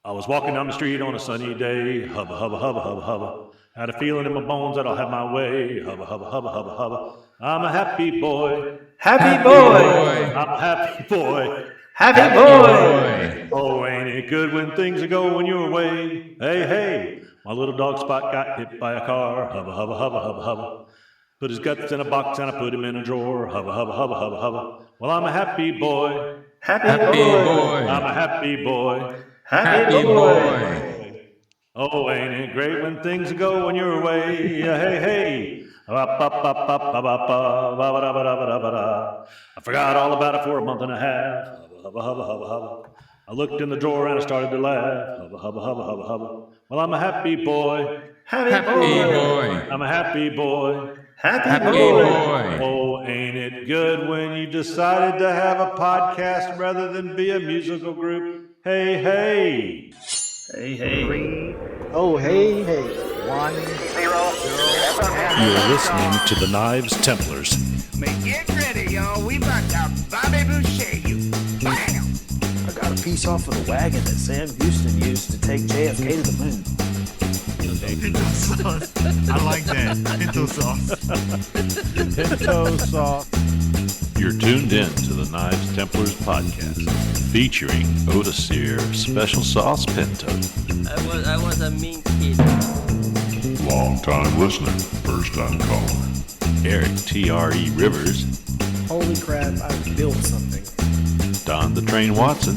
I was walking down the street on a sunny day, hubba, hubba, hubba, hubba, hubba. Had a feeling in my bones that I'll have my way, hubba, hubba, hubba, hubba, hubba. I'm a happy boy. Happy boy. I'm a happy boy. Happy boy. Oh, ain't it good when things are going your way? Hey, hey, my little dog Spot got hit by a car, hubba, hubba, hubba, hubba, hubba. Put his guts in a box and I put him in a drawer, hubba, hubba, hubba, hubba, hubba. Well, I'm a happy boy. Happy boy. I'm a happy boy. Happy boy. Oh, ain't it great when things are going your way? Hey, hey. I forgot all about it for a month and a half. Hubba, hubba, hubba, hubba. I looked in the drawer and I started to laugh. Hubba, hubba, hubba, hubba, hubba. Well, I'm a happy boy. Happy boy. I'm a happy boy. Happy boy. Oh, ain't it good when you decided to have a podcast rather than be a musical group? Hey, hey. Hey, hey. Oh, hey, hey. 1, 0. You're listening to the Knives Templars. Get ready, y'all. We about to Bobby Boucher you. Bam! I got a piece off of the wagon that Sam Houston used to take JFK to the moon. Pinto sauce. I like that. Pinto sauce. Pinto sauce. You're tuned in to the Knives Templars podcast, featuring Odisir Special Sauce Pinto. I was a mean kid. Long time listener, first time caller. Erick T.R.E. Rivers. Holy crap, I built something. Don the Train Watson.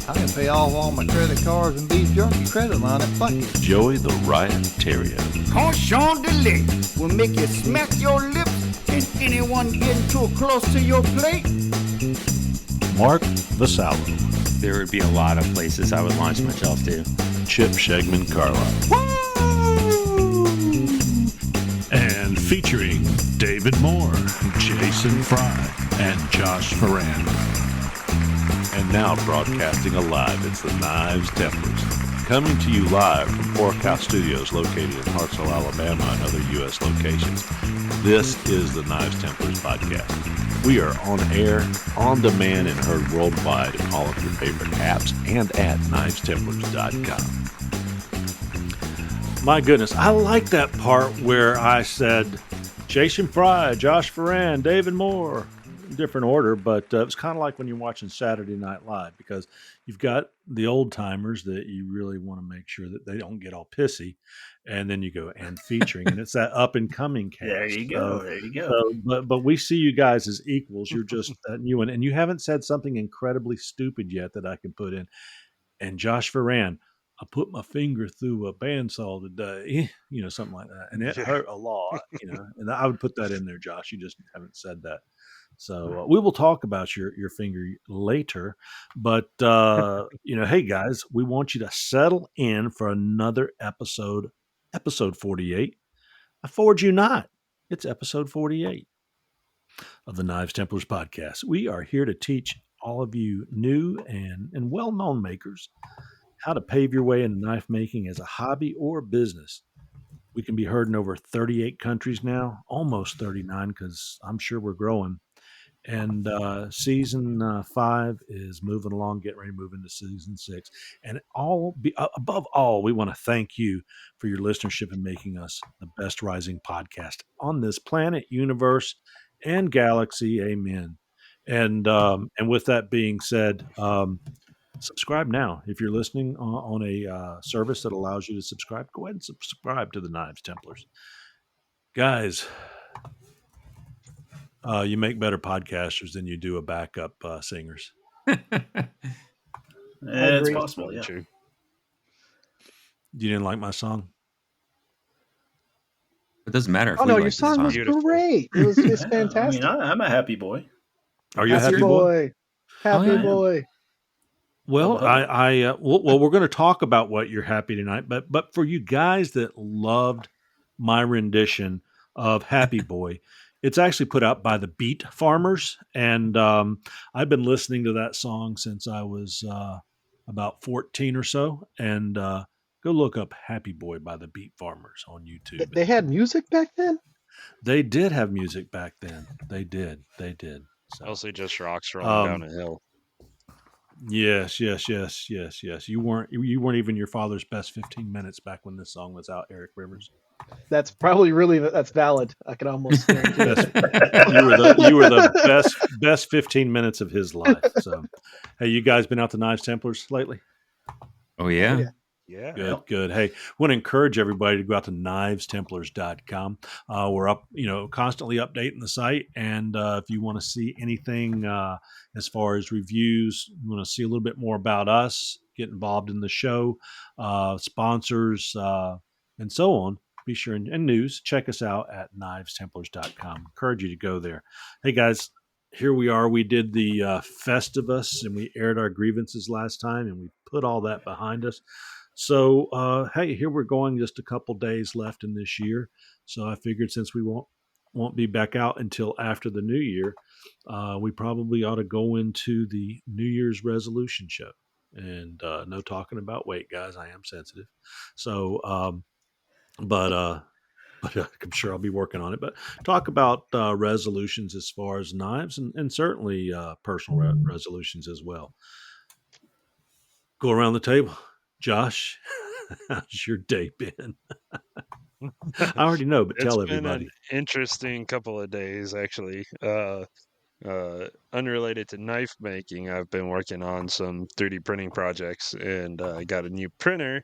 I can pay off all my credit cards and beef jerky credit line at Bucky. Joey the Riot Terrio. Cochon de lait will make you smack your lips. Is anyone getting too close to your plate? Marc the Sallow. There would be a lot of places I would launch myself to. Chip Shegman Carlisle. And featuring David Moore, Jason Fry, and Josh Moran. And now broadcasting alive, it's the Knives Templars. Coming to you live from Porkhouse Studios located in Hartselle, Alabama, and other U.S. locations. This is the Knives Templars podcast. We are on air, on demand, and heard worldwide in all of your favorite apps and at knivestemplars.com. My goodness, I like that part where I said Jason Fry, Josh Ferran, David Moore, different order, but it was kind of like when you're watching Saturday Night Live, because you've got the old timers that you really want to make sure that they don't get all pissy, and then you go and featuring, and it's that up and coming cast. There you go. There you go. So, but we see you guys as equals. You're just that new one, and you haven't said something incredibly stupid yet that I can put in. And Josh Ferran, I put my finger through a bandsaw today, something like that, and it hurt a lot, and I would put that in there, Josh. You just haven't said that. So we will talk about your finger later, but hey guys, we want you to settle in for another episode 48. I forward you not. It's episode 48 of the Knives Templars podcast. We are here to teach all of you new and well-known makers how to pave your way into knife making as a hobby or business. We can be heard in over 38 countries now, almost 39, because I'm sure we're growing. And season 5 is moving along, getting ready to move into season 6. And above all, we want to thank you for your listenership and making us the best rising podcast on this planet, universe, and galaxy. Amen. And with that being said, subscribe now. If you're listening on a service that allows you to subscribe, go ahead and subscribe to the Knives Templars. Guys, you make better podcasters than you do a backup singers. It's possible, yeah. True. You didn't like my song? It doesn't matter. If Oh, we no, like your the song was great. It was just fantastic. I'm a happy boy. Are you a happy boy? Happy yeah. boy. Well, we're going to talk about what you're happy tonight, but for you guys that loved my rendition of Happy Boy, it's actually put out by the Beat Farmers, and I've been listening to that song since I was about 14 or so, and go look up Happy Boy by the Beat Farmers on YouTube. They had music back then? They did have music back then. They did. So, Mostly just rocks rolling down a hill. Yes. You weren't even your father's best 15 minutes back when this song was out, Eric Rivers. That's probably that's valid. I can almost guarantee Best, it. you were the best 15 minutes of his life. So, hey, you guys been out to Knives Templars lately? Oh yeah. Yeah. Good. Hey, want to encourage everybody to go out to knivestemplars.com. We're up, constantly updating the site. And if you want to see anything as far as reviews, you want to see a little bit more about us, get involved in the show, sponsors, and so on, be sure and news, check us out at knivestemplars.com. Encourage you to go there. Hey, guys. Here we are. We did the Festivus and we aired our grievances last time and we put all that behind us. So, hey, here we're going. Just a couple days left in this year. So I figured since we won't be back out until after the new year, we probably ought to go into the New Year's resolution show. And no talking about weight, guys. I am sensitive. So, but I'm sure I'll be working on it. But talk about resolutions as far as knives and certainly personal resolutions as well. Go around the table. Josh, how's your day been? I already know, but tell everybody. It's been an interesting couple of days, actually. Unrelated to knife making, I've been working on some 3D printing projects, and I got a new printer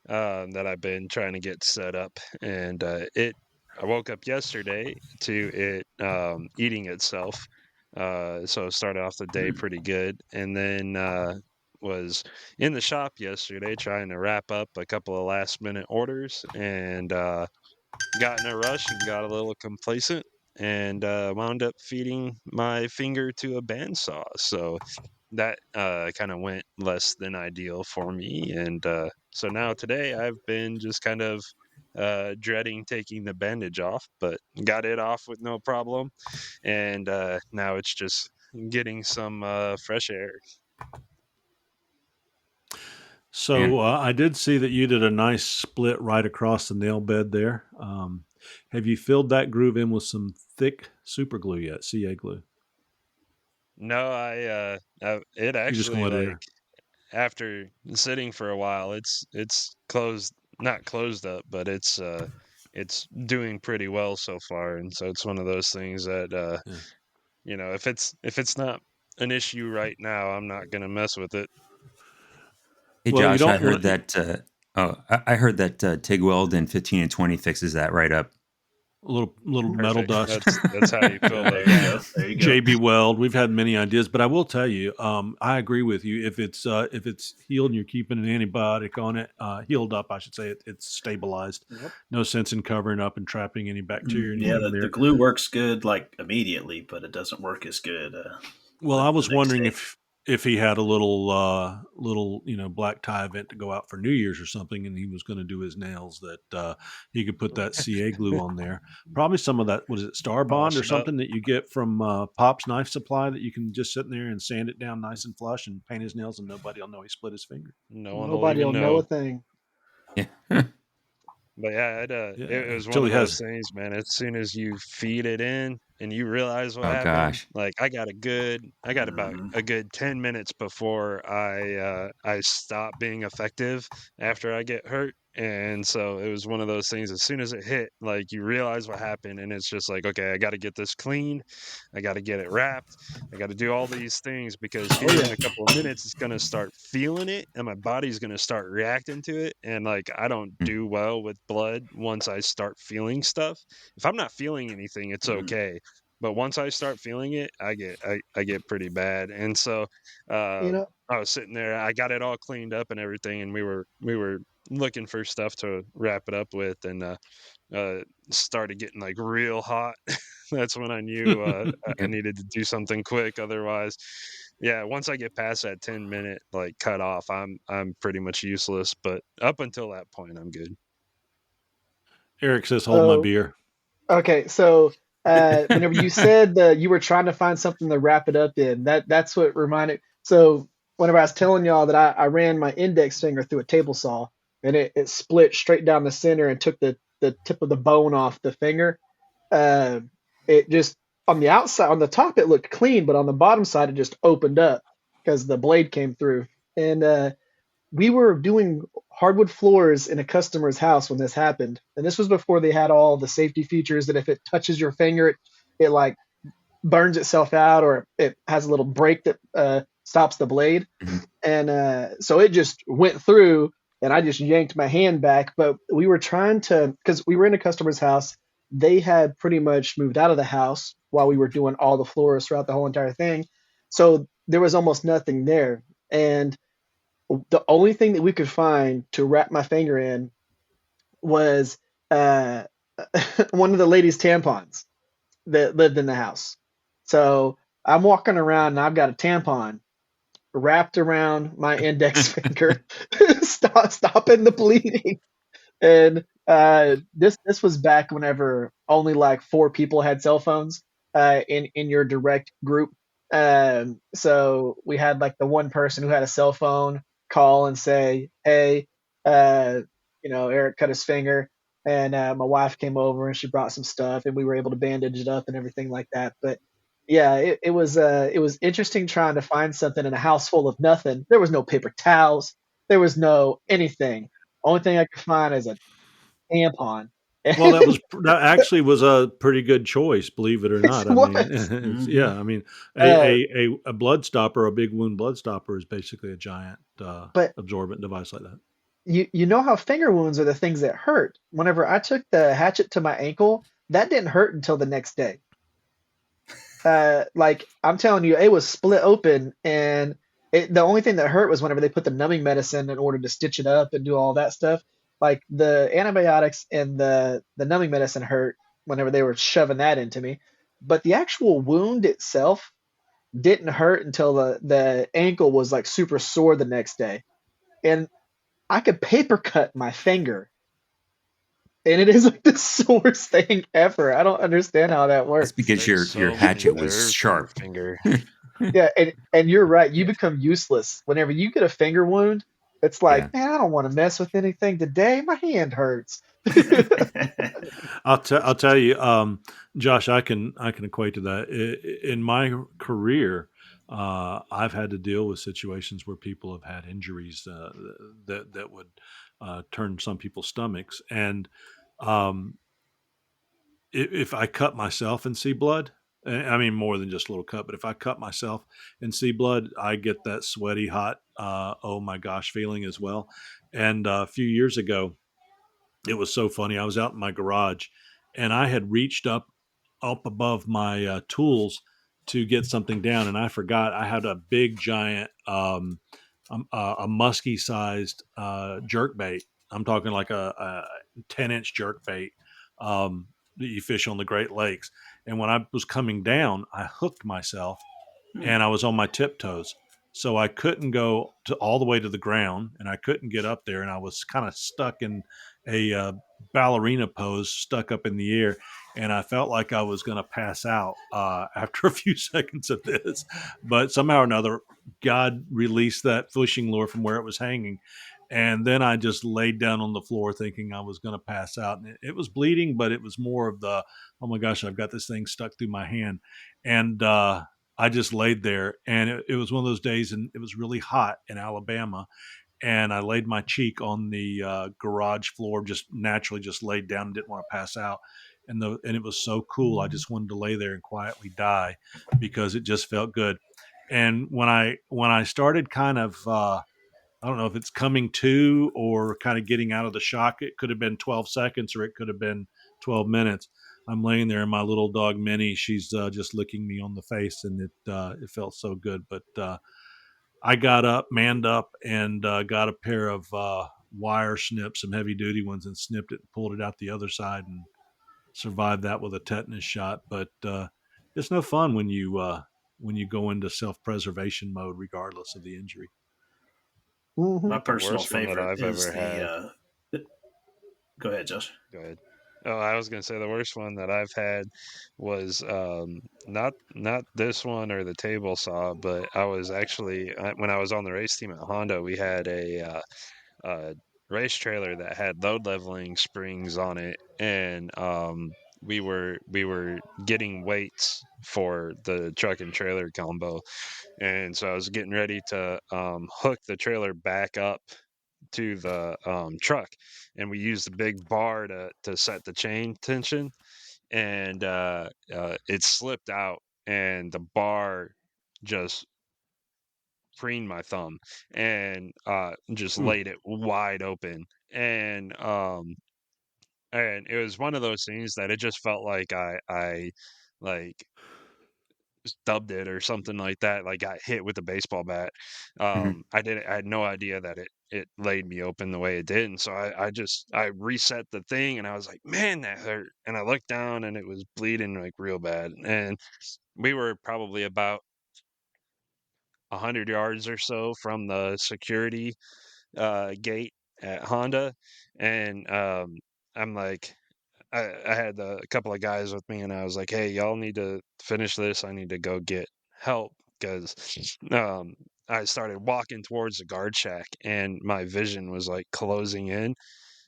that I've been trying to get set up. And I woke up yesterday to it eating itself. So it started off the day pretty good, and then was in the shop yesterday trying to wrap up a couple of last minute orders, and got in a rush and got a little complacent, and wound up feeding my finger to a bandsaw. So that kind of went less than ideal for me, and so now today I've been just kind of dreading taking the bandage off, but got it off with no problem, and now it's just getting some fresh air. So I did see that you did a nice split right across the nail bed there. Have you filled that groove in with some thick super glue yet? CA glue? No, it actually, like, after sitting for a while, it's closed, not closed up, but it's doing pretty well so far, and so it's one of those things that if it's not an issue right now, I'm not gonna mess with it. Hey Josh, I heard that. I heard that TIG weld in 15 and 20 fixes that right up. A little metal dust. That's how you feel. There you go. JB Weld. We've had many ideas, but I will tell you, I agree with you. If it's healed and you're keeping an antibiotic on it, healed up, I should say, it's stabilized. Yep. No sense in covering up and trapping any bacteria. Yeah, the glue works good like immediately, but it doesn't work as good. Well, I was wondering if he had a little black tie event to go out for New Year's or something, and he was going to do his nails, that he could put that CA glue on there. Probably some of that, was it Star Bond or something that you get from Pop's Knife Supply, that you can just sit in there and sand it down nice and flush and paint his nails, and nobody will know he split his finger. Nobody will know a thing. Yeah. But yeah, it was one of those things, man. As soon as you feed it in and you realize what happened, gosh. like I got about a good 10 minutes before I stop being effective after I get hurt. And so it was one of those things, as soon as it hit, like, you realize what happened, and it's just like, okay, I got to get this clean. I got to get it wrapped. I got to do all these things, because here in a couple of minutes, it's going to start feeling it, and my body's going to start reacting to it. And like, I don't do well with blood once I start feeling stuff. If I'm not feeling anything, it's okay. But once I start feeling it, I get pretty bad. And so I was sitting there, I got it all cleaned up and everything, and we were looking for stuff to wrap it up with, and started getting like real hot. That's when I knew I needed to do something quick. Otherwise, yeah, once I get past that 10-minute like cut off, I'm pretty much useless. But up until that point, I'm good. Eric says, "Hold my beer." Okay, so whenever you said you were trying to find something to wrap it up in, that's what reminded. So whenever I was telling y'all that I ran my index finger through a table saw, and it split straight down the center and took the tip of the bone off the finger. It just, on the outside, on the top, it looked clean, but on the bottom side, it just opened up. because the blade came through. And we were doing hardwood floors in a customer's house when this happened. And this was before they had all the safety features that if it touches your finger, it like burns itself out, or it has a little break that stops the blade. Mhm. And so it just went through, and I just yanked my hand back. But we were trying to, because we were in a customer's house. They had pretty much moved out of the house while we were doing all the floors throughout the whole entire thing. So there was almost nothing there. And the only thing that we could find to wrap my finger in was uh, one of the ladies' tampons that lived in the house. So I'm walking around and I've got a tampon wrapped around my index finger, stopping the bleeding. And this was back whenever only like 4 people had cell phones in your direct group. So we had like the one person who had a cell phone call and say, "Hey, uh, Eric cut his finger." And my wife came over and she brought some stuff, and we were able to bandage it up and everything like that. But yeah, it was interesting trying to find something in a house full of nothing. There was no paper towels. There was no anything. Only thing I could find is a tampon. Well, that actually was a pretty good choice, believe it or It not. I mean, was. yeah, I mean, Uh, a blood stopper, a big wound blood stopper, is basically a giant but absorbent device like that. you know how finger wounds are the things that hurt. Whenever I took the hatchet to my ankle, that didn't hurt until the next day. Like I'm telling you, it was split open, and the only thing that hurt was whenever they put the numbing medicine in order to stitch it up and do all that stuff. Like the antibiotics and the numbing medicine hurt whenever they were shoving that into me, but the actual wound itself didn't hurt until the ankle was like super sore the next day, and I could paper cut my finger, and it is like the sorest thing ever. I don't understand how that That's works. because There's your so hatchet many was nerves in your sharp. finger. Yeah, and you're right. You become useless whenever you get a finger wound. It's Yeah. like, man, I don't want to mess with anything today. My hand hurts. I'll tell you, Josh, I can equate to that. In my career, I've had to deal with situations where people have had injuries that would turn some people's stomachs, and um, if I cut myself and see blood, I mean more than just a little cut, but if I cut myself and see blood, I get that sweaty, hot, oh my gosh feeling as well. And a few years ago, it was so funny. I was out in my garage, and I had reached up above my tools to get something down, and I forgot I had a big giant a musky sized jerk bait. I'm talking like a 10-inch jerk bait that you fish on the Great Lakes. And when I was coming down, I hooked myself, and I was on my tiptoes. So I couldn't go to all the way to the ground, and I couldn't get up there, and I was kind of stuck in a ballerina pose, stuck up in the air, and I felt like I was going to pass out after a few seconds of this. But somehow or another, God released that fishing lure from where it was hanging, and then I just laid down on the floor thinking I was going to pass out, and it was bleeding, but it was more of the, oh my gosh, I've got this thing stuck through my hand, and I just laid there, and it was one of those days, and it was really hot in Alabama, and I laid my cheek on the garage floor, just naturally, just laid down, and didn't want to pass out, and it was so cool. I just wanted to lay there and quietly die because it just felt good. And when I started kind of I don't know if it's coming to or kind of getting out of the shock. It could have been 12 seconds or it could have been 12 minutes. I'm laying there, and my little dog Minnie, she's just licking me on the face, and it felt so good. But I got up, manned up, and got a pair of wire snips, some heavy duty ones, and snipped it and pulled it out the other side, and survived that with a tetanus shot. But it's no fun when you go into self preservation mode, regardless of the injury. Mhm. My The personal worst one that favorite I've is ever had. Go ahead, Josh. Go ahead. Oh, I was gonna say the worst one that I've had was not this one or the table saw, but I was actually when I was on the race team at Honda, we had a race trailer that had load leveling springs on it, and we were getting weights for the truck and trailer combo, and so I was getting ready to hook the trailer back up to the truck, and we used the big bar to set the chain tension, and it slipped out, and the bar just preened my thumb and just Ooh. laid it wide open, and it was one of those things that it just felt like I like stubbed it or something like that, like got hit with a baseball bat. Mhm. I had no idea that it laid me open the way it did, and so I reset the thing, and I was like, man, that hurt. And I looked down, and it was bleeding like real bad, and we were probably about 100 yards or so from the security gate at Honda, and I'm like, I had a couple of guys with me, and I was like, "Hey, y'all need to finish this. I need to go get help because um, I started walking towards the guard shack, and my vision was like closing in,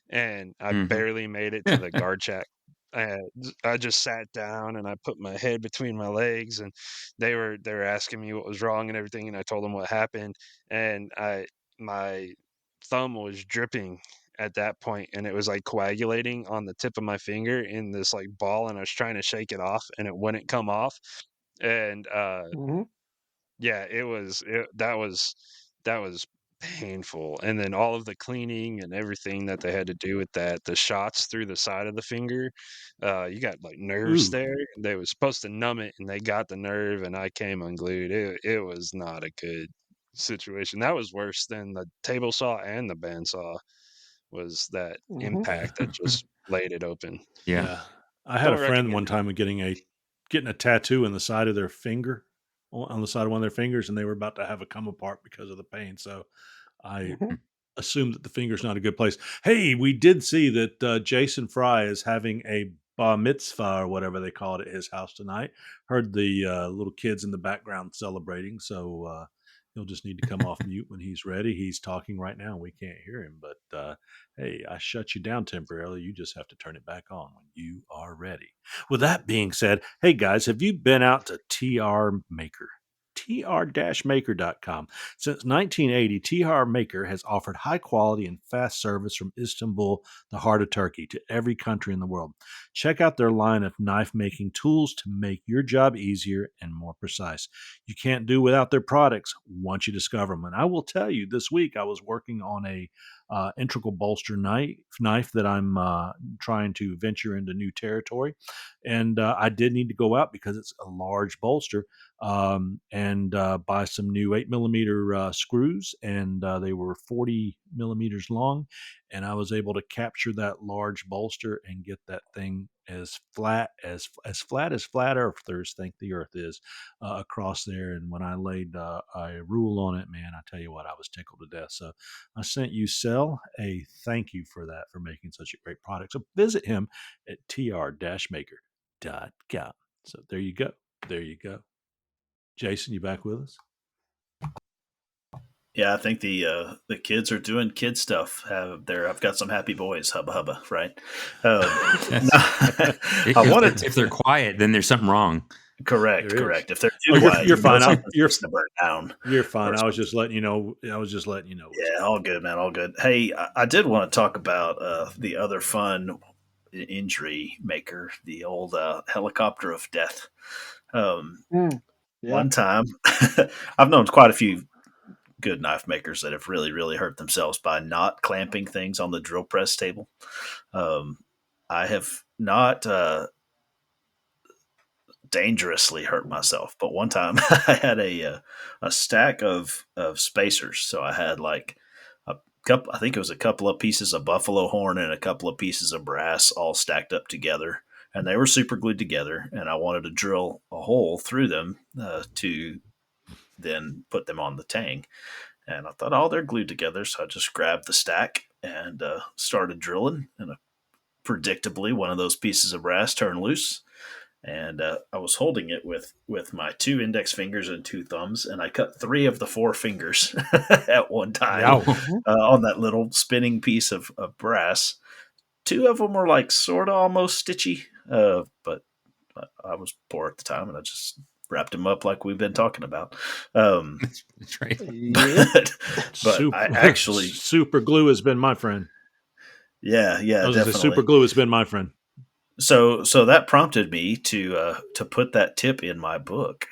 and I Mhm. barely made it to the guard shack. I just sat down and I put my head between my legs, and they were asking me what was wrong and everything, and I told them what happened, and my thumb was dripping at that point, and it was like coagulating on the tip of my finger in this like ball, and I was trying to shake it off, and it wouldn't come off, and Hmm. yeah, that was painful, and then all of the cleaning and everything that they had to do with that, the shots through the side of the finger, you got, like, nerves Ooh. there. They were supposed to numb it, and they got the nerve, and I came unglued. It was not a good situation. That was worse than the table saw and the bandsaw, was that Hmm. impact that just laid it open. Yeah. Yeah. I had a Don't friend recommend one it. time with getting a tattoo in the side of their finger, on the side of one of their fingers, and they were about to have it come apart because of the pain. So I Hmm. assume that the finger's not a good place. Hey, we did see that Jason Fry is having a bar mitzvah or whatever they call it at his house tonight. Heard the little kids in the background celebrating, so he'll just need to come off mute when he's ready. He's talking right now. We can't hear him, but hey, I shut you down temporarily. You just have to turn it back on when you are ready. With that being said, hey guys, have you been out to TR Maker? tr-maker.com. Since 1980, TR Maker has offered high quality and fast service from Istanbul, the heart of Turkey, to every country in the world. Check out their line of knife making tools to make your job easier and more precise. You can't do without their products once you discover them. And I will tell you, this week I was working on a integral bolster knife that I'm trying to venture into new territory. And I did need to go out because it's a large bolster, and buy some new 8 millimeter screws, and they were 40 millimeters long, and I was able to capture that large bolster and get that thing as flat as flat earthers think the earth is, across there. And when I laid a rule on it, man, I tell you what, I was tickled to death. So I sent you Sel a thank you for that, for making such a great product. So visit him at tr-maker.com. So there you go. There you go. Jason, you back with us? Yeah, I think the kids are doing kid stuff. I've got some happy boys, hubba hubba, right? Yes. I wanted If they're quiet, then there's something wrong. correct, There is. correct. If they're Oh, too quiet, you're fine. something's fixing to burn down. You're fine. or I was something. just letting you know. I was just letting you know. Yeah, all good, man, all good. Hey, I did want to talk about the other fun injury maker, the old helicopter of death. Yeah. One time, I've known quite a few good knife makers that have really, really hurt themselves by not clamping things on the drill press table. I have not dangerously hurt myself, but one time I had a stack of spacers. So I had like a couple. I think it was a couple of pieces of buffalo horn and a couple of pieces of brass all stacked up together, and they were super glued together. And I wanted to drill a hole through them to then put them on the tang. And I thought, oh, they're glued together. So I just grabbed the stack and started drilling. And predictably, one of those pieces of brass turned loose. And I was holding it with my 2 index fingers and 2 thumbs. And I cut 3 of the 4 fingers at one time on that little spinning piece of brass. 2 of them were like sort of almost stitchy. but I was poor at the time, and I just wrapped them up like we've been talking about. That's right. Yep. But I actually, super glue has been my friend. yeah, I was gonna say, definitely. super glue has been my friend. So that prompted me to put that tip in my book,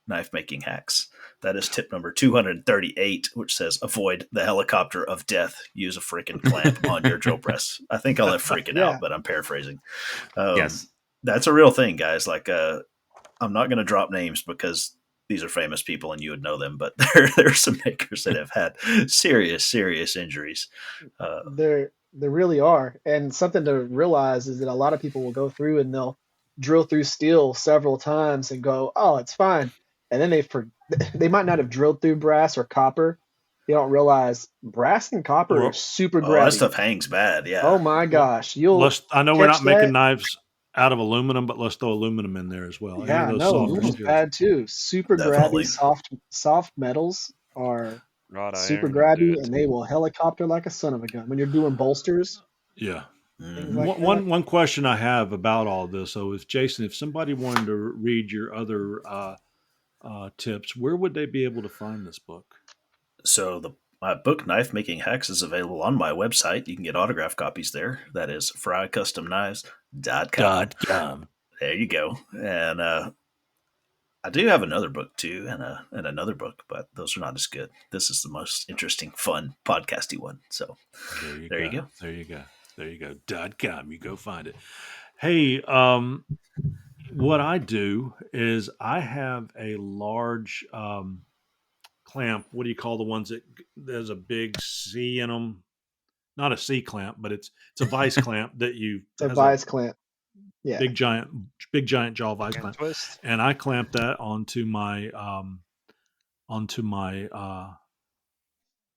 Knife Making Hacks. That is tip number 238, which says avoid the helicopter of death. Use a freaking clamp on your drill press. I think I left freaking Yeah. out, but I'm paraphrasing. Yes. That's a real thing, guys. Like, I'm not going to drop names because these are famous people and you would know them, but there are some makers that have had serious injuries. There really are. And something to realize is that a lot of people will go through and they'll drill through steel several times and go, "Oh, it's fine." And then they might not have drilled through brass or copper. They don't realize brass and copper are Or super Oh, that grabby. stuff hangs bad. Yeah. Oh my gosh. You'll I know we're catch not making that. knives out of aluminum, but let's throw aluminum in there as well. Any of Yeah, those no, softer aluminum's steels. bad too. Super grabby, Definitely. soft metals are Wrought super iron will do grabby, it and they too. will helicopter like a son of a gun. When you're doing bolsters, Yeah. things like that. One question I have about all this, though, is Jason, if somebody wanted to read your other tips, where would they be able to find this book? So my book, Knife Making Hacks, is available on my website. You can get autographed copies there. That is frycustomknives.com. There you go. And I do have another book too, and another book, but those are not as good. This is the most interesting, fun, podcasty one. So There you there you go. go. There you go. There you go. .com. You go find it. Hey, what I do is I have a large clamp. What do you call the ones that there's a big C in them? Not a C clamp, but it's a vice clamp that It's a has a vice clamp. Yeah. big giant jaw vice Hand clamp, twist. and I clamp that onto my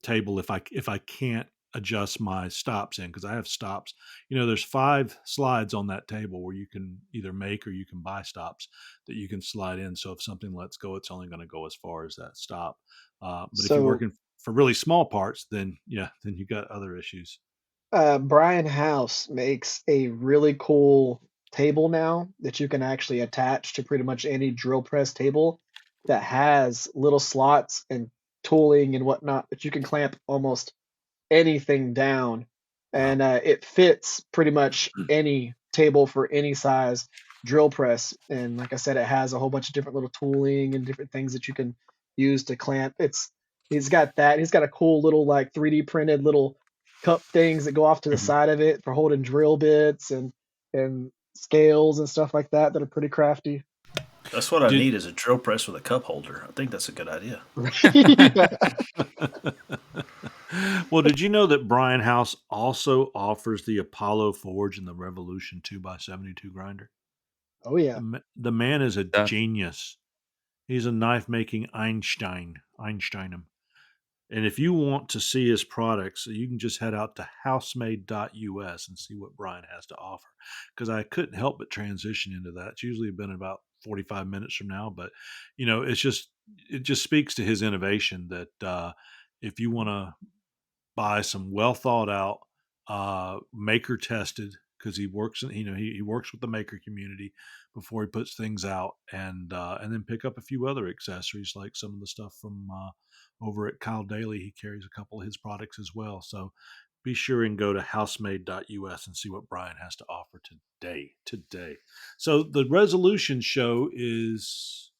table if I can't adjust my stops in, because I have stops. There's 5 slides on that table where you can either make or you can buy stops that you can slide in. So if something lets go, it's only going to go as far as that stop. But if you're So working for really small parts, then you got other issues. Brian House makes a really cool table now that you can actually attach to pretty much any drill press table that has little slots and tooling and whatnot that you can clamp almost anything down, and it fits pretty much any table for any size drill press. And like I said, it has a whole bunch of different little tooling and different things that you can use to clamp. He's got that. He's got a cool little like 3D printed little cup things that go off to the side of it for holding drill bits and scales and stuff like that are pretty crafty. That's what I need is a drill press with a cup holder. I think that's a good idea. Well, did you know that Brian House also offers the Apollo Forge and the Revolution 2x72 grinder? Oh yeah. The man is a Yeah. genius. He's a knife making Einstein. And if you want to see his products, you can just head out to housemade.us and see what Brian has to offer. Because I couldn't help but transition into that. It's usually been about 45 minutes from now, but it just speaks to his innovation that if you want to buy some well thought out, maker tested, because he works he works with the maker community before he puts things out, and then pick up a few other accessories like some of the stuff from over at Kyle Daly. He carries a couple of his products as well. So be sure and go to housemade.us and see what Brian has to offer today. So the resolution show is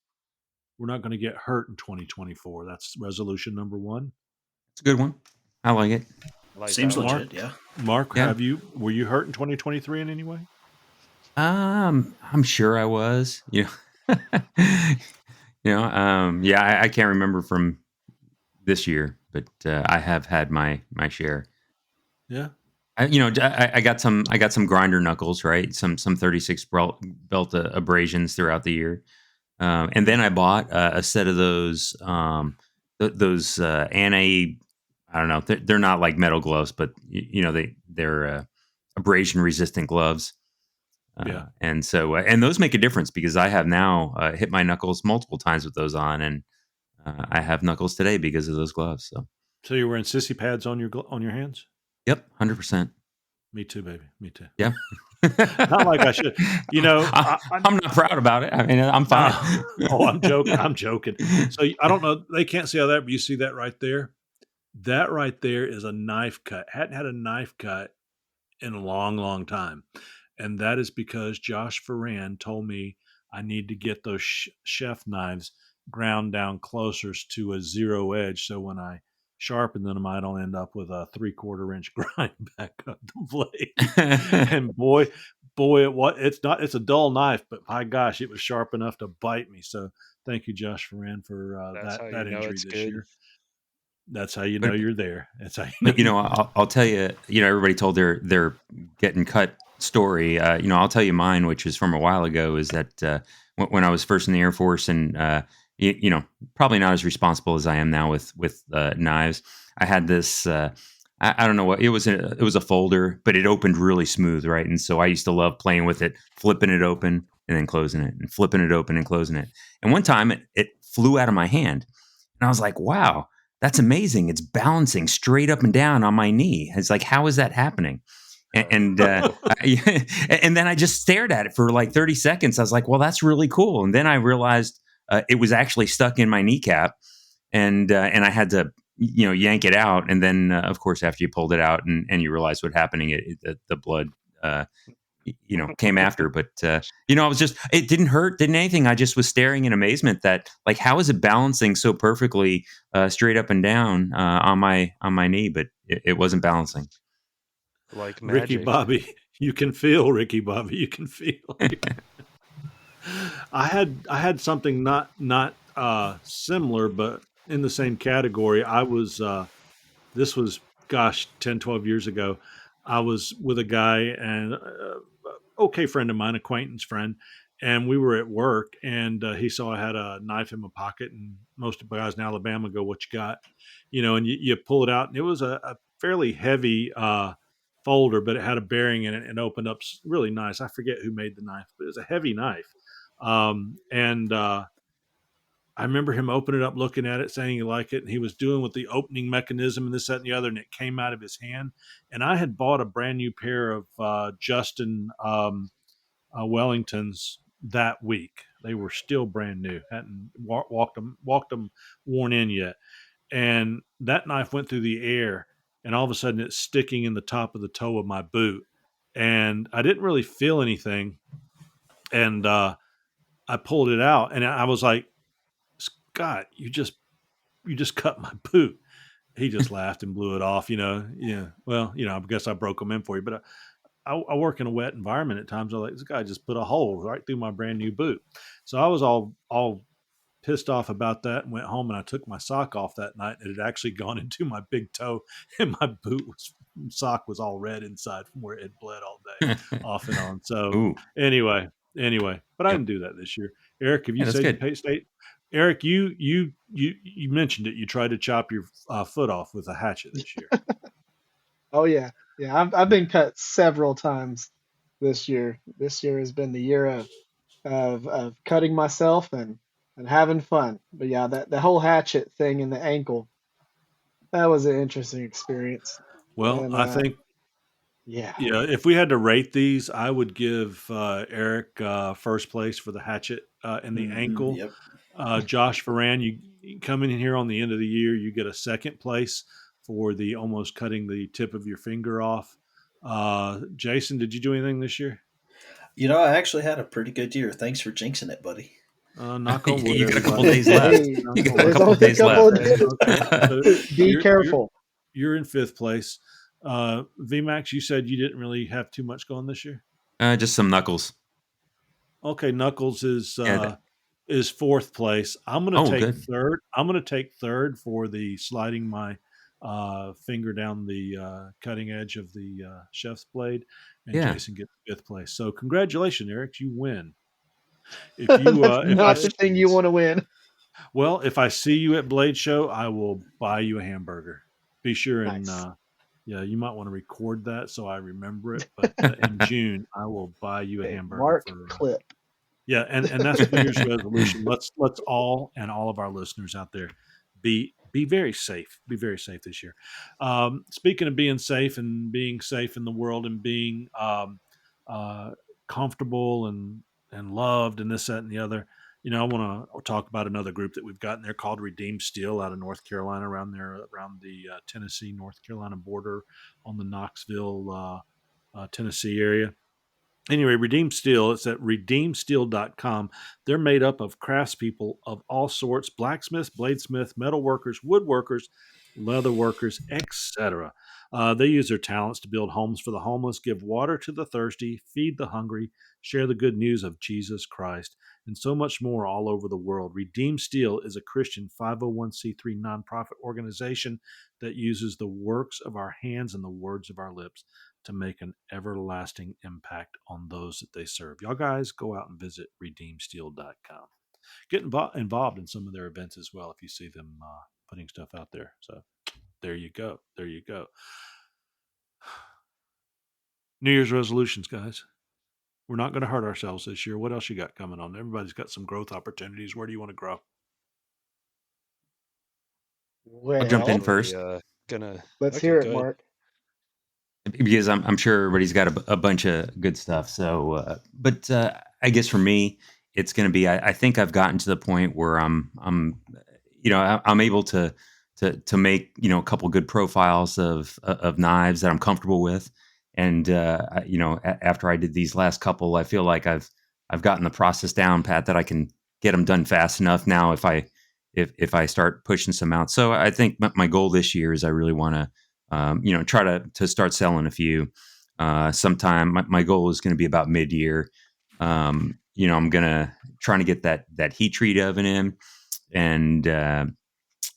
we're not going to get hurt in 2024. That's resolution number 1. It's a good one. I like it. Seems Marc. legit, yeah. Marc, Yeah. were you hurt in 2023 in any way? I'm sure I was. Yeah, I can't remember from this year, but I have had my share. Yeah. I got some grinder knuckles, right? Some 36 belt abrasions throughout the year, and then I bought a set of those Anna. I don't know. They're not like metal gloves, but they're abrasion resistant gloves. Yeah. And so and those make a difference because I have now hit my knuckles multiple times with those on, and I have knuckles today because of those gloves. So you're wearing sissy pads on your hands? Yep, 100%. Me too, baby. Me too. Yeah. Not like I should. You know, I'm not proud about it. I mean, I'm fine. Oh, I'm joking. I'm joking. So I don't know. They can't see how that, but you see that right there? That right there is a knife cut. Hadn't had a knife cut in a long, long time. And that is because Josh Ferran told me I need to get those chef knives ground down closer to a zero edge. So when I sharpen them, I don't end up with a 3/4 inch grind back up the blade. And it's a dull knife, but my gosh, it was sharp enough to bite me. So thank you, Josh Ferran, for That's how you that know injury it's this good. year. That's how you know But you're there. That's how you know. But I'll tell you. Everybody told their getting cut story. I'll tell you mine, which is from a while ago. Is that when I was first in the Air Force, and probably not as responsible as I am now with knives. I had this. I don't know what it was. It was a folder, but it opened really smooth, right? And so I used to love playing with it, flipping it open and then closing it, and flipping it open and closing it. And one time it flew out of my hand, and I was like, "Wow, that's amazing! It's balancing straight up and down on my knee." It's like, how is that happening? And and then I just stared at it for like 30 seconds. I was like, "Well, that's really cool." And then I realized it was actually stuck in my kneecap, and I had to yank it out. And then of course, after you pulled it out and you realize what's happening, the blood came after. But I was just, it didn't hurt, didn't anything. I just was staring in amazement that, like, how is it balancing so perfectly straight up and down on my knee, but it wasn't balancing. Like Ricky magic. Bobby, you can feel Ricky Bobby. You can feel. I had something not similar, but in the same category. I was this was, gosh, 10, 12 years ago. I was with a guy, and okay friend of mine, acquaintance friend, and we were at work, and he saw I had a knife in my pocket, and most of the guys in Alabama go, "What you got?" And you pull it out, and it was a fairly heavy folder, but it had a bearing in it and opened up really nice. I forget who made the knife, but it was a heavy knife. And I remember him opening it up, looking at it, saying he liked it, and he was doing with the opening mechanism and this, that, and the other, and it came out of his hand. And I had bought a brand new pair of Justin Wellingtons that week. They were still brand new, hadn't walked them worn in yet. And that knife went through the air, and all of a sudden it's sticking in the top of the toe of my boot. And I didn't really feel anything. And I pulled it out, and I was like, "Scott, you just cut my boot." He just laughed and blew it off. Yeah. Well, I guess I broke them in for you, but I work in a wet environment at times. I'm like, this guy just put a hole right through my brand new boot. So I was all pissed off about that, and went home, and I took my sock off that night, and it had actually gone into my big toe, and my sock was all red inside from where it had bled all day off and on. So Ooh, anyway, but I yep. didn't do that this year. Eric, have you Yeah, that's said you good. pay state? Eric, you mentioned it. You tried to chop your foot off with a hatchet this year. Oh yeah, yeah. I've been cut several times this year. This year has been the year of cutting myself and having fun. But yeah, that the whole hatchet thing in the ankle, that was an interesting experience. Well, And I think, yeah, yeah, if we had to rate these, I would give Eric first place for the hatchet and the ankle. Yep. Josh Ferran, you come in here on the end of the year, you get a second place for the almost cutting the tip of your finger off. Jason, did you do anything this year? I actually had a pretty good year. Thanks for jinxing it, buddy. Knock on wood, You got a couple everybody. days left. hey, You got a there's couple only a days couple of left. Okay, so Be you're careful. you're in fifth place. VMAX, you said you didn't really have too much going this year. Just some knuckles. Okay, Knuckles Yeah. is fourth place. I'm gonna Oh, take good. third. I'm gonna take third for the sliding my finger down the cutting edge of the chef's blade, and Yeah. Jason gets fifth place. So congratulations, Eric, you win. If That's if I not the thing you want to win. if I see you at Blade Show, I will buy you a hamburger. Be sure and Nice. yeah, you might want to record that so I remember it. But in June, I will buy you a Okay, hamburger Mark for clip. yeah, and that's New Year's resolution. Let's all of our listeners out there be very safe. Be very safe this year. Speaking of being safe and being safe in the world and being uh, comfortable and loved and this, that, and the other. I want to talk about another group that we've got in there called Redeemed Steel out of North Carolina, around the Tennessee, North Carolina border on the Knoxville, Tennessee area. Anyway, Redeemed Steel, it's at redeemedsteel.com. They're made up of craftspeople of all sorts: blacksmiths, bladesmiths, metal workers, woodworkers, leather workers, etc. They use their talents to build homes for the homeless, give water to the thirsty, feed the hungry, share the good news of Jesus Christ, and so much more all over the world. Redeemed Steel is a Christian 501c3 nonprofit organization that uses the works of our hands and the words of our lips to make an everlasting impact on those that they serve. Y'all guys go out and visit redeemedsteel.com. Get involved in some of their events as well if you see them putting stuff out there. So there you go. There you go. New Year's resolutions, guys. We're not going to hurt ourselves this year. What else you got coming on? Everybody's got some growth opportunities. Where do you want to grow? I'll jump in Well, first. Gonna. let's Okay, hear go it, ahead. Mark. Because I'm sure everybody's got a bunch of good stuff. So, but I guess for me, it's going to be. I think I've gotten to the point where I'm able to make a couple good profiles of knives that I'm comfortable with, and after I did these last couple, I feel like I've gotten the process down pat that I can get them done fast enough. Now, if I start pushing some out, so I think my goal this year is I really want to. Try to start selling a few sometime. My goal is going to be about mid-year. I'm trying to get that heat treat oven in, and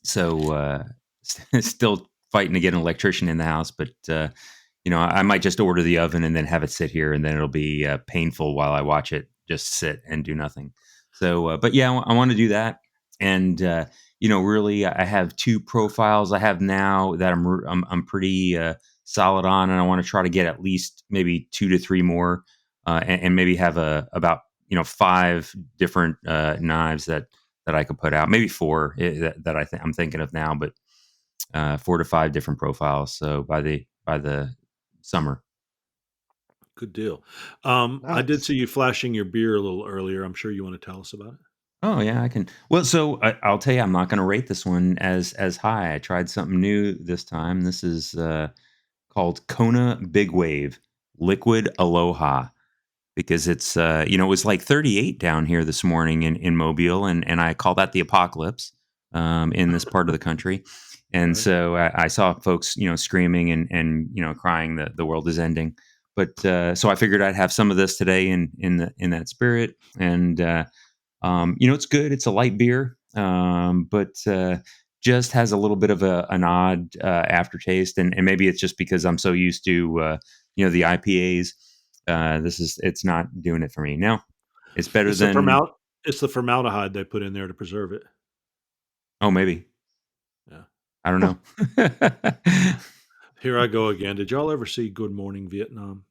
still fighting to get an electrician in the house. But I might just order the oven and then have it sit here, and then it'll be painful while I watch it just sit and do nothing. So, but yeah, I want to do that, and really, I have two profiles I have now that I'm pretty solid on, and I want to try to get at least maybe 2 to 3 more, and maybe have about 5 different knives that I could put out, maybe 4 that I'm thinking of now, but 4 to 5 different profiles. So by the summer. Good deal. I did Nice. see you flashing your beer a little earlier. I'm sure you want to tell us about it. Oh yeah, I can. Well, so I'll tell you, I'm not going to rate this one as high. I tried something new this time. This is called Kona Big Wave Liquid Aloha, because it's it was like 38 down here this morning in Mobile, and I call that the apocalypse in this part of the country. And Right. so I saw folks screaming and crying that the world is ending. But so I figured I'd have some of this today in that spirit. And it's good. It's a light beer, but just has a little bit of an odd aftertaste, and maybe it's just because I'm so used to the IPAs. It's not doing it for me. Now, it's better It's the than. it's the formaldehyde they put in there to preserve it. Oh, maybe. Yeah. I don't know. Here I go again. Did y'all ever see Good Morning Vietnam?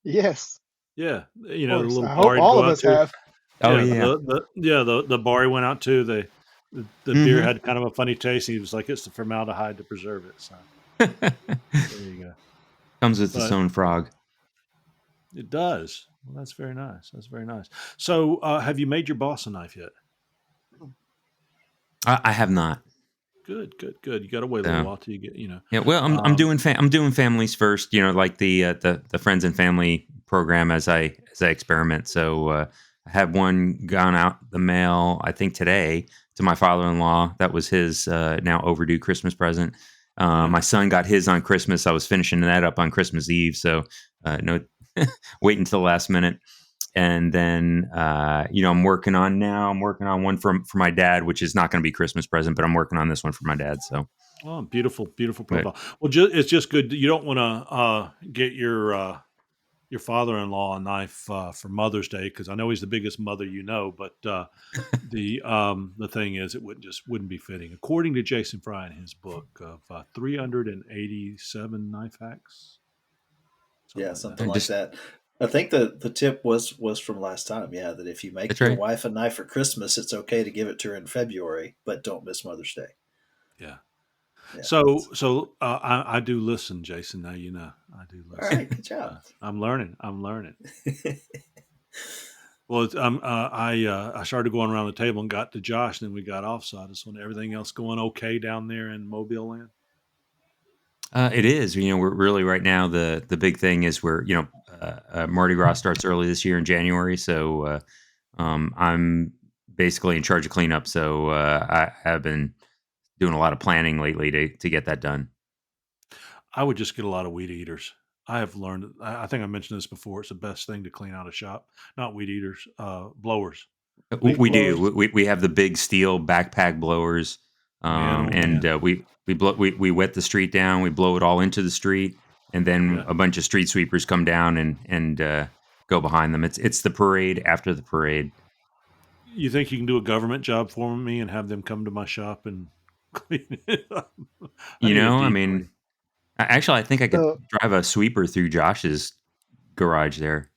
Yes, Yeah, of the course. little I bar hope he'd all go of out us to. have. Oh Yeah, yeah. the bar he went out to. The beer Hmm. had kind of a funny taste. He was like, "It's the formaldehyde to preserve it." So there you go. Comes with its But own frog. it does. Well, that's very nice. That's very nice. So, have you made your boss a knife yet? I have not. Good, good, good. You got to wait a little So while till you get. yeah. Well, I'm Um, doing I'm doing families first. Like the friends and family program as I experiment. So I had one gone out the mail, I think today, to my father-in-law. That was his now overdue Christmas present. yeah. My son got his on Christmas. I was finishing that up on Christmas Eve. So no, wait until the last minute. And then I'm working on one for my dad, which is not going to be Christmas present, but I'm working on this one for my dad. So, Oh, beautiful, beautiful but profile. Well, it's just good. You don't want to get your father-in-law a knife for Mother's Day, because I know he's the biggest mother you know. But the thing is, it wouldn't be fitting, according to Jason Fry in his book of 387 knife hacks, something Yeah, like that. something and like just that. I think the tip was from last time. Yeah, that if you that's make your right. wife a knife for Christmas, it's okay to give it to her in February, but don't miss Mother's Day. Yeah. Yeah, So I do listen, Jason. Now you know. I do All listen. right, good job. I'm learning. Well, I started going around the table and got to Josh, and then we got off. So I just want everything else going okay down there in Mobile Land. It is. We're really right now. The big thing is Mardi Gras starts early this year in January, so I'm basically in charge of cleanup. So I have been doing a lot of planning lately to get that done. I would just get a lot of weed eaters. I have learned. I think I mentioned this before. It's the best thing to clean out a shop. Not weed eaters, blowers. Leaf We do. blowers. We have the big steel backpack blowers, Man, oh and man. we wet the street down. We blow it all into the street, and then Yeah. a bunch of street sweepers come down and go behind them. It's the parade after the parade. You think you can do a government job for me and have them come to my shop and clean it up? I need a I decoy. mean, actually, I think I could So drive a sweeper through Josh's garage there.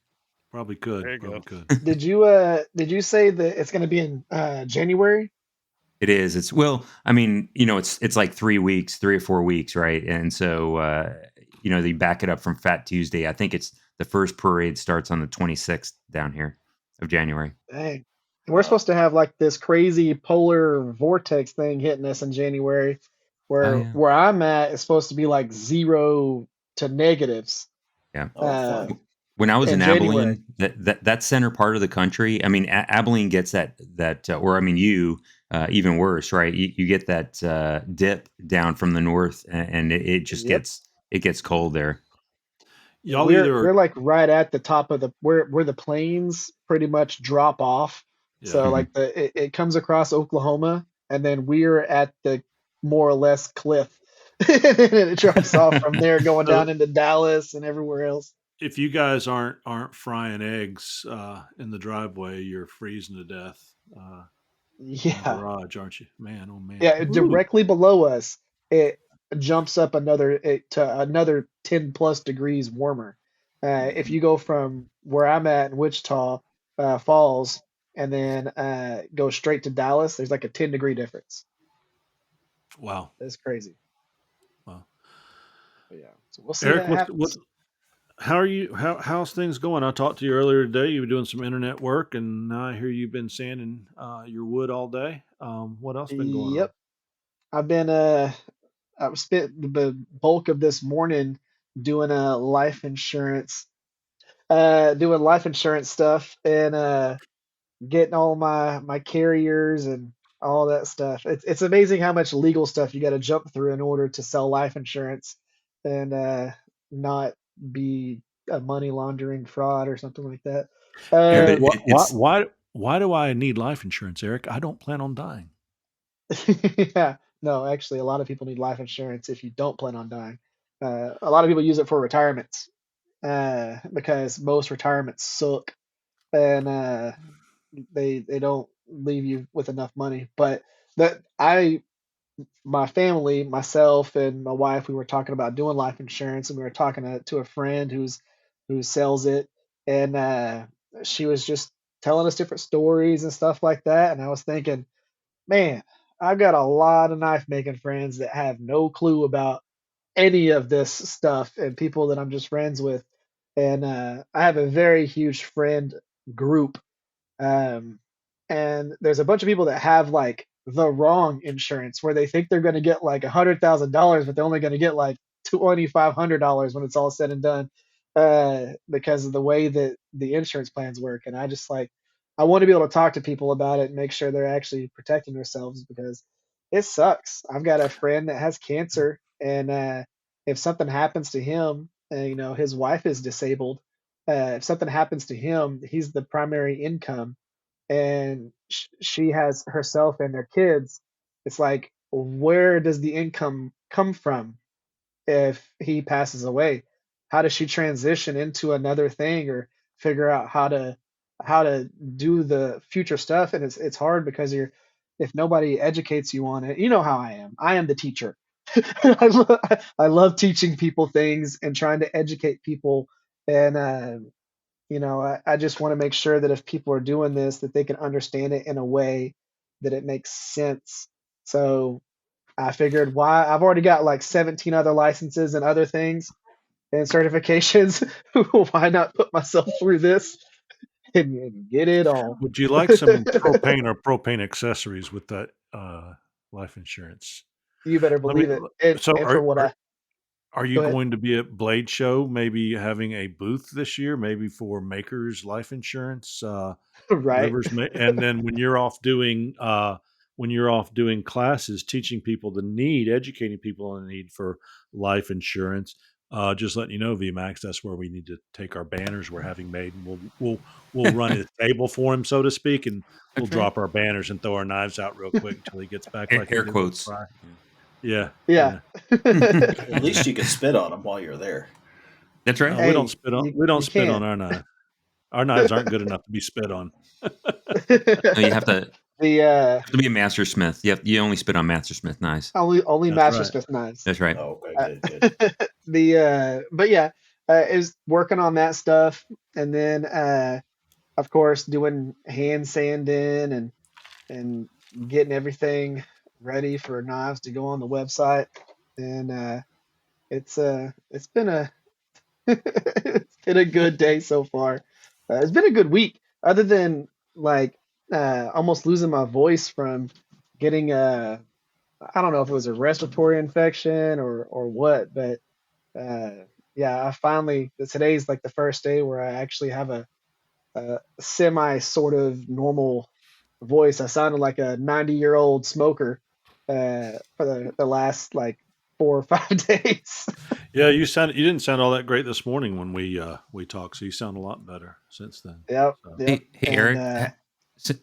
Probably could. There you Probably go. could. did you say that it's going to be in January? It is. I mean, it's like 3 weeks, 3 or 4 weeks, right? And so, they back it up from Fat Tuesday. I think it's the first parade starts on the 26th down here of January. Dang. We're supposed to have like this crazy polar vortex thing hitting us in January, Oh where yeah, I'm at is supposed to be like 0 to negatives yeah. Oh, fun. When I was in in January. Abilene, that center part of the country, I mean, Abilene gets or I mean, even worse, right? You get that dip down from the north, and it just Yep. gets cold there. Yeah, Y'all either we're like right at the top of the where the plains pretty much drop off. yeah. So Mhm. like it comes across Oklahoma and then we're at the more or less cliff. And then it drops off from there going So down into Dallas and everywhere else. if you guys aren't frying eggs in the driveway, you're freezing to death in the Yeah. garage, aren't you? Man, oh man. Yeah, Woo. directly below us, it jumps up to another 10 plus degrees warmer. If you go from where I'm at in Wichita Falls and then go straight to Dallas, there's like a 10-degree difference. Wow. That's crazy. Wow. But yeah, so we'll see Eric, that happens. how are you? How's things going? I talked to you earlier today. You were doing some internet work, and now I hear you've been sanding your wood all day. What else been going on? Yep, I've been I've spent the bulk of this morning doing doing life insurance stuff and getting all my carriers and all that stuff. It's amazing how much legal stuff you got to jump through in order to sell life insurance and not be a money laundering fraud or something like that. Yeah, but Uh, it's Why do I need life insurance, Eric? I don't plan on dying. yeah, no, actually, a lot of people need life insurance if you don't plan on dying. A lot of people use it for retirements because most retirements suck and they don't leave you with enough money. But that my family, myself and my wife, we were talking about doing life insurance, and we were talking to a friend who sells it, and she was just telling us different stories and stuff like that. And I was thinking, man, I've got a lot of knife making friends that have no clue about any of this stuff, and people that I'm just friends with. And I have a very huge friend group um, and there's a bunch of people that have like the wrong insurance where they think they're going to get like $100,000, but they're only going to get like $2,500 when it's all said and done, because of the way that the insurance plans work. And I just like, I want to be able to talk to people about it and make sure they're actually protecting themselves because it sucks. I've got a friend that has cancer, and if something happens to him, his wife is disabled. If something happens to him, he's the primary income and she has herself and their kids. It's like, where does the income come from if he passes away? How does she transition into another thing or figure out how to do the future stuff? And it's hard because if nobody educates you on it, you know how I am. I am the teacher. I love teaching people things and trying to educate people. And I just want to make sure that if people are doing this, that they can understand it in a way that it makes sense. So I figured, why I've already got like 17 other licenses and other things. and certifications. Why not put myself through this and get it all? Would you like some propane or propane accessories with that life insurance? You better Let me. believe it. And So, and for what I are you go ahead. going to be at Blade Show? Maybe having a booth this year, maybe for Makers Life Insurance, Right. and then when you're off doing classes, teaching people the need, educating people on the need for life insurance. Just letting you know, VMAX, that's where we need to take our banners we're having made, and we'll run a table for him, so to speak, and we'll That's right. drop our banners and throw our knives out real quick until he gets back like Air he did with quotes. Fry. Yeah, Yeah. At least you could spit on them while you're there. That's right. No, we don't Hey, spit on. you We don't you spit on can. our knives. Our knives aren't good enough to be spit on. No, you have to The be a master smith. You only spit on master smith knives. only That's Master right. Smith knives. That's right. Oh, okay, good. But yeah, is working on that stuff, and then of course doing hand sanding and getting everything ready for knives to go on the website. And it's been a it's been a good day so far. It's been a good week, other than like almost losing my voice from getting I don't know if it was a respiratory infection or what, but yeah, I finally today's like the first day where I actually have a semi sort of normal voice. I sounded like a 90-year-old smoker for the last like 4 or 5 days. Yeah, you didn't sound all that great this morning when we talked. So you sound a lot better since then. Yep, So. yep. Hey, And Eric,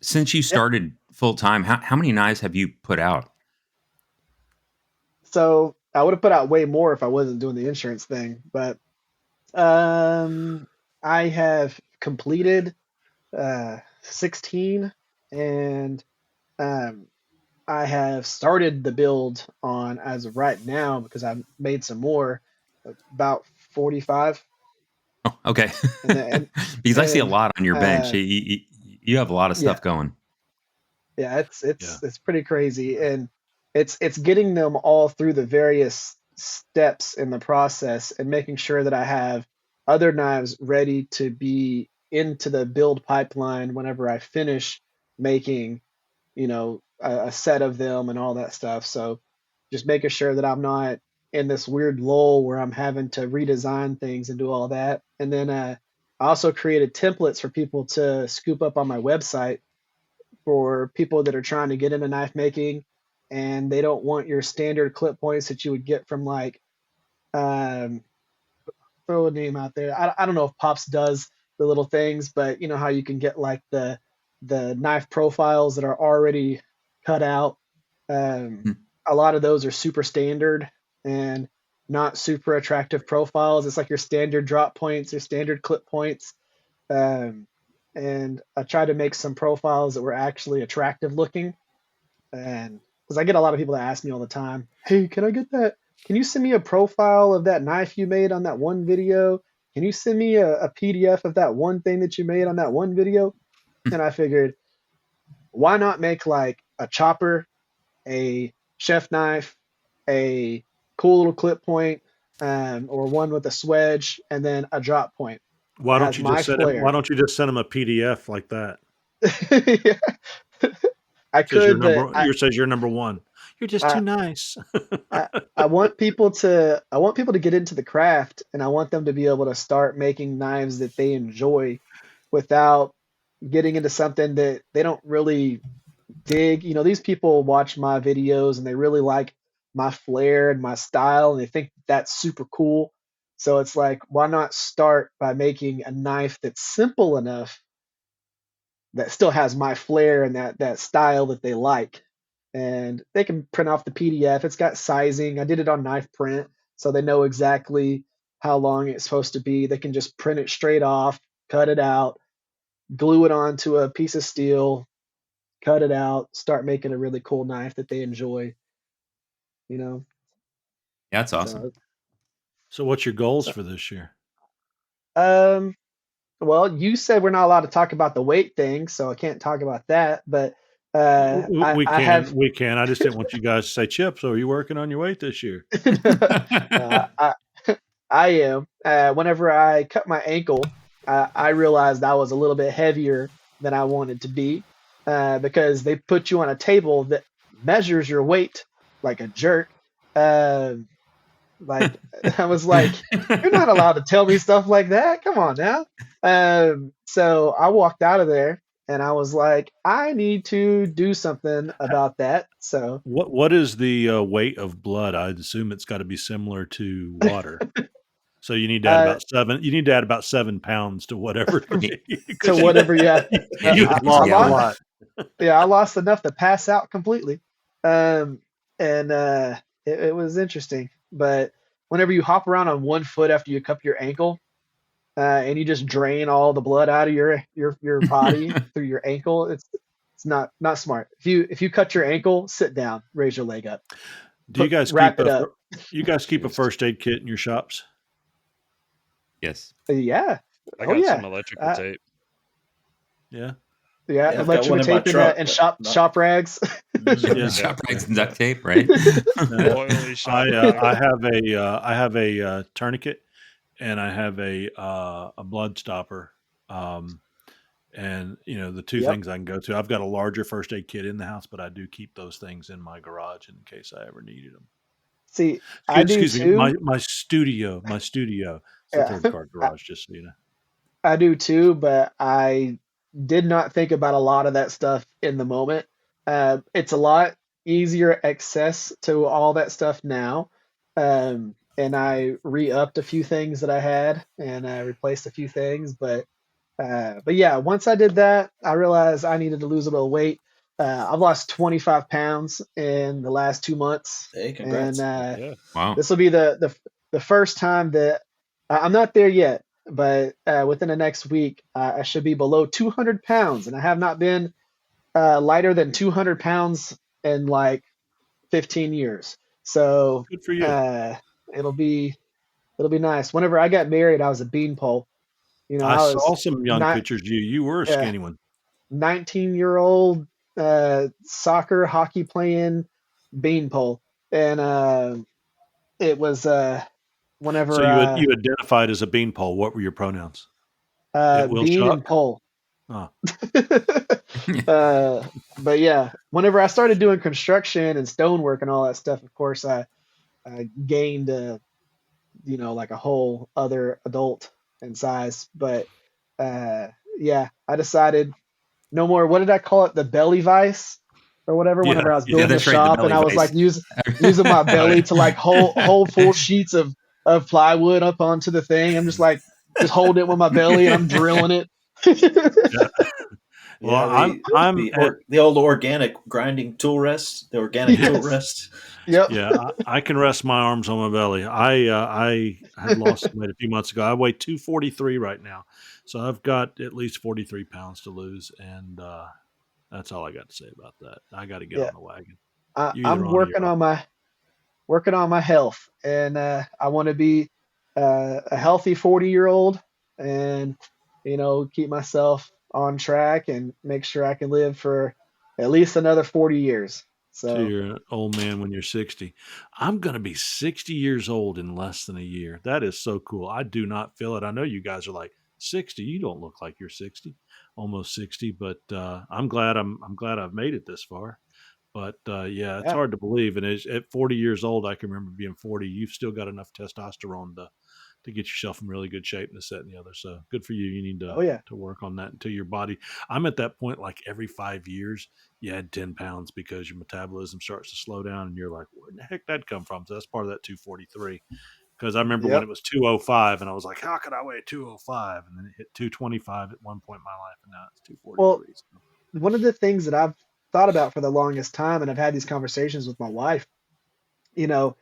since you started full time, how many knives have you put out? so I would have put out way more if I wasn't doing the insurance thing, but I have completed 16, and um, I have started the build on as of right now because I've made some more, about 45, Oh, okay. and then Because I see a and lot on your bench. uh, You have a lot of yeah, stuff going. yeah, it's Yeah. it's it's pretty crazy, and it's getting them all through the various steps in the process and making sure that I have other knives ready to be into the build pipeline whenever I finish making, a set of them and all that stuff. So just making sure that I'm not in this weird lull where I'm having to redesign things and do all that. And then I also created templates for people to scoop up on my website for people that are trying to get into knife making and they don't want your standard clip points that you would get from like um, throw a name out there. I don't know if Pops does the little things, but you know how you can get like the knife profiles that are already cut out. Um, Hmm. a lot of those are super standard and not super attractive profiles. It's like your standard drop points, your standard clip points. Um, and I tried to make some profiles that were actually attractive looking. And because I get a lot of people that ask me all the time, hey, can I get that? Can you send me a profile of that knife you made on that one video? Can you send me a PDF of that one thing that you made on that one video? And I figured, why not make like a chopper, a chef knife, a cool little clip point, or one with a swedge, and then a drop point Why that don't has you my just send him? Why flair. don't you just send him a PDF like that? I Says you're could, but number. You says you're number one. You're just I, too nice. I I want people to get into the craft, and I want them to be able to start making knives that they enjoy without getting into something that they don't really dig. These people watch my videos and they really like my flair and my style and they think that's super cool. So it's like, why not start by making a knife that's simple enough that still has my flair and that style that they like. And they can print off the PDF. It's got sizing. I did it on knife print, so they know exactly how long it's supposed to be. They can just print it straight off, cut it out, glue it onto a piece of steel, cut it out, start making a really cool knife that they enjoy, you know. Yeah, that's awesome. So, So, what's your goals so for this year? um, well, you said we're not allowed to talk about the weight thing, so I can't talk about that. But I We I can. have We can. I just didn't want you guys to say, Chip, so are you working on your weight this year? no, I I am. Whenever I cut my ankle, I realized I was a little bit heavier than I wanted to be because they put you on a table that measures your weight like a jerk. Um like I was like, you're not allowed to tell me stuff like that. Come on now. So I walked out of there and I was like, I need to do something about that. So What is the weight of blood? I'd assume it's got to be similar to water. So you need to add uh, about 7. You need to add about 7 pounds to whatever it is, to because whatever you have. you I lost a lost. lot. Yeah, I lost enough to pass out completely. Um, and it was interesting. But whenever you hop around on one foot after you cup your ankle, and you just drain all the blood out of your body through your ankle, it's not smart. If you cut your ankle, sit down, raise your leg up, Do you guys wrap keep it up. you guys keep a first aid kit in your shops? Yes. Yeah. I Oh got some yeah. electrical tape. Yeah. Yeah. Yeah, I've got one Electrical in my tape and, truck. and but not- shop rags. Yeah. Shop rags and duct tape, right? Oily shop rag. I have a tourniquet, and I have a blood stopper. And the two Yep. things I can go to. I've got a larger first aid kit in the house, but I do keep those things in my garage in case I ever needed them. See, I do Excuse me, too. my studio. It's a Yeah. third car garage, just so you know. I do too, but I did not think about a lot of that stuff in the moment. It's a lot easier access to all that stuff now. And I re-upped a few things that I had and I replaced a few things. But yeah, once I did that, I realized I needed to lose a little weight. I've lost 25 pounds in the last 2 months, Hey, and congrats. Yeah. Wow. this will be the first time that I'm not there yet, but within the next week, I should be below 200 pounds, and I have not been lighter than 200 pounds in like 15 years. So Good for you. uh, it'll be it'll be nice. Whenever I got married, I was a beanpole. I I saw was some young not pictures of you. You were a yeah, skinny one. 19-year-old soccer hockey playing beanpole, and it was So whenever you identified as a beanpole. What were your pronouns? It will bean and suck. pole. Oh, But yeah, whenever I started doing construction and stonework and all that stuff, of course, I gained, like a whole other adult in size. But yeah, I decided no more. What did I call it? The belly vice or whatever. yeah, Whenever I was yeah. building the That's right. The shop and belly I was like vice. using my belly Right. to like hold full sheets of plywood up onto the thing. I'm just like just holding it with my belly and I'm drilling it. Yeah. Well, Yeah, I'm at, the old organic grinding tool rest, the organic tool Yes. rest. Yep. yeah. I can rest my arms on my belly. I had lost some weight a few months ago. I weigh 243 right now, so I've got at least 43 pounds to lose, and that's all I got to say about that. I got to get Yeah. on the wagon. I, You either I'm on or you're working on my health, and I want to be a healthy 40-year-old, and keep myself on track and make sure I can live for at least another 40 years. So So you're an old man when you're 60. I'm going to be 60 years old in less than a year. That is so cool. I do not feel it. I know you guys are like 60. You don't look like you're 60, almost 60, but I'm glad I've made it this far. But yeah, it's yeah, hard to believe. And at 40 years old, I can remember being 40. You've still got enough testosterone to get yourself in really good shape and this, that, and the other. So good for you. You need oh yeah, to work on that until your body. I'm at that point, like every 5 years, you add 10 pounds because your metabolism starts to slow down, and you're like, where the heck that come from? So that's part of that 243. Because I remember when yep. it was 205, and I was like, how could I weigh 205? And then it hit 225 at one point in my life, and now it's Well, 243. So. one of the things that I've thought about for the longest time, and I've had these conversations with my wife, you know,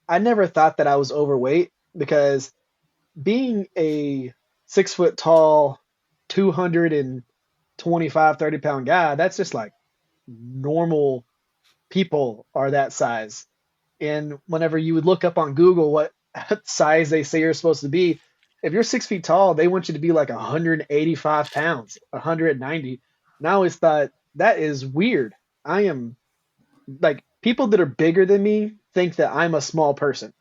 I never thought that I was overweight because being a 6 foot tall, 225, 30-pound guy, that's just like normal people are that size. And whenever you would look up on Google what size they say you're supposed to be, if you're 6 feet tall, they want you to be like 185 pounds, 190. And I always thought that is weird. I am like people that are bigger than me think that I'm a small person.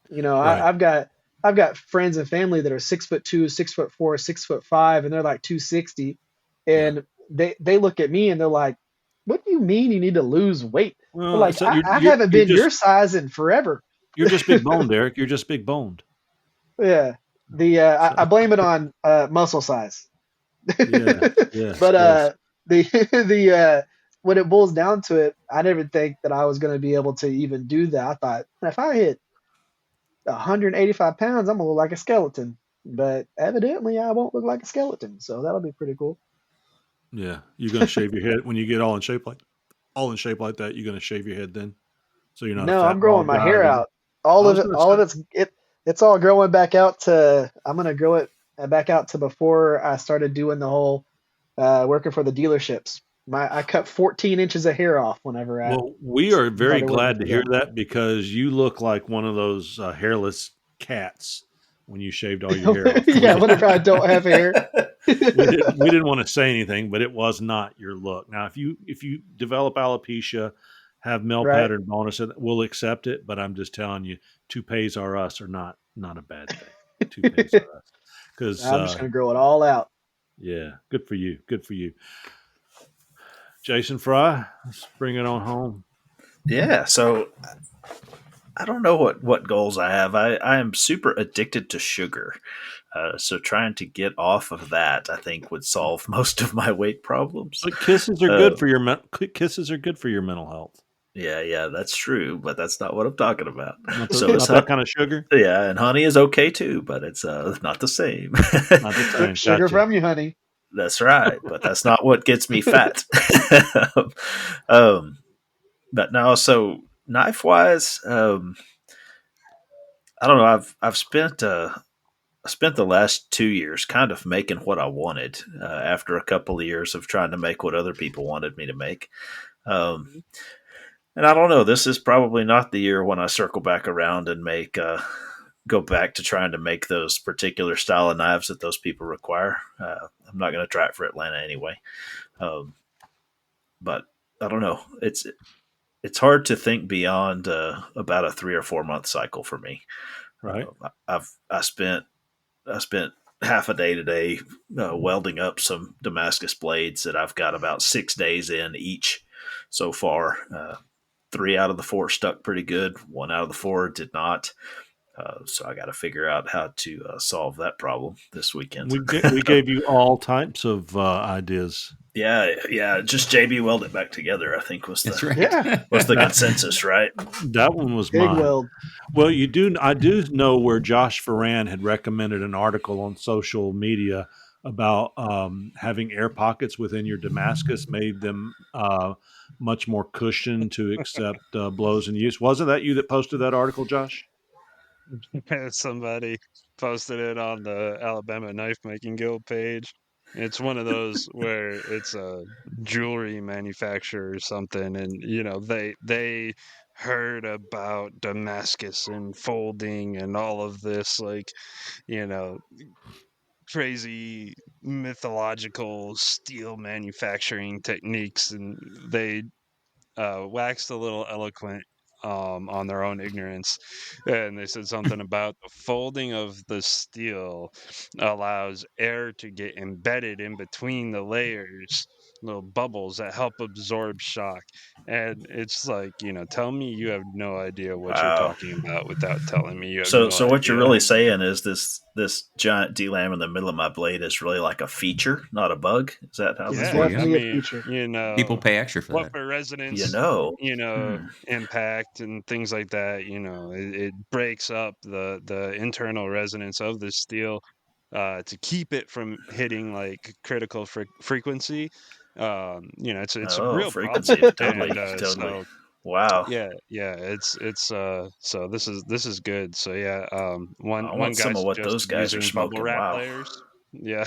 Right. I've got friends and family that are 6'2", 6'4", 6'5", and they're like 260, Yeah. and they look at me and they're like, "What do you mean you need to lose weight?" They're Well, like, so I haven't been your size in forever. you're just big boned, Eric. You're just big boned. Yeah, So I blame it on muscle size. yeah, yes, But yes. the when it boils down to it, I didn't think that I was going to be able to even do that. I thought if I hit 185 pounds, I'm gonna look like a skeleton. But evidently, I won't look like a skeleton, so that'll be pretty cool. Yeah, you're gonna shave your head when you get all in shape like that. You're gonna shave your head then, so you're not a No, I'm fat growing bald my guy. hair Then out. All I of was it, gonna all say, of it's all growing back out to. I'm gonna grow it back out to before I started doing the whole working for the dealerships. I cut 14 inches of hair off whenever I well, we are very started working glad for to hear them. that because you look like one of those hairless cats when you shaved all your hair off. Yeah, whenever I don't have hair. We didn't want to say anything, but it was not your look. Now, if you develop alopecia, have male Right. pattern baldness, we'll accept it. But I'm just telling you, toupees are us are not a bad thing. Toupees are us because I'm just gonna grow it all out. yeah, good for you. Good for you, Jason Fry. Let's bring it on home. Yeah. So I don't know what goals I have. I am super addicted to sugar. So trying to get off of that, I think, would solve most of my weight problems. But kisses are good for your kisses are good for your mental health. Yeah, that's true, but that's not what I'm talking about. Not That kind of sugar. Yeah, and honey is okay too, but it's not the same. Not the same. Sugar Gotcha. from you, honey. That's right, but that's not what gets me fat. But now, so knife wise, I don't know. I've spent I spent the last 2 years kind of making what I wanted after a couple of years of trying to make what other people wanted me to make. Um, and I don't know. This is probably not the year when I circle back around and make go back to trying to make those particular style of knives that those people require. I'm not going to try it for Atlanta anyway. Um, but I don't know. It's hard to think beyond about a 3 or 4 month cycle for me. Right. I spent half a day today welding up some Damascus blades that I've got about 6 days in each so far. 3 out of the 4 stuck pretty good. 1 out of the 4 did not. So I got to figure out how to solve that problem this weekend. We gave you all types of ideas. Yeah. Just JB weld it back together. I think was That's the right. was the consensus, right? That one was Big mine. weld. Well, I do know where Josh Ferran had recommended an article on social media about having air pockets within your Damascus made them much more cushioned to accept blows and use. Wasn't that you that posted that article, Josh? Somebody posted it on the Alabama Knife Making Guild page. It's one of those where it's a jewelry manufacturer or something, and they heard about Damascus and folding and all of this, like, you know crazy mythological steel manufacturing techniques, and they waxed a little eloquent on their own ignorance, and they said something about the folding of the steel allows air to get embedded in between the layers, little bubbles that help absorb shock. And it's like, tell me you have no idea what you're Wow. talking about without telling me you have So, no so what you're idea. really saying is this giant D-lam in the middle of my blade is really like a feature, not a bug. Is that how this Yeah, works? Definitely I a mean, feature. People pay extra for what that. for resonance, You know, impact and things like that. It breaks up the internal resonance of the steel to keep it from hitting like critical frequency. It's a real frequency, problem, totally. and so Wow. yeah, it's so this is good. So yeah, I one want guy some of what those suggested guys are using bubble smoking. wrap Wow. layers. Yeah.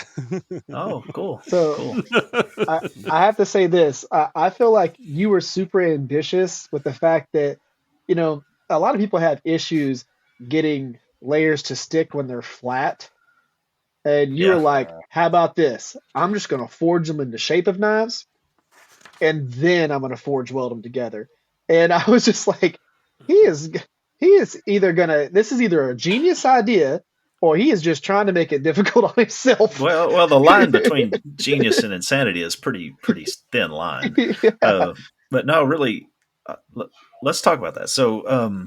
Oh, cool. So Cool. I have to say this. I feel like you were super ambitious with the fact that, a lot of people have issues getting layers to stick when they're flat. And you were Yeah. like, how about this? I'm just going to forge them in the shape of knives, and then I'm going to forge weld them together. And I was just like, he is he is either gonna. This is either a genius idea, or he is just trying to make it difficult on himself. Well, the line between genius and insanity is pretty thin line. Yeah, But no, really, let's talk about that. So,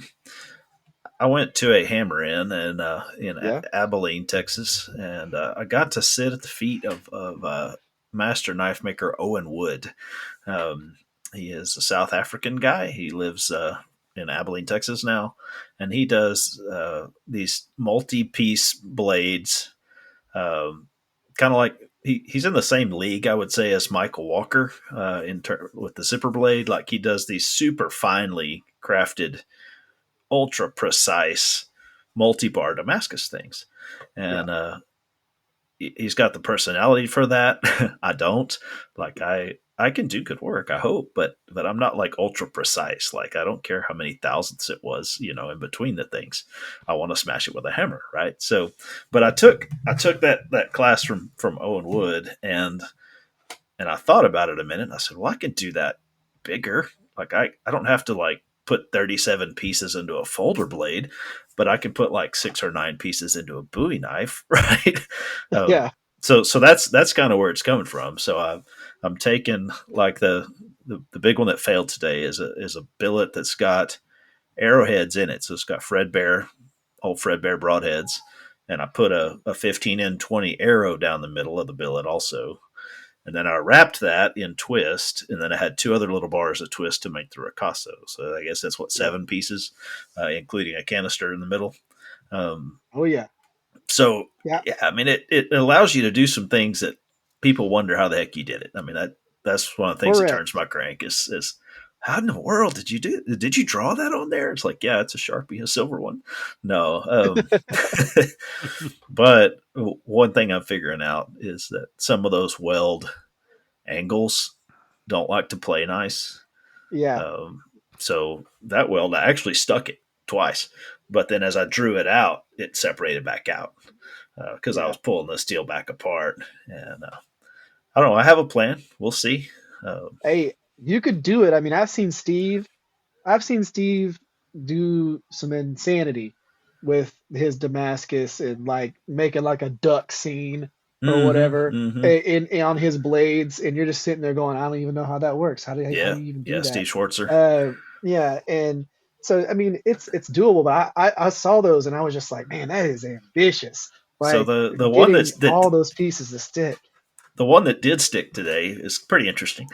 I went to a Hammer Inn in yeah, Abilene, Texas, and I got to sit at the feet of master knife maker Owen Wood. Um, he is a South African guy. He lives in Abilene, Texas now, and he does these multi-piece blades, kind of like he's in the same league, I would say, as Michael Walker with the zipper blade. Like he does these super finely crafted, ultra precise multi-bar Damascus things, yeah. and he's got the personality for that. I don't. Like I can do good work, I hope, but I'm not like ultra precise. Like I don't care how many thousandths it was, in between the things. I want to smash it with a hammer, right? So, but I took that class from Owen Wood, and I thought about it a minute. And I said, well, I can do that bigger. Like I don't have to like put 37 pieces into a folder blade, but I can put like 6 or 9 pieces into a Bowie knife, right? Um, Yeah, so that's kind of where it's coming from. So I'm taking like the big one that failed today is a billet that's got arrowheads in it. So it's got old Fredbear broadheads, and I put a 15N20 arrow down the middle of the billet also. And then I wrapped that in twist, and then I had 2 other little bars of twist to make the ricasso. So I guess that's what, yeah. 7 pieces, including a canister in the middle. Um, Oh yeah, so yeah. yeah, I mean, it allows you to do some things that people wonder how the heck you did it. I mean, that's one of the things that turns Correct. my crank is how in the world did you do? Did you draw that on there? It's like, yeah, it's a Sharpie, a silver one. No, but one thing I'm figuring out is that some of those weld angles don't like to play nice. Yeah, Um, so that weld, I actually stuck it twice, but then as I drew it out, it separated back out because I yeah. was pulling the steel back apart. And I don't know. I have a plan. We'll see. Hey, you could do it. I mean, I've seen Steve do some insanity with his Damascus and like making like a duck scene or Mm-hmm, whatever mm-hmm. on his blades, and you're just sitting there going, I don't even know how that works. How Yeah, do you even yeah. do Steve that? Schwartzer. Yeah, and so I mean, it's doable, but I saw those and I was just like, man, that is ambitious. So Like the one getting all those pieces to stick. the one that did stick today is pretty interesting.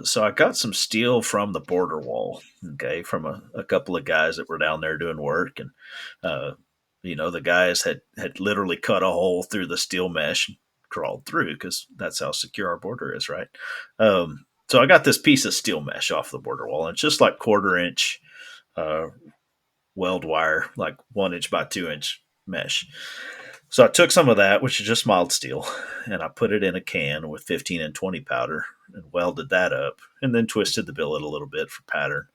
So I got some steel from the border wall, okay, from a couple of guys that were down there doing work, and the guys had literally cut a hole through the steel mesh, and crawled through because that's how secure our border is, right? So I got this piece of steel mesh off the border wall, and it's just like 1/4 inch uh, weld wire, like 1 inch by 2 inch mesh. So I took some of that, which is just mild steel, and I put it in a can with 15N20 powder and welded that up, and then twisted the billet a little bit for pattern.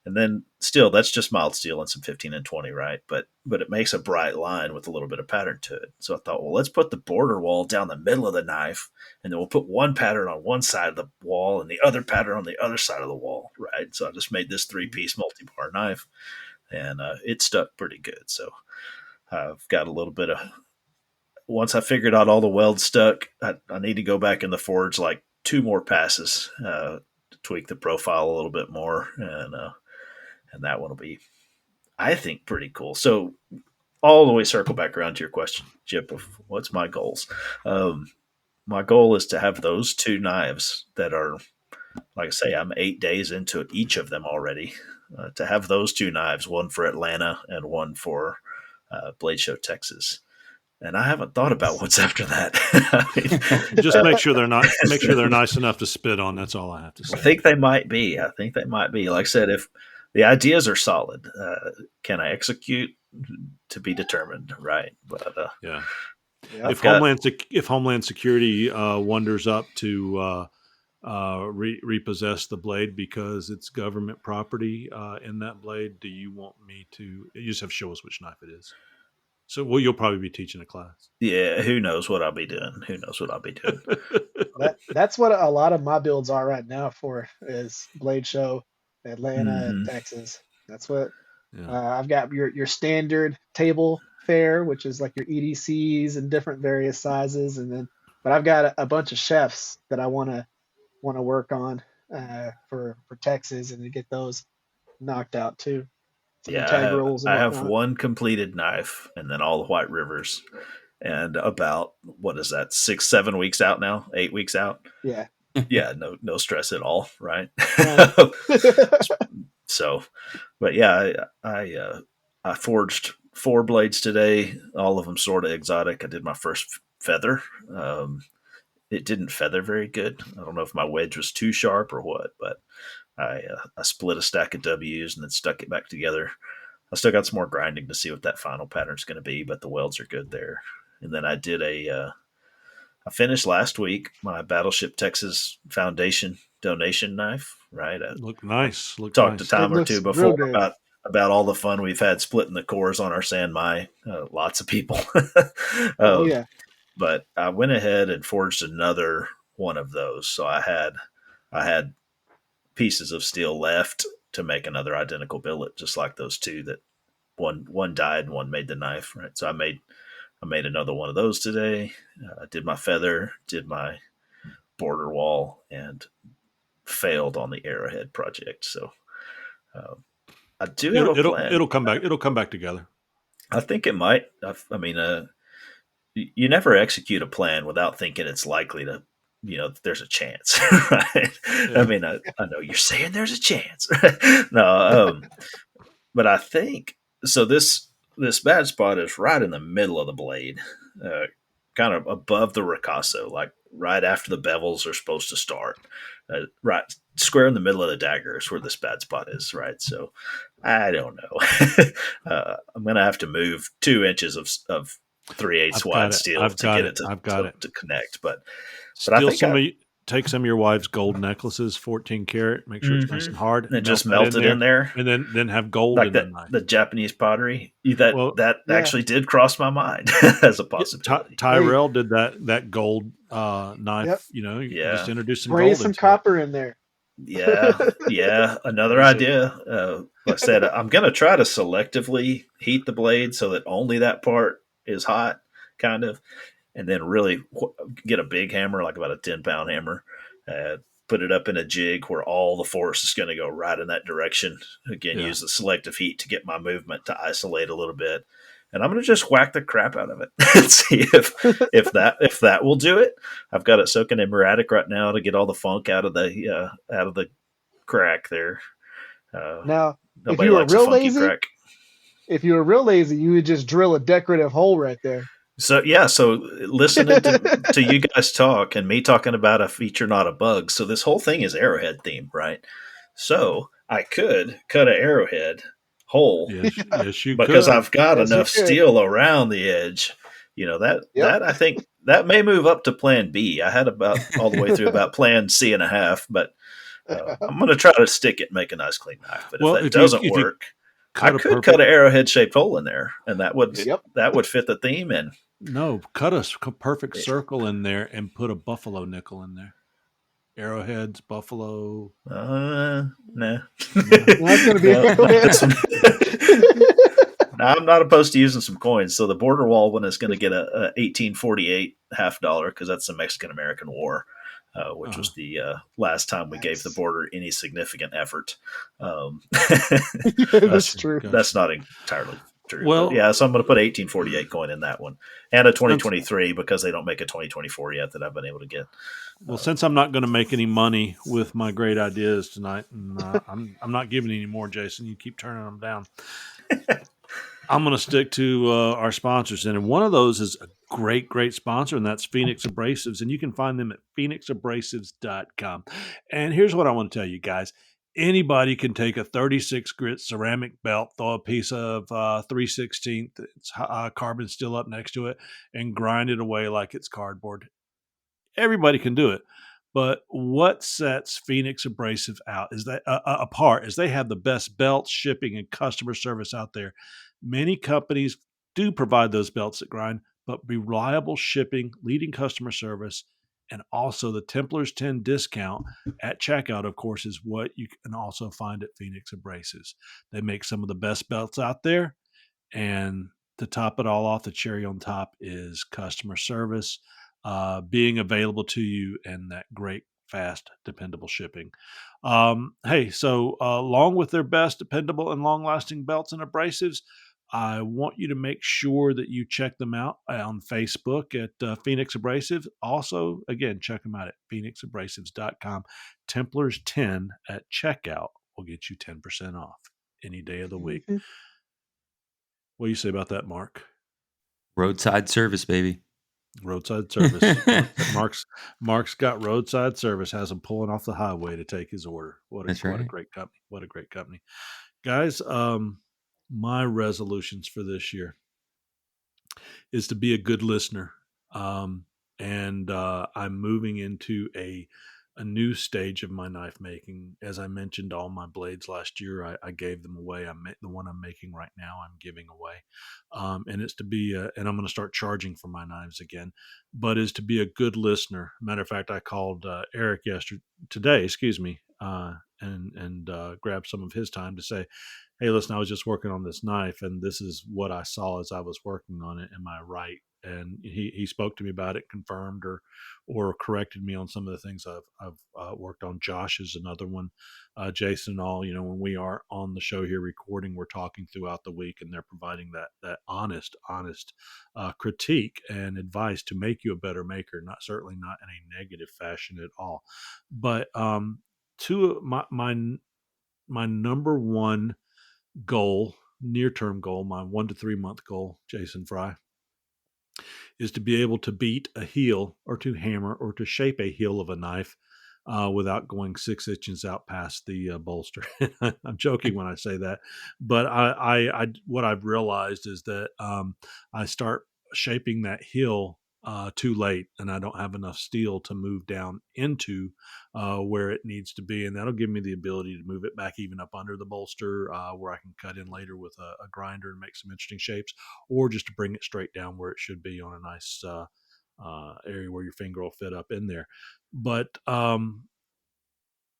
And then still, that's just mild steel and some 15N20, right? But it makes a bright line with a little bit of pattern to it. So I thought, well, let's put the border wall down the middle of the knife, and then we'll put one pattern on one side of the wall and the other pattern on the other side of the wall, right? So I just made this 3-piece multi-bar knife, and it stuck pretty good. So I've got a little bit of once I figured out all the welds stuck, I need to go back in the forge like 2 more passes to tweak the profile a little bit more, and that one will be, I think, pretty cool. So all the way circle back around to your question, Chip, of what's my goals. My goal is to have those 2 knives that are, like I say, I'm 8 days into each of them already. To have those 2 knives, one for Atlanta and one for Blade Show, Texas. And I haven't thought about what's after that. Just make sure they're nice enough to spit on. That's all I have to say. I think they might be. Like I said, if the ideas are solid, can I execute? To be determined, right? But yeah. Yeah. If Homeland Security wanders up to repossess the blade because it's government property in that blade, do you want me to? You just have to show us which knife it is. So, well, you'll probably be teaching a class. Yeah, who knows what I'll be doing? That's what a lot of my builds are right now for is Blade Show, Atlanta, and Mm-hmm. Texas. That's what. Yeah. I've got your standard table fare, which is like your EDCs and different various sizes, and then but I've got a bunch of chefs that I want to work on for Texas and to get those knocked out too. Some Yeah, integrals and I have whatnot. one completed knife, and then all the White Rivers, and about what is that 6 7 weeks out now, 8 weeks out. Yeah. Yeah, no stress at all, right? Right. So, but yeah, I forged 4 blades today, all of them sort of exotic. I did my first feather. Um, it didn't feather very good. I don't know if my wedge was too sharp or what, but I split a stack of W's and then stuck it back together. I still got some more grinding to see what that final pattern's going to be, but the welds are good there. And then I finished last week my Battleship Texas Foundation donation knife. Right, I Look nice. Look talked a nice. It time or two looks real before good. about all the fun we've had splitting the cores on our San Mai. Lots of people. Oh um, yeah. but I went ahead and forged another one of those. So I had pieces of steel left to make another identical billet, just like those two that one died and one made the knife. Right, so I made another one of those today. Did my feather, did my border wall, and failed on the arrowhead project. So uh, I do have It'll a it'll plan. it'll come back. It'll come back together. I think it might. I mean, you never execute a plan without thinking it's likely to, there's a chance, right? I Yeah. mean, I know you're saying there's a chance. No, but I think so. This bad spot is right in the middle of the blade, uh, kind of above the ricasso, like right after the bevels are supposed to start. Right, square in the middle of the dagger is where this bad spot is. Right, so I don't know. I'm gonna have to move 2 inches of 3/8 I've got wide it. steel I've to got get it. it to, I've got to, it. to connect. But I Steal think some I of take some of your wife's gold necklaces, 14 karat. Make sure it's nice mm-hmm. and hard. And Melt just that melt in it in there, there and then have gold like in the that knife. the Japanese pottery. That Well, that Yeah. actually did cross my mind as a possibility. Hey. Tyrell did that gold Yep. knife. You can just Yeah, introduce some Braise gold some into it. copper in there. yeah. Another Brace it. idea. Like I said, I'm gonna try to selectively heat the blade so that only that part is hot, kind of, and then really get a big hammer, like about a 10-pound hammer. Uh, Put it up in a jig where all the force is going to go right in that direction. Again, Yeah. use the selective heat to get my movement to isolate a little bit, and I'm going to just whack the crap out of it and see if that will do it. I've got it soaking in muriatic right now to get all the funk out of the crack there. Uh, Now, if Nobody you were likes a real funky lazy, crack. you would just drill a decorative hole right there. So yeah, so listening to you guys talk and me talking about a feature, not a bug. So this whole thing is arrowhead themed, right? So I could cut an arrowhead hole Yes, you because could. I've got Yes, you enough could. steel around the edge. That Yep. that I think that may move up to Plan B. I had about all the way through about Plan C and a half, but I'm going to try to stick it and make a nice clean knife. But if Well, that doesn't if you work, I cut a could cut perfect an arrowhead shaped hole in there, and that would Yep. that would fit the theme. And no, cut a perfect circle in there and put a buffalo nickel in there. Arrowheads, buffalo. Nah. That's going to be No, not arrowhead. this one. Now, I'm not opposed to using some coins. So the border wall one is going to get a 1848 $50 because that's the Mexican American War, which was the last time we gave the Nice. border any significant effort. That's true. Gotcha. That's not entirely true. Well, But yeah, so I'm going to put 1848 coin in that one and a 2023 because they don't make a 2024 yet that I've been able to get. Well, since I'm not going to make any money with my great ideas tonight, and I'm not giving any more, Jason. You keep turning them down. I'm going to stick to our sponsors, and one of those is a great sponsor, and that's Phoenix Abrasives, and you can find them at phoenixabrasives.com. And here's what I want to tell you guys. Anybody can take a 36 grit ceramic belt, throw a piece of 3/16 carbon steel up next to it, and grind it away like it's cardboard. Everybody can do it. But what sets Phoenix Abrasive out is that apart is they have the best belts, shipping, and customer service out there. Many companies do provide those belts that grind, but reliable shipping, leading customer service, And also the Templars 10 discount at checkout, of course, is what you can also find at Phoenix Abrasives. They make some of the best belts out there. And to top it all off, the cherry on top is customer service, being available to you, and that great, fast, dependable shipping. Hey, so along with their best, dependable, and long lasting belts and abrasives, I want you to make sure that you check them out on Facebook at Phoenix Abrasives. Also, again, check them out at phoenixabrasives.com. Templars 10 at checkout will get you 10% off any day of the week. Mhm. What do you say about that, Mark? Roadside service, baby. Roadside service. Mark's got roadside service. Has him pulling off the highway to take his order. That's What a right. great company. What a great company, guys. My resolutions for this year is to be a good listener. And I'm moving into a new stage of my knife making. As I mentioned, all my blades last year, I gave them away. The one I'm making right now, I'm giving away. And it's to be, and I'm going to start charging for my knives again, but is to be a good listener. Matter of fact, I called Erick today, excuse me, and grabbed some of his time to say, hey, listen, I was just working on this knife and this is what I saw as I was working on it. Am I right? And he spoke to me about it, confirmed or corrected me on some of the things I've worked on. Josh is another one. Jason and all, when we are on the show here recording, we're talking throughout the week and they're providing that honest critique and advice to make you a better maker, certainly not in a negative fashion at all. But two, my number one goal, near-term goal, my 1 to 3 month goal, Jason Fry, is to be able to beat a heel or to hammer or to shape a heel of a knife without going 6 inches out past the bolster. I'm joking when I say that, but what I've realized is that I start shaping that heel too late, and I don't have enough steel to move down into where it needs to be, and that'll give me the ability to move it back even up under the bolster, where I can cut in later with a grinder and make some interesting shapes, or just to bring it straight down where it should be on a nice area where your finger will fit up in there. But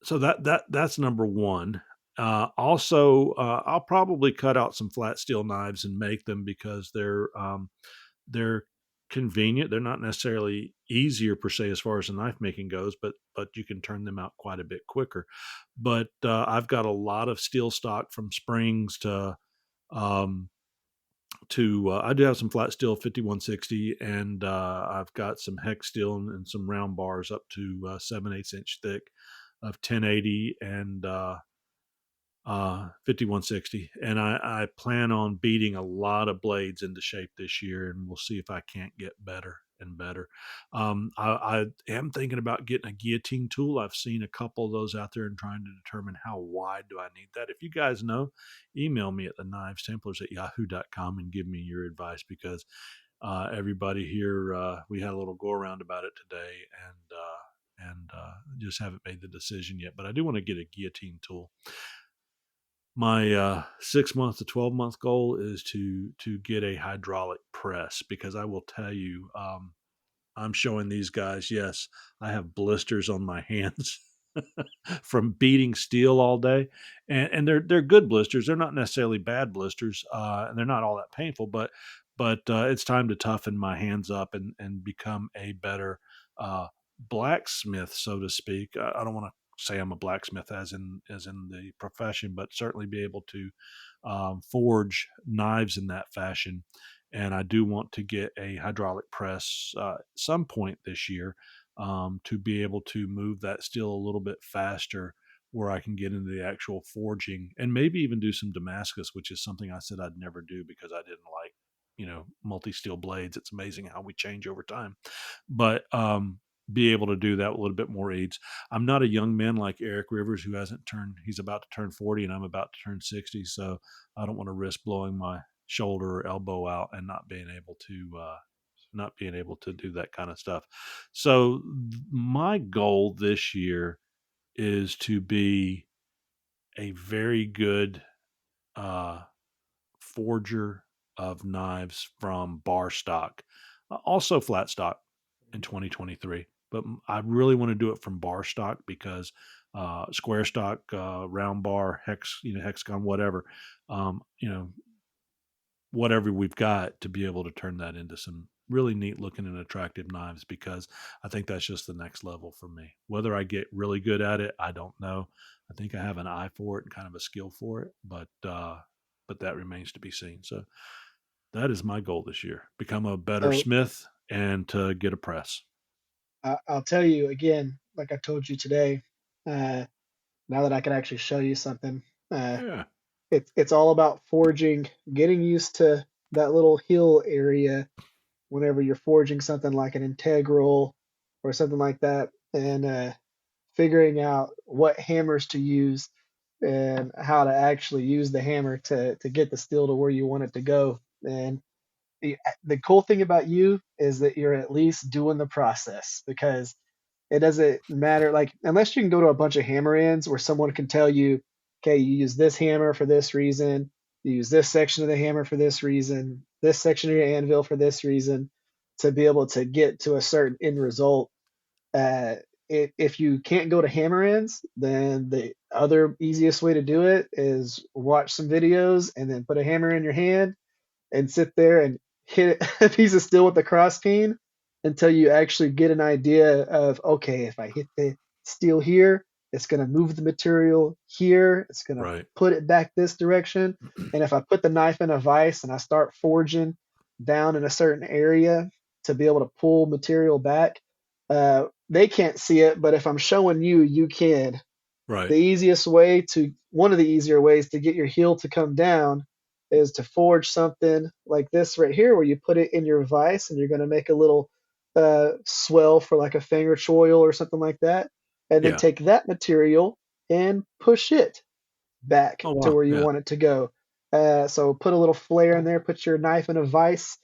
so that's number one. Also, I'll probably cut out some flat steel knives and make them because they're convenient. They're not necessarily easier per se as far as the knife making goes, but you can turn them out quite a bit quicker. But I've got a lot of steel stock from springs um, to I do have some flat steel 5160, and I've got some hex steel and some round bars up to 7/8 inch thick of 1080 and 5160, and I plan on beating a lot of blades into shape this year, and we'll see if I can't get better and better. I am thinking about getting a guillotine tool. I've seen a couple of those out there and trying to determine how wide do I need that. If you guys know, email me at the knives templars at yahoo.com and give me your advice, because everybody here, we had a little go around about it today, and just haven't made the decision yet, but I do want to get a guillotine tool. My 6 month to 12-month goal is to get a hydraulic press, because I will tell you, I'm showing these guys, yes, I have blisters on my hands from beating steel all day, and they're good blisters. They're not necessarily bad blisters, and they're not all that painful. But it's time to toughen my hands up and become a better blacksmith, so to speak. I don't want to say I'm a blacksmith as in the profession, but certainly be able to forge knives in that fashion. And I do want to get a hydraulic press some point this year to be able to move that steel a little bit faster, where I can get into the actual forging and maybe even do some Damascus, which is something I said I'd never do because I didn't like, multi-steel blades. It's amazing how we change over time. But be able to do that with a little bit more aids. I'm not a young man like Erick Rivers, who he's about to turn 40 and I'm about to turn 60. So I don't want to risk blowing my shoulder or elbow out and not being able to do that kind of stuff. So my goal this year is to be a very good forger of knives from bar stock, also flat stock in 2023. but I really want to do it from bar stock because square stock, round bar, hexagon, whatever, you know, whatever we've got to be able to turn that into some really neat looking and attractive knives, because I think that's just the next level for me. Whether I get really good at it, I don't know. I think I have an eye for it and kind of a skill for it, but that remains to be seen. So that is my goal this year: become a better So smith and to get a press. I'll tell you again, like I told you today, uh, now that I can actually show you something, uh, Yeah, it's all about forging, getting used to that little heel area whenever you're forging something like an integral or something like that, and figuring out what hammers to use and how to actually use the hammer to get the steel to where you want it to go. And the cool thing about you is that you're at least doing the process, because it doesn't matter, like, unless you can go to a bunch of hammer ends where someone can tell you, okay, you use this hammer for this reason, you use this section of the hammer for this reason, this section of your anvil for this reason, to be able to get to a certain end result. uh, if you can't go to hammer ends, then the other easiest way to do it is watch some videos and then put a hammer in your hand and sit there and hit a piece of steel with the cross peen until you actually get an idea of, okay, if I hit the steel here, it's going to move the material here, it's going to right. put it back this direction. And if I put the knife in a vise and I start forging down in a certain area to be able to pull material back, they can't see it, but if I'm showing you, you can. Right. The easiest way to One of the easier ways to get your heel to come down is to forge something like this right here, where you put it in your vise and you're going to make a little swell for like a finger choil or something like that, and then Yeah. take that material and push it back Oh to wow. where you Yeah. want it to go. So put a little flare in there, put your knife in a vise,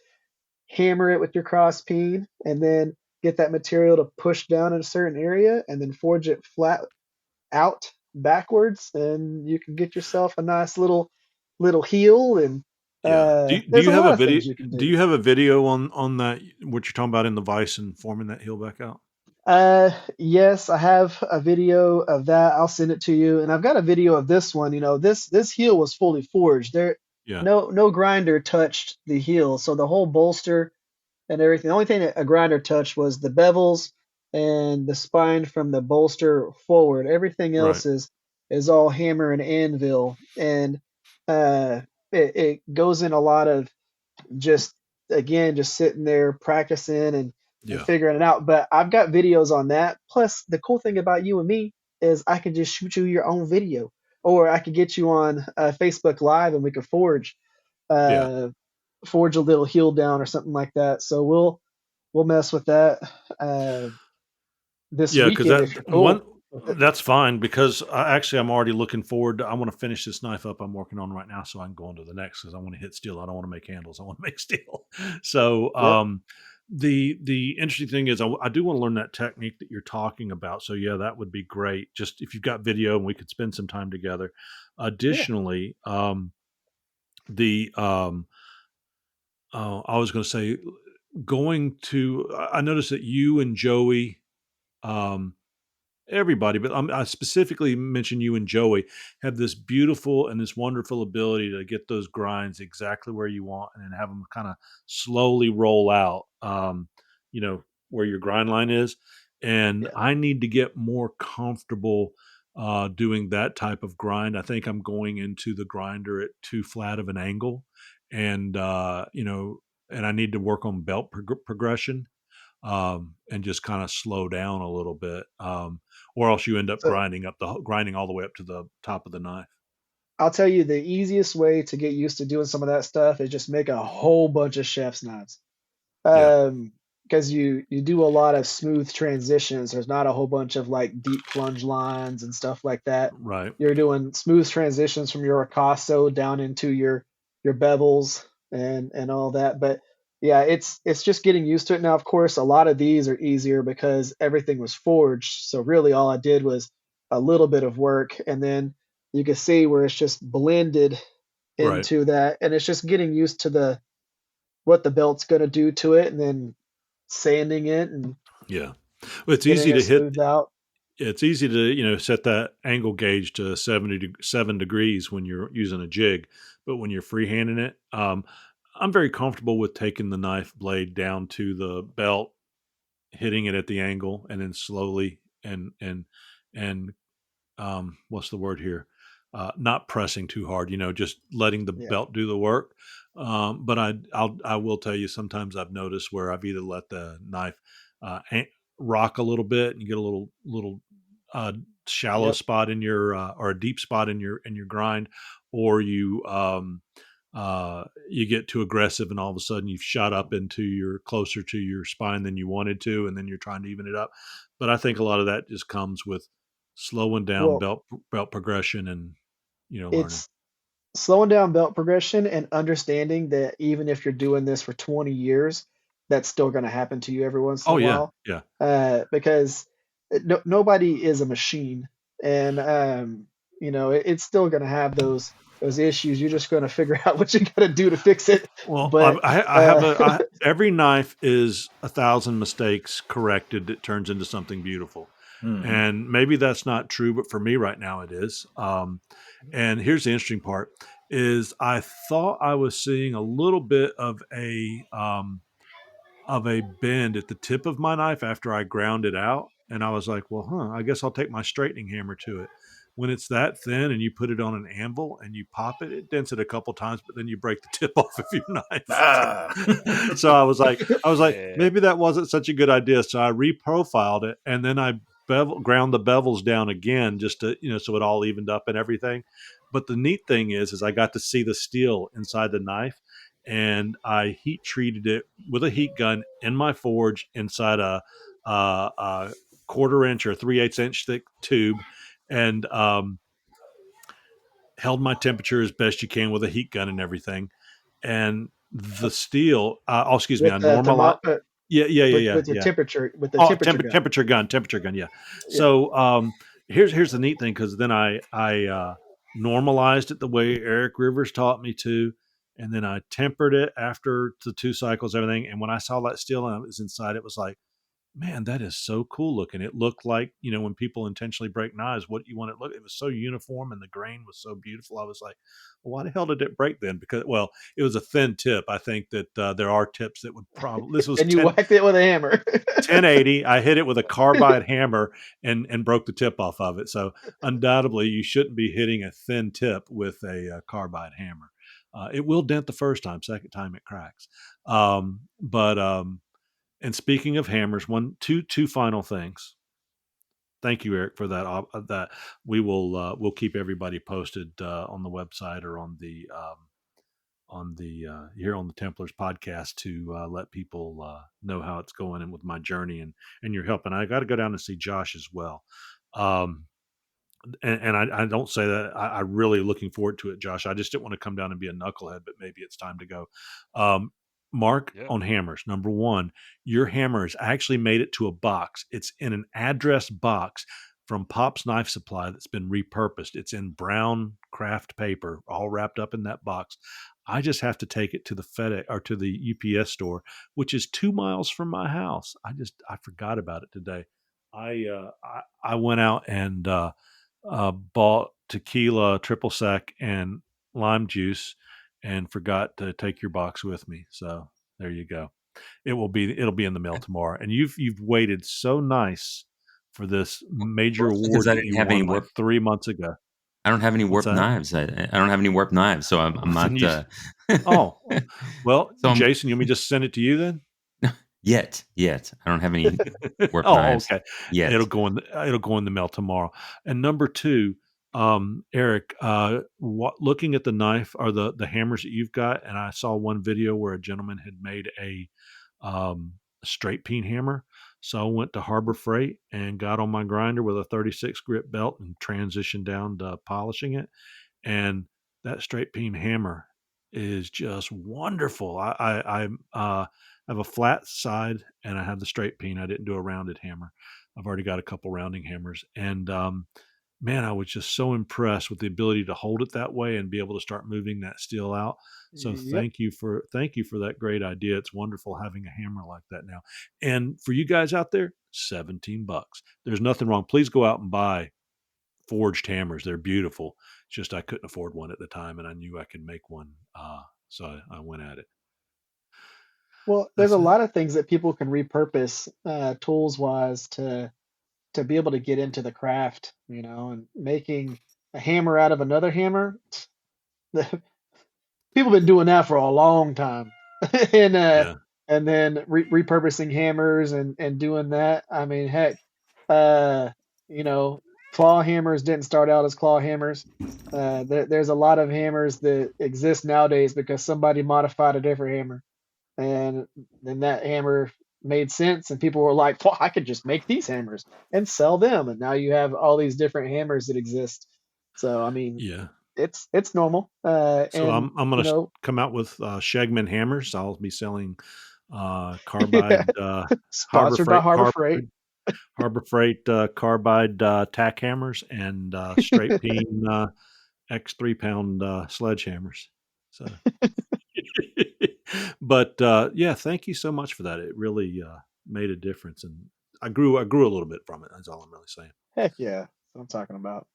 hammer it with your cross peen, and then get that material to push down in a certain area, and then forge it flat out backwards, and you can get yourself a nice little heel. And Yeah. Do there's you a have lot a of video? things you can Do do. you have a video on that? What you're talking about in the vise and forming that heel back out? Yes, I have a video of that. I'll send it to you. And I've got a video of this one. This heel was fully forged. Yeah. No grinder touched the heel, so the whole bolster and everything. The only thing that a grinder touched was the bevels and the spine from the bolster forward. Everything Right. else is all hammer and anvil, and uh, it goes in a lot of just, again, just sitting there practicing and Yeah. figuring it out. But I've got videos on that. Plus, the cool thing about you and me is I can just shoot you your own video, or I could get you on Facebook Live and we could Yeah. uh, forge a little heel down or something like that. So we'll mess with that this Yeah, because weekend that if you're one cool with it. that's fine, because I'm already looking forward to, I want to finish this knife up I'm working on right now so I can go on to the next, because I want to hit steel. I don't want to make handles. I want to make steel. So Yep. the interesting thing is I do want to learn that technique that you're talking about. So yeah, that would be great. Just if you've got video and we could spend some time together. Yeah. Additionally, the I was going to say, going to I noticed that you and Joey, um everybody, but I specifically mention you and Joey, have this beautiful and this wonderful ability to get those grinds exactly where you want, and then have them kind of slowly roll out, where your grind line is. And Yeah. I need to get more comfortable doing that type of grind. I think I'm going into the grinder at too flat of an angle, and and I need to work on belt progression, and just kind of slow down a little bit, or else you end up So grinding all the way up to the top of the knife. I'll tell you, the easiest way to get used to doing some of that stuff is just make a whole bunch of chef's knives. Yeah, Because you do a lot of smooth transitions. There's not a whole bunch of like deep plunge lines and stuff like that. right, You're doing smooth transitions from your Ricasso down into your bevels and all that. But yeah, it's just getting used to it now. Of course, a lot of these are easier because everything was forged. So really, all I did was a little bit of work, and then you can see where it's just blended right. into that, and it's just getting used to the what the belt's going to do to it, and then sanding it and Yeah. Well, it's getting easy it to hit. smoothed out. It's easy to set that angle gauge to 7 degrees when you're using a jig, but when you're freehanding it, I'm very comfortable with taking the knife blade down to the belt, hitting it at the angle, and then slowly and what's the word here? Not pressing too hard, just letting the Yeah. belt do the work. But I will tell you, sometimes I've noticed where I've either let the knife rock a little bit and you get a little uh, shallow Yep. spot in your or a deep spot in your grind, or you get too aggressive and all of a sudden you've shot up into your closer to your spine than you wanted to, and then you're trying to even it up. But I think a lot of that just comes with slowing down Well, belt progression and learning. it's slowing down belt progression and understanding that even if you're doing this for 20 years, that's still going to happen to you every once in Oh a yeah, while. yeah. Because nobody is a machine, and it's still going to have those issues. You're just going to figure out what you got to do to fix it. Well, But I have every knife is 1,000 mistakes corrected that turns into something beautiful. Mm-hmm. And maybe that's not true, but for me right now it is. And here's the interesting part is I thought I was seeing a little bit of a bend at the tip of my knife after I ground it out. And I was like, well, I guess I'll take my straightening hammer to it. When it's that thin and you put it on an anvil and you pop it, it dents it a couple times, but then you break the tip off of your Ah. knife. So I was like, Yeah. maybe that wasn't such a good idea. So I reprofiled it and then I ground the bevels down again just to, so it all evened up and everything. But the neat thing is I got to see the steel inside the knife, and I heat treated it with a heat gun in my forge inside a quarter inch or 3/8 inch thick tube, and held my temperature as best you can with a heat gun and everything. And the steel, excuse me, with I the normalized. with the Yeah. temperature with the Oh, temperature gun. temperature gun. Yeah. Yeah. So here's the neat thing, because then I normalized it the way Eric Rivers taught me to, and then I tempered it after the 2 cycles, everything. And when I saw that steel and it was inside, it was like, man, that is so cool looking. It looked like, when people intentionally break knives, what you want it to look. It was so uniform and the grain was so beautiful. I was like, well, why the hell did it break then? Because, well, it was a thin tip. I think that there are tips that would probably, this was And you whacked it with a hammer. 1080. I hit it with a carbide hammer and broke the tip off of it. So undoubtedly, you shouldn't be hitting a thin tip with a carbide hammer. It will dent the first time, second time it cracks. But and speaking of hammers, two final things. Thank you, Eric, for that. That we'll keep everybody posted on the website or on the here on the Templars podcast to let people know how it's going and with my journey and your help. And I got to go down and see Josh as well. Um, and I don't say that I really looking forward to it, Josh. I just didn't want to come down and be a knucklehead, but maybe it's time to go. Um, Mark, Yeah. on hammers. Number one, your hammer has actually made it to a box. It's in an address box from Pop's Knife Supply that's been repurposed. It's in brown craft paper, all wrapped up in that box. I just have to take it to the FedEx or to the UPS store, which is 2 miles from my house. I forgot about it today. I went out and bought tequila, triple sec, and lime juice, and forgot to take your box with me. So there you go. It'll be in the mail tomorrow. And you've waited so nice for this major Well, it's because award I that didn't you have any won like warp. 3 months ago. I don't have any What's warped that? knives. I don't have any warped knives, so I'm Then not. you, oh, well, So I'm Jason, you want me to just send it to you then? yet. I don't have any warped Oh, knives okay. yet. It'll go in the mail tomorrow. And number two, Eric, looking at the knife or the hammers that you've got, and I saw one video where a gentleman had made a straight peen hammer. So I went to Harbor Freight and got on my grinder with a 36 grit belt and transitioned down to polishing it. And that straight peen hammer is just wonderful. I have a flat side and I have the straight peen. I didn't do a rounded hammer. I've already got a couple rounding hammers, and man, I was just so impressed with the ability to hold it that way and be able to start moving that steel out. So Yep. thank you for that great idea. It's wonderful having a hammer like that now. And for you guys out there, $17. There's nothing wrong. Please go out and buy forged hammers. They're beautiful. It's just I couldn't afford one at the time, and I knew I could make one. So I went at it. Well, there's That's a it. lot of things that people can repurpose tools wise to be able to get into the craft, and making a hammer out of another hammer. People been doing that for a long time, and Yeah. and then repurposing hammers and doing that. I mean, heck, uh, you know, claw hammers didn't start out as claw hammers. There's a lot of hammers that exist nowadays because somebody modified a different hammer, and then that hammer made sense, and people were like, "Well, I could just make these hammers and sell them," and now you have all these different hammers that exist. So, I mean, Yeah. it's normal, So and I'm you going to know. come out with Shegman hammers. I'll be selling carbide Harbor Sponsored by Freight Harbor Freight. carbide tack hammers and straight peen X 3 pound sledgehammers. So, but yeah, thank you so much for that. It really made a difference, and I grew a little bit from it. That's all I'm really saying. Heck yeah, that's what I'm talking about.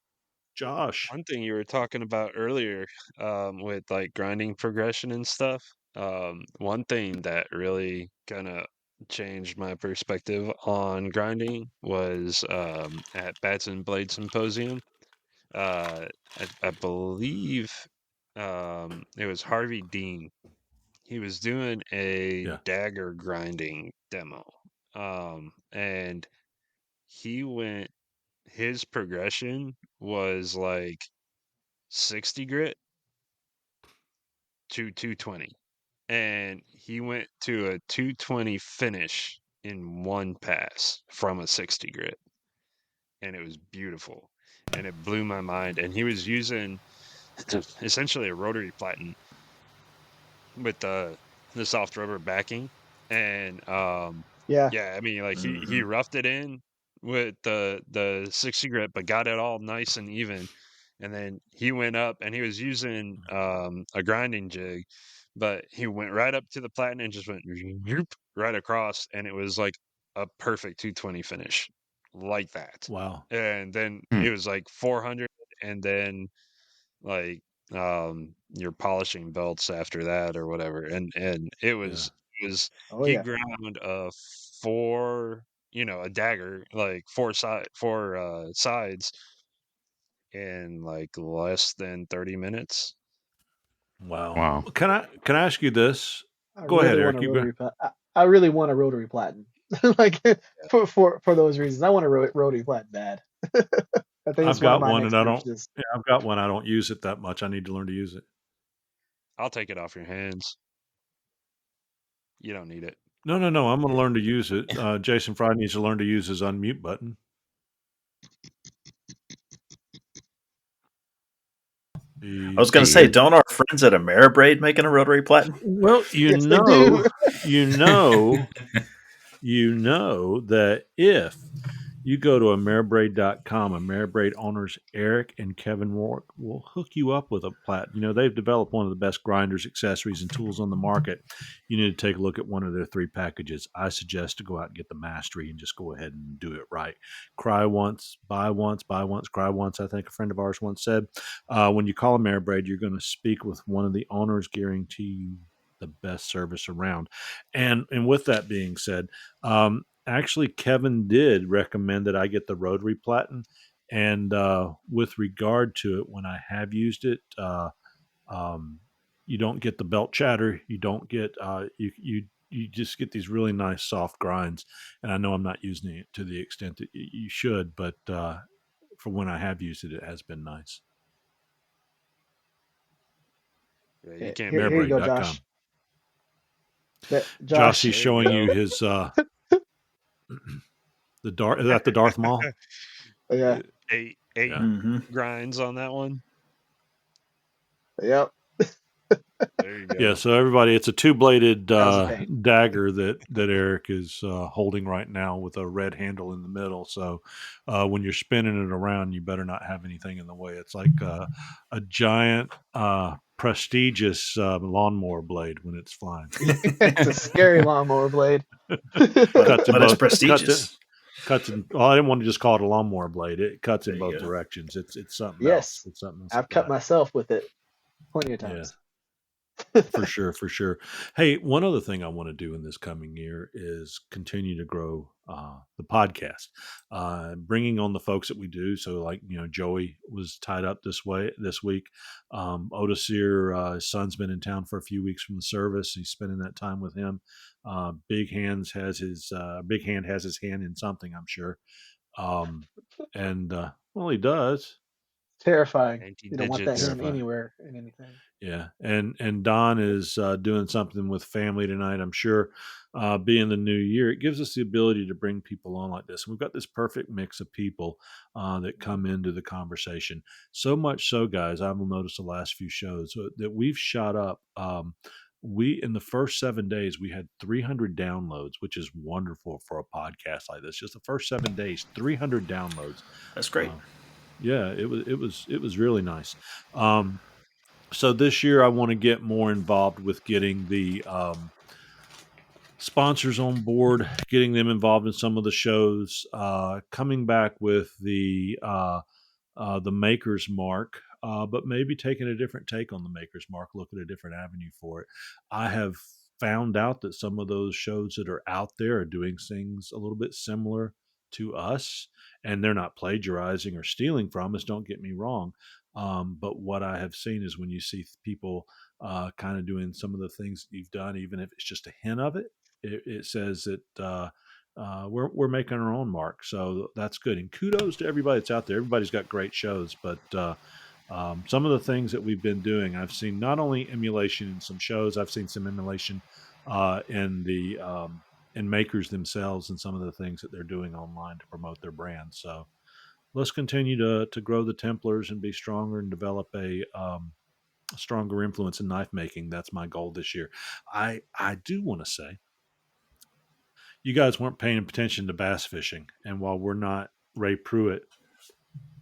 Josh, One thing you were talking about earlier, with like grinding progression and stuff, one thing that really kind of changed my perspective on grinding was at Bats and Blade Symposium. I believe it was Harvey Dean. He was doing a yeah, dagger grinding demo, and he went. His progression was like 60 grit to 220, and he went to a 220 finish in one pass from a 60 grit, and it was beautiful, and it blew my mind. And he was using essentially a rotary platen with the soft rubber backing, and Yeah, yeah, I mean, like he Mm-hmm. roughed it in with the 60 grit, but got it all nice and even. And then he went up and he was using a grinding jig, but he went right up to the platen and just went zoop right across, and it was like a perfect 220 finish, like that. wow, And then Hmm. it was like 400, and then like you're polishing belts after that or whatever, and yeah, it was oh he yeah, ground a four, a dagger, like four sides in like less than 30 minutes. wow. Wow. Can I ask you this? I Go ahead, really want Eric. a You go. rotary plat. I really want a rotary platen, like Yeah. for those reasons. I want a rotary platen bad. I think it's I've one of got my one, next and I don't. purchases. Yeah, I've got one. I don't use it that much. I need to learn to use it. I'll take it off your hands. You don't need it. No, no, no. I'm going to learn to use it. Jason Fry needs to learn to use his unmute button. I was going to say, don't our friends at Ameribraid making a rotary platen? Well, Yes, they do. you know that if you go to Ameribraid.com, Ameribraid owners Eric and Kevin Rourke will hook you up with a plat. You know, they've developed one of the best grinders, accessories, and tools on the market. You need to take a look at one of their 3 packages. I suggest to go out and get the Mastery and just go ahead and do it right. Cry once, buy once, cry once. I think a friend of ours once said, when you call Ameribraid, you're going to speak with one of the owners, guarantee you the best service around. And with that being said, actually, Kevin did recommend that I get the rotary platen, and with regard to it, when I have used it, um, you don't get the belt chatter. You don't get you just get these really nice soft grinds. And I know I'm not using it to the extent that you should, but for when I have used it, it has been nice. Yeah, you Here, can't beat here you that. go, Marebraid.com. Josh. That Josh, Josh. he's There you showing go. you his the Darth. Is that the Darth Maul? Yeah, Eight Yeah. Mm-hmm. grinds on that one. yep. There you go. Yeah, so everybody, it's a two-bladed That was a pain. dagger that Eric is holding right now with a red handle in the middle. So when you're spinning it around, you better not have anything in the way. It's like a giant, prestigious lawnmower blade when it's flying. It's a scary lawnmower blade. Cuts in But it's both. prestigious. Cuts in. Well, I didn't want to just call it a lawnmower blade. It cuts in There you both go. directions. It's something else. Yes, It's something else. I've cut myself with it plenty of Yeah. times. For sure, for sure. Hey, one other thing I want to do in this coming year is continue to grow the podcast, bringing on the folks that we do. So, like Joey was tied up this week. Otis here, his son's been in town for a few weeks from the service. He's spending that time with him. Big Hand has his hand in something, I'm sure. And well, he does. Terrifying. You don't want that hand Terrifying. anywhere in anything. Yeah, and Don is doing something with family tonight. I'm sure, being the new year, it gives us the ability to bring people on like this. We've got this perfect mix of people that come into the conversation. So much so, guys, I've noticed the last few shows that we've shot up. We in the first 7 days we had 300 downloads, which is wonderful for a podcast like this. Just the first 7 days, 300 downloads. That's great. Yeah, it was really nice. So this year, I want to get more involved with getting the sponsors on board, getting them involved in some of the shows, coming back with the Maker's Mark, but maybe taking a different take on the Maker's Mark, look at a different avenue for it. I have found out that some of those shows that are out there are doing things a little bit similar to us, and they're not plagiarizing or stealing from us. Don't get me wrong. But what I have seen is when you see people kind of doing some of the things that you've done, even if it's just a hint of it, it says that we're making our own mark. So that's good. And kudos to everybody that's out there. Everybody's got great shows, but some of the things that we've been doing, I've seen not only emulation in some shows, I've seen some emulation in the in makers themselves and some of the things that they're doing online to promote their brand. So let's continue to grow the Templars and be stronger and develop a stronger influence in knife making. That's my goal this year. I do want to say, you guys weren't paying attention to bass fishing, and while we're not Ray Pruitt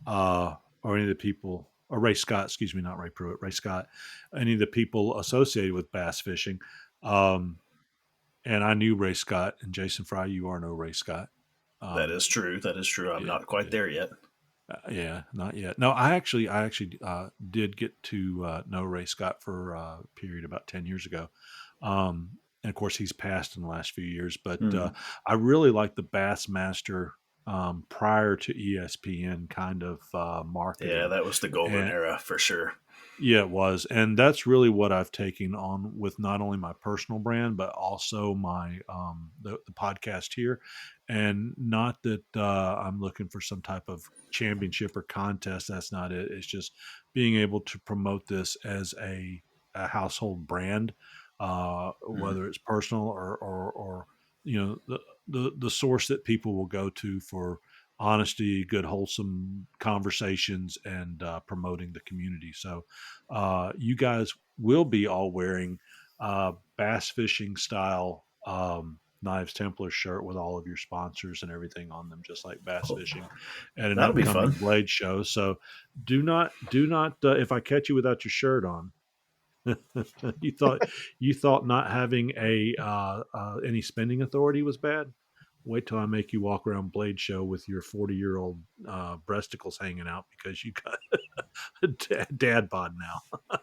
or any of the people, or Ray Scott, excuse me, not Ray Pruitt, Ray Scott, any of the people associated with bass fishing, and I knew Ray Scott and Jason Fry. You are no Ray Scott. That is true. That is true. I'm not quite there yet. Yeah, not yet. No, I actually did get to know Ray Scott for a period about 10 years ago. And of course, he's passed in the last few years. But I really like the Bassmaster prior to ESPN kind of marketing. Yeah, that was the golden era for sure. Yeah, it was. And that's really what I've taken on with not only my personal brand, but also my the podcast here. And not that I'm looking for some type of championship or contest. That's not it. It's just being able to promote this as a household brand, whether it's personal or the source that people will go to for honesty, good, wholesome conversations, and promoting the community. So you guys will be all wearing bass fishing style Knives Templars shirt with all of your sponsors and everything on them, just like bass fishing at an upcoming Blade show. So do not if I catch you without your shirt on, you thought not having any spending authority was bad. Wait till I make you walk around Blade Show with your 40-year-old breasticles hanging out because you got a dad bod now.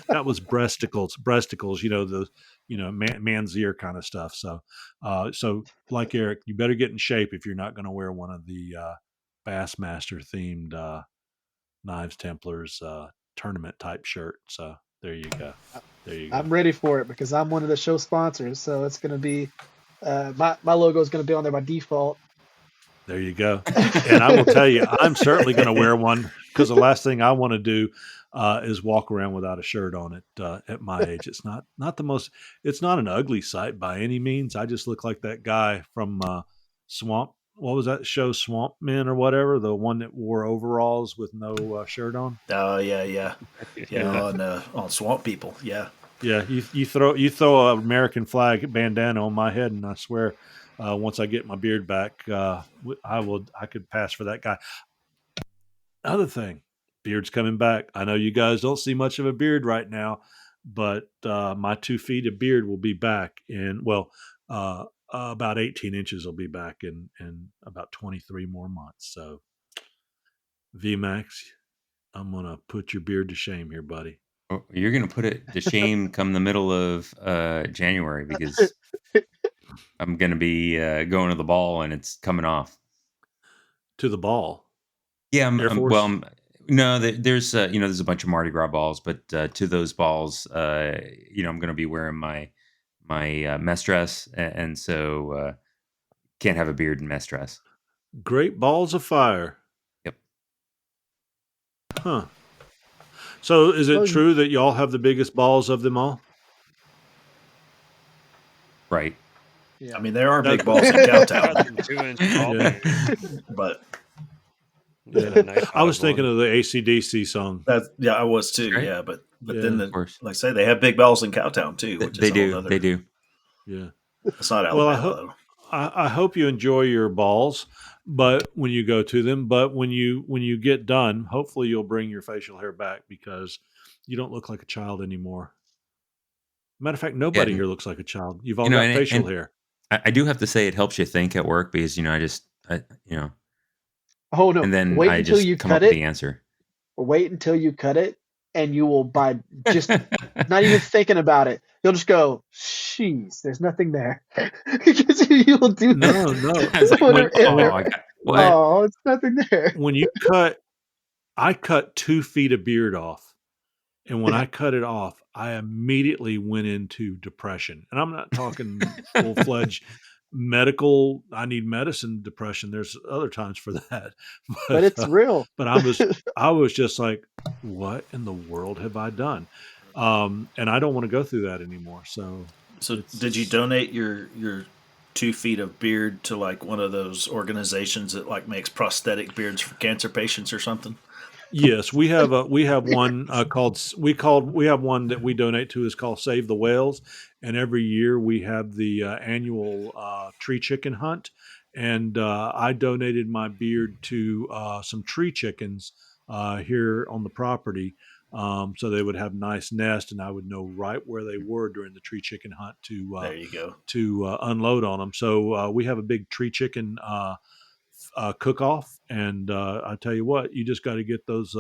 That was breasticles, man's ear kind of stuff. So, so like Eric, you better get in shape if you're not going to wear one of the Bassmaster themed Knives Templars tournament type shirt. So there you go. I'm ready for it because I'm one of the show sponsors. So it's going to be my logo is going to be on there by default. There you go. And I will tell you, I'm certainly going to wear one because the last thing I want to do is walk around without a shirt on it at my age. It's not it's not an ugly sight by any means. I just look like that guy from Swamp what was that show, Swamp Men or whatever, the one that wore overalls with no shirt on. Oh yeah. Yeah. On Swamp People. Yeah. Yeah, you throw an American flag bandana on my head, and I swear, once I get my beard back, I could pass for that guy. Other thing, beard's coming back. I know you guys don't see much of a beard right now, but my 2 feet of beard will be back in about 18 inches will be back in about 23 more months. So VMAX, I'm gonna put your beard to shame here, buddy. Oh, you're going to put it to shame come the middle of January because I'm going to be going to the ball and it's coming off. To the ball. Yeah, Air Force? no, there's there's a bunch of Mardi Gras balls, but to those balls, I'm going to be wearing my mess dress, and so can't have a beard in mess dress. Great balls of fire. Yep. Huh. So is it true that y'all have the biggest balls of them all? Right. Yeah. I mean, there are big balls in Cowtown. 2-inch ball beard. But yeah. I was thinking of the AC/DC song. I was too. Right. Yeah, but then like I say, they have big balls in Cowtown too. Which they is do. They do. Yeah. It's not Alabama. Well, I hope you enjoy your balls, but when you go to them, but when you get done, hopefully you'll bring your facial hair back because you don't look like a child anymore. Matter of fact, nobody here looks like a child. You've all got facial hair. I do have to say it helps you think at work because Oh no! and then wait I until just you come cut up it. with the answer. Wait until you cut it, and you will just not even thinking about it. You'll just go, "Jeez, there's nothing there." Because you will do No. Oh, it's nothing there. When you I cut 2 feet of beard off, and when I cut it off, I immediately went into depression. And I'm not talking full-fledged medical, I need medicine depression. There's other times for that. But it's real. But I was just like, what in the world have I done? And I don't want to go through that anymore. So did you donate your 2 feet of beard to like one of those organizations that like makes prosthetic beards for cancer patients or something? Yes, we have one we have one that we donate to is called Save the Whales, and every year we have the annual tree chicken hunt, and I donated my beard to some tree chickens here on the property, so they would have nice nests, and I would know right where they were during the tree chicken hunt there you go to unload on them. So we have a big tree chicken cook off, and I tell you what, you just got to get those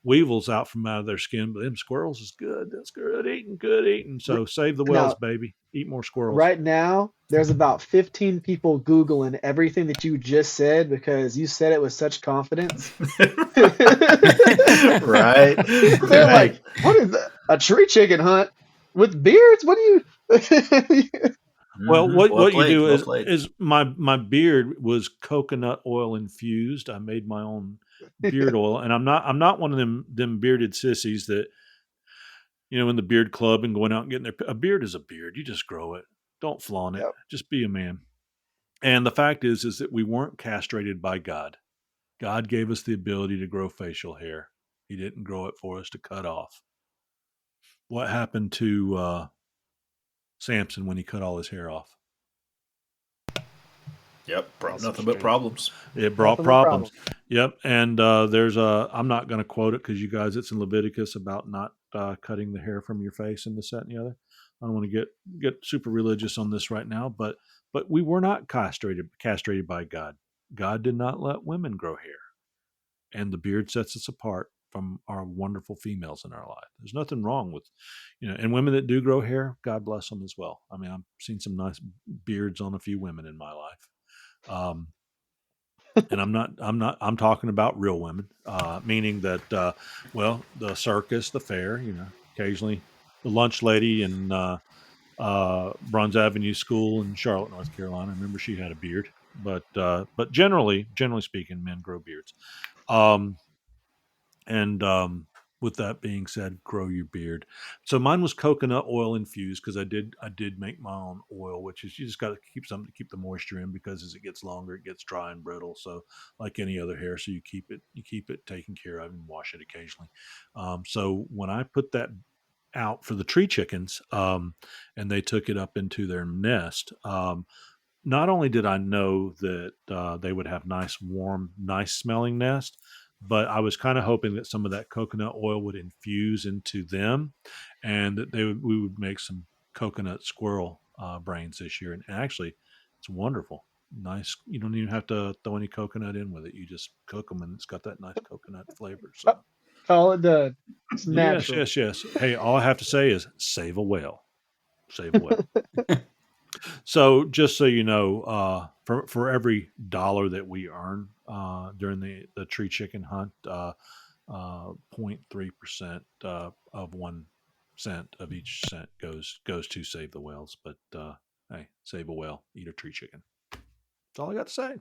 weevils out from out of their skin. But them squirrels is good. That's good eating. So save the whales, baby. Eat more squirrels. Right now, there's about 15 people Googling everything that you just said because you said it with such confidence. Right. They're like, what is that? A tree chicken hunt with beards? What do you? Well, what you do is my beard was coconut oil infused. I made my own beard oil, and I'm not one of them bearded sissies that in the beard club and going out and getting a beard is a beard. You just grow it. Don't flaunt it. Just be a man. And the fact is that we weren't castrated by God. God gave us the ability to grow facial hair. He didn't grow it for us to cut off. What happened to Samson when he cut all his hair off? Yep, brought nothing but problems. It brought problems. Yep, and there's I'm not going to quote it because you guys, it's in Leviticus about not cutting the hair from your face and this, that, and the other. I don't want to get super religious on this right now, but we were not castrated by God. God did not let women grow hair, and the beard sets us apart from our wonderful females in our life. There's nothing wrong with, and women that do grow hair, God bless them as well. I mean, I've seen some nice beards on a few women in my life. And I'm talking about real women, meaning that, the circus, the fair, occasionally the lunch lady in Bronze Avenue School in Charlotte, North Carolina. I remember she had a beard, but generally speaking, men grow beards. with that being said, grow your beard. So mine was coconut oil infused because I did make my own oil, which is you just got to keep something to keep the moisture in because as it gets longer, it gets dry and brittle. So like any other hair, so you keep it taken care of and wash it occasionally. So when I put that out for the tree chickens, and they took it up into their nest. Not only did I know that they would have nice, warm, nice smelling nest, but I was kind of hoping that some of that coconut oil would infuse into them, and that we would make some coconut squirrel brains this year. And actually, it's wonderful. Nice. You don't even have to throw any coconut in with it. You just cook them, and it's got that nice coconut flavor. Oh, So all it does. It's yes, natural. yes, yes. Hey, all I have to say is save a whale. Save a whale. So just so you know, for every dollar that we earn during the tree chicken hunt, 0.3% of 1 cent of each cent goes to save the whales. But hey, save a whale, eat a tree chicken. That's all I got to say.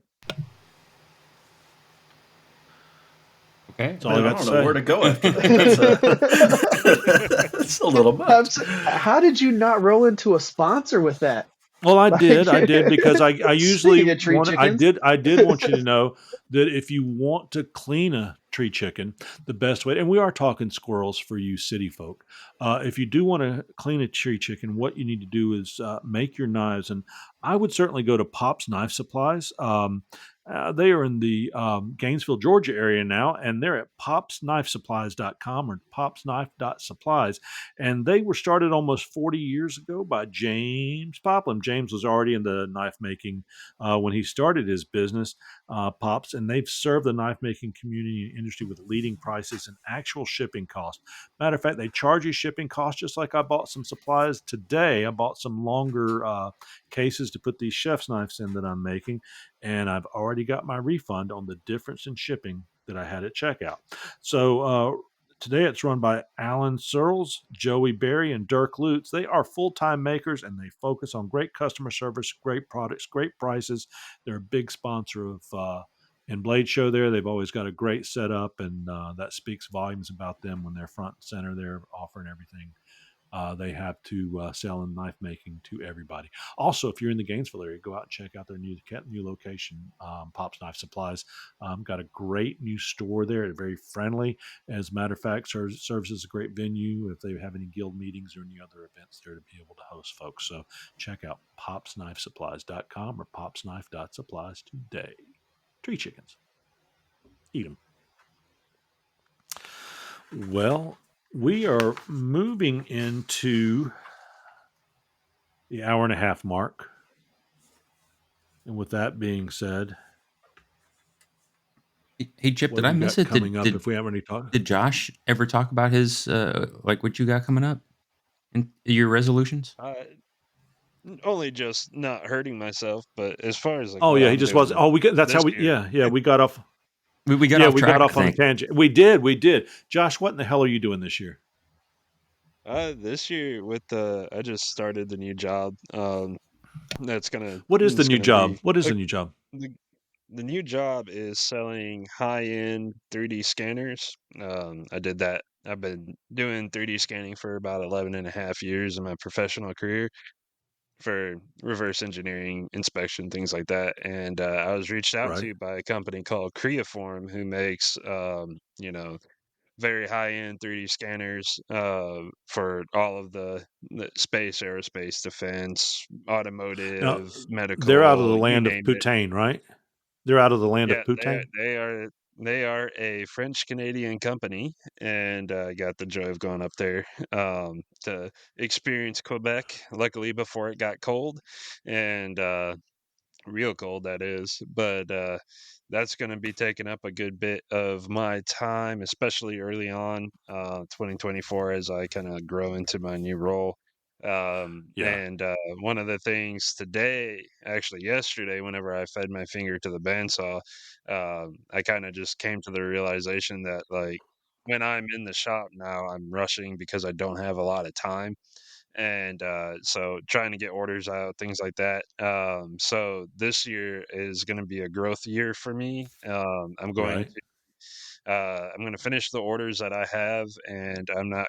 Okay. That's all I Man, I got to don't know where say. to go after that. That's a little much. How did you not roll into a sponsor with that? Well, I Like, did because I usually speaking of tree want chickens, I did want you to know that if you want to clean a tree chicken, the best way, and we are talking squirrels for you city folk, if you do want to clean a tree chicken, what you need to do is make your knives, and I would certainly go to Pop's Knife Supplies. They are in the Gainesville, Georgia area now, and they're at popsknifesupplies.com or popsknife.supplies. And they were started almost 40 years ago by James Poplin. James was already in the knife making when he started his business, Pops, and they've served the knife making community and industry with leading prices and actual shipping costs. Matter of fact, they charge you shipping costs just like I bought some supplies today. I bought some longer cases to put these chef's knives in that I'm making, and I've already got my refund on the difference in shipping that I had at checkout. So, today it's run by Alan Searles, Joey Berry, and Dirk Lutz. They are full-time makers and they focus on great customer service, great products, great prices. They're a big sponsor of in Blade Show there. They've always got a great setup, and that speaks volumes about them when they're front and center. They're offering everything they have to sell in knife making to everybody. Also, if you're in the Gainesville area, go out and check out their new location, Pop's Knife Supplies. Got a great new store there. They're very friendly. As a matter of fact, serves as a great venue if they have any guild meetings or any other events there to be able to host folks. So check out popsknifesupplies.com or popsknife.supplies today. Tree chickens. Eat them. Well, we are moving into the hour and a half mark. And with that being said, Hey, Chip, what did do I we miss got it? coming up if we haven't already talked? Did Josh ever talk about his like what you got coming up in your resolutions? Only just not hurting myself, but as far as like Oh what yeah, he I'm just wasn't. doing Oh, that's how this we. year, Yeah, we got off. We got Yeah, off we track, got I off on a think. tangent. We did. Josh, what in the hell are you doing this year? this year with the I just started the new job. That's gonna What is the it's new gonna job? be What is a, the new job? the the new job is selling high-end 3D scanners. I did that. I've been doing 3D scanning for about 11 and a half years in my professional career for reverse engineering, inspection, things like that. And I was reached out Right. to by a company called Creaform who makes, very high-end 3D scanners for all of the space, aerospace, defense, Now automotive, they're out of the medical, you land of name it. Poutine, right? They're out of the land of Yeah, Poutine. they are a French Canadian company, and got the joy of going up there to experience Quebec. Luckily, before it got cold, and real cold that is. But that's going to be taking up a good bit of my time, especially early on, 2024, as I kind of grow into my new role. Yeah. And one of the things today, actually yesterday, whenever I fed my finger to the bandsaw, I kind of just came to the realization that like when I'm in the shop now, I'm rushing because I don't have a lot of time, and so trying to get orders out, things like that. So this year is going to be a growth year for me. I'm going Right. to I'm going to finish the orders that I have, and I'm not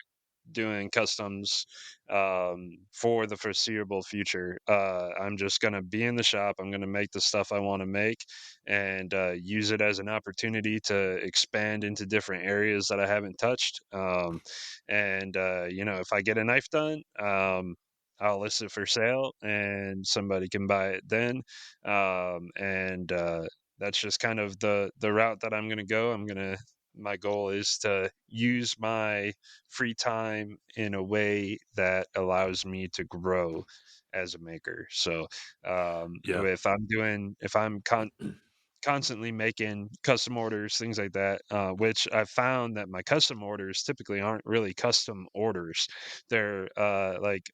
doing customs for the foreseeable future. I'm just going to be in the shop. I'm going to make the stuff I want to make and use it as an opportunity to expand into different areas that I haven't touched. And if I get a knife done, I'll list it for sale and somebody can buy it then. And That's just kind of the route that I'm going to go. My goal is to use my free time in a way that allows me to grow as a maker. So Yeah. if I'm constantly making custom orders, things like that, which I found that my custom orders typically aren't really custom orders. They're like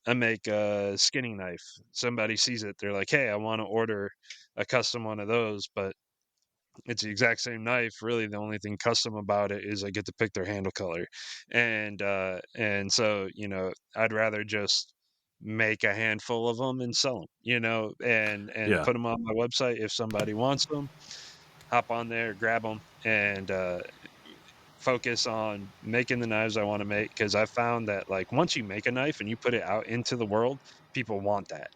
I make a skinning knife. Somebody sees it, they're like, hey, I want to order a custom one of those, but it's the exact same knife. Really, the only thing custom about it is I get to pick their handle color, and so I'd rather just make a handful of them and sell them, and Yeah. put them on my website if somebody wants them. Hop on there, grab them, and focus on making the knives I want to make because I found that like once you make a knife and you put it out into the world, people want that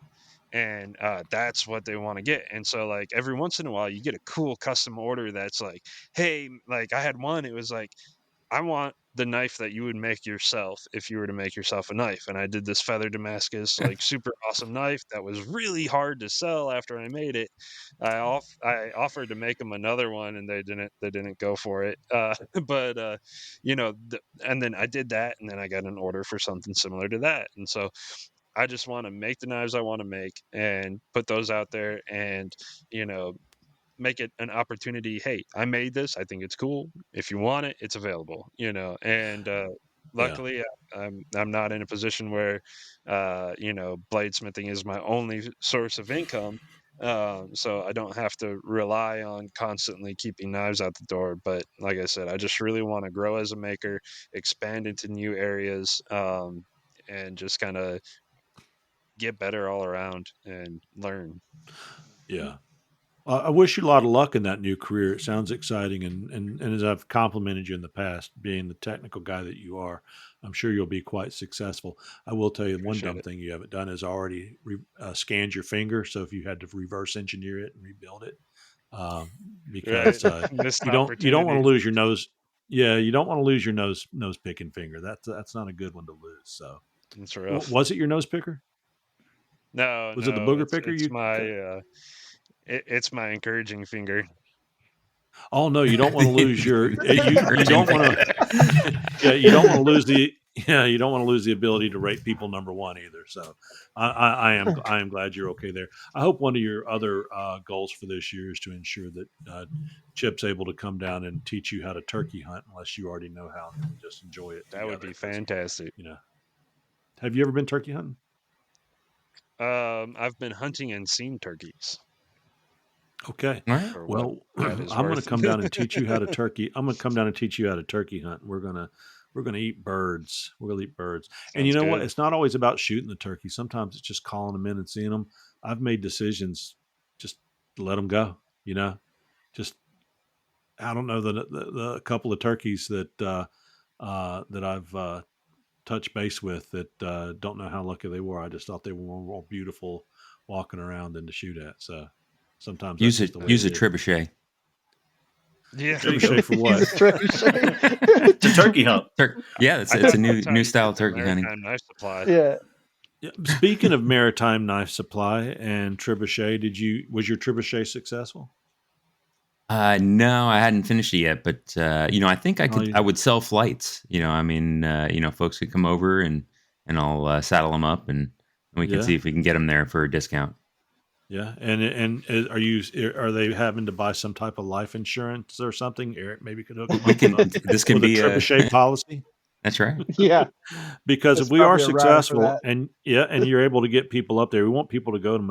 and that's what they want to get. And so like every once in a while you get a cool custom order that's like, hey, like I had one, it was like, I want the knife that you would make yourself if you were to make yourself a knife. And I did this feather Damascus, like super awesome knife that was really hard to sell after I made it. I offered to make them another one and they didn't go for it. But and then I did that and then I got an order for something similar to that. And so I just want to make the knives I want to make and put those out there and, you know, make it an opportunity. Hey, I made this. I think it's cool. If you want it, it's available, and, Yeah. luckily I'm not in a position where, bladesmithing is my only source of income. So I don't have to rely on constantly keeping knives out the door. But like I said, I just really want to grow as a maker, expand into new areas, and just kind of get better all around and learn. Yeah. I wish you a lot of luck in that new career. It sounds exciting, and as I've complimented you in the past, being the technical guy that you are, I'm sure you'll be quite successful. I will tell you one Appreciate dumb it. thing you haven't done is already scanned your finger. So if you had to reverse engineer it and rebuild it, um, Right. because Missed you don't want to opportunity. lose your nose. Yeah, you don't want to lose your nose picking finger. That's not a good one to lose. So It's rough. was it your nose picker? No, Was it the no, booger it's picker it's you my got? it's my encouraging finger. Oh no, you don't want to lose your you Urging don't want finger. to yeah, you don't want to lose the you don't want to lose the ability to rate people number one either. So I am glad you're okay there. I hope one of your other goals for this year is to ensure that Chip's able to come down and teach you how to turkey hunt, unless you already know how, and just enjoy it That would together. be Because fantastic. you know, have you ever been turkey hunting? I've been hunting and seen turkeys Okay. All right. for what Well, that is I'm going to worth. come down and teach you how to turkey. I'm going to come down and teach you how to turkey hunt. We're going to eat birds. We're going to eat birds. And you Sounds know what? good. It's not always about shooting the turkey. Sometimes it's just calling them in and seeing them. I've made decisions just to let them go. Just I don't know the couple of turkeys that I've touched base with that don't know how lucky they were. I just thought they were more beautiful walking around than to shoot at. So sometimes that's Use just it. the way Use it a is. trebuchet. Yeah. There you go. Trebuchet for He's a what? trebuchet. To turkey hunt. Yeah, it's I it's thought a new that's how new you style get of the turkey hunting. maritime knife supply. Yeah. Yeah, speaking of maritime knife supply and trebuchet, was your trebuchet successful? No, I hadn't finished it yet, but I think Oh, I would sell flights. I mean, folks could come over and I'll saddle them up and we can yeah, see if we can get them there for a discount. yeah. Are they having to buy some type of life insurance or something? Eric maybe could hook them We up can. This can with a be a. trebuchet policy. That's right. Yeah. Because if There's we are probably a rider for successful that. and you're able to get people up there, we want people to go to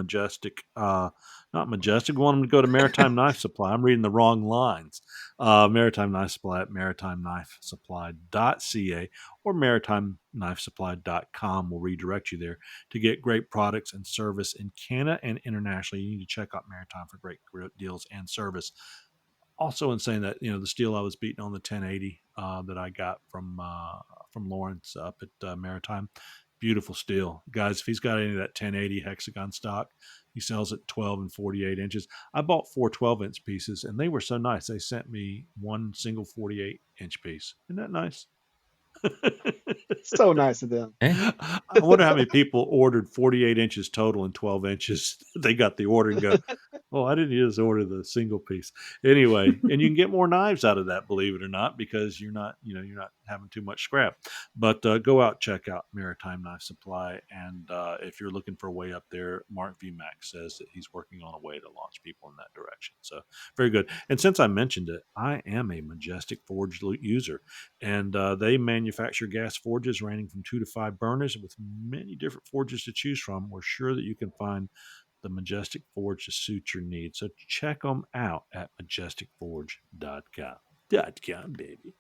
not Majestic. We want them to go to Maritime Knife Supply. I'm reading the wrong lines. Maritime Knife Supply at maritimeknifesupply.ca or maritimeknifesupply.com will redirect you there to get great products and service in Canada and internationally. You need to check out Maritime for great deals and service. Also, in saying that, the steel I was beating on the 1080 that I got from Lawrence up at Maritime, beautiful steel, guys. If he's got any of that 1080 hexagon stock, he sells it 12 and 48 inches. I bought 4 12-inch pieces, and they were so nice. They sent me one single 48-inch piece. Isn't that nice? So nice of them. I wonder how many people ordered 48 inches total and 12 inches. They got the order and go, oh, I didn't just order the single piece. Anyway, and you can get more knives out of that, believe it or not, because you're not having too much scrap. But go out, check out Maritime Knife Supply. And if you're looking for a way up there, Mark VMAX says that he's working on a way to launch people in that direction. So very good. And since I mentioned it, I am a Majestic Forge user. And they manufacture gas forges ranging from 2 to 5 burners with many different forges to choose from. We're sure that you can find the Majestic Forge to suit your needs. So check them out at majesticforge.com. .com, baby.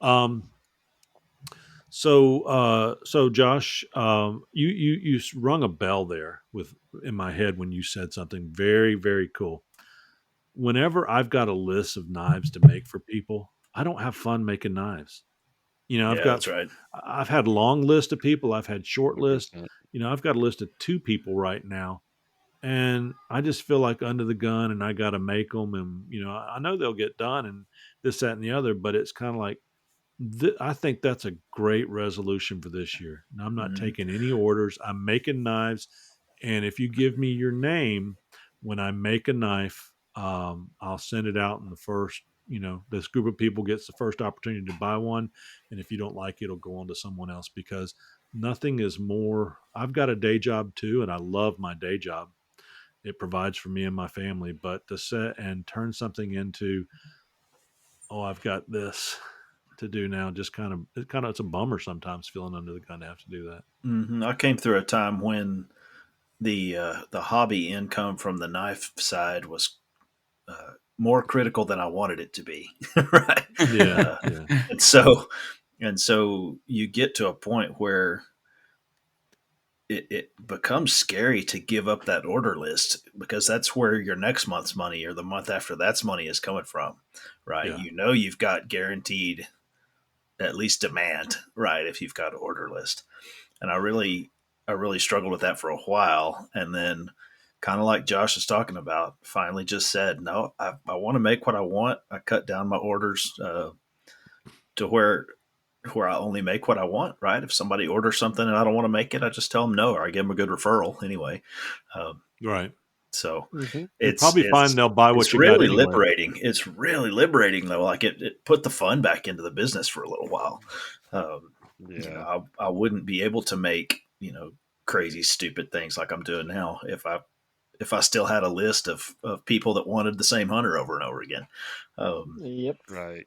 .com. So Josh, you rung a bell there in my head when you said something very, very cool. Whenever I've got a list of knives to make for people, I don't have fun making knives. That's right. I've had long list of people. I've had short list. 100%. I've got a list of 2 people right now, and I just feel like under the gun, and I got to make them. And I know they'll get done, and this, that, and the other. But it's kind of like I think that's a great resolution for this year. Now, I'm not taking any orders. I'm making knives, and if you give me your name when I make a knife, I'll send it out in the first. This group of people gets the first opportunity to buy one, and if you don't like it, it'll go on to someone else, because nothing is more. I've got a day job too, and I love my day job. It provides for me and my family, but to set and turn something into, oh, I've got this to do now, just it's a bummer sometimes feeling under the gun to have to do that. I came through a time when the hobby income from the knife side was more critical than I wanted it to be. Right. Yeah. And so you get to a point where it becomes scary to give up that order list, because that's where your next month's money or the month after that's money is coming from. Right. Yeah. You've got guaranteed at least demand, right, if you've got an order list. And I really struggled with that for a while, and then, kind of like Josh is talking about, finally just said, no, I want to make what I want. I cut down my orders to where I only make what I want, right? If somebody orders something and I don't want to make it, I just tell them no, or I give them a good referral anyway. Right. So it's probably fine. They'll buy what you got anyway. Liberating. It's really liberating, though. Like it put the fun back into the business for a little while. I wouldn't be able to make crazy, stupid things like I'm doing now if I still had a list of people that wanted the same hunter over and over again. Yep. Right.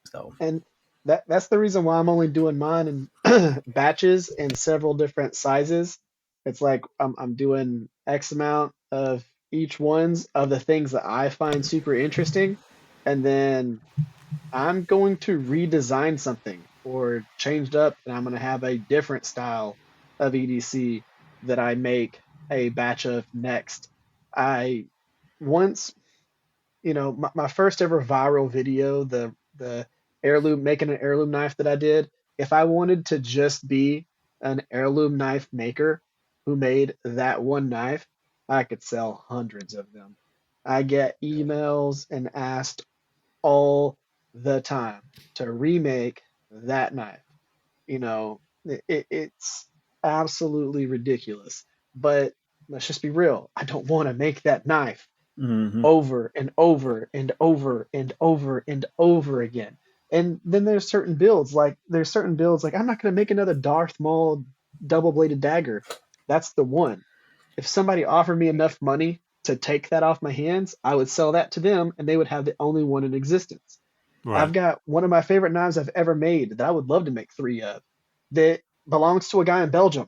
So, and that's the reason why I'm only doing mine in batches in several different sizes. It's like I'm doing X amount of each ones of the things that I find super interesting, and then I'm going to redesign something or changed up, and I'm going to have a different style of EDC that I make a batch of next. I once, my first ever viral video, the heirloom, making an heirloom knife that I did, if I wanted to just be an heirloom knife maker who made that one knife, I could sell hundreds of them. I get emails and asked all the time to remake that knife. It's absolutely ridiculous. But let's just be real. I don't want to make that knife over and over and over and over and over again. And then there's certain builds like I'm not going to make another Darth Maul double-bladed dagger. That's the one. If somebody offered me enough money to take that off my hands, I would sell that to them, and they would have the only one in existence. Right. I've got one of my favorite knives I've ever made that I would love to make 3 of that belongs to a guy in Belgium.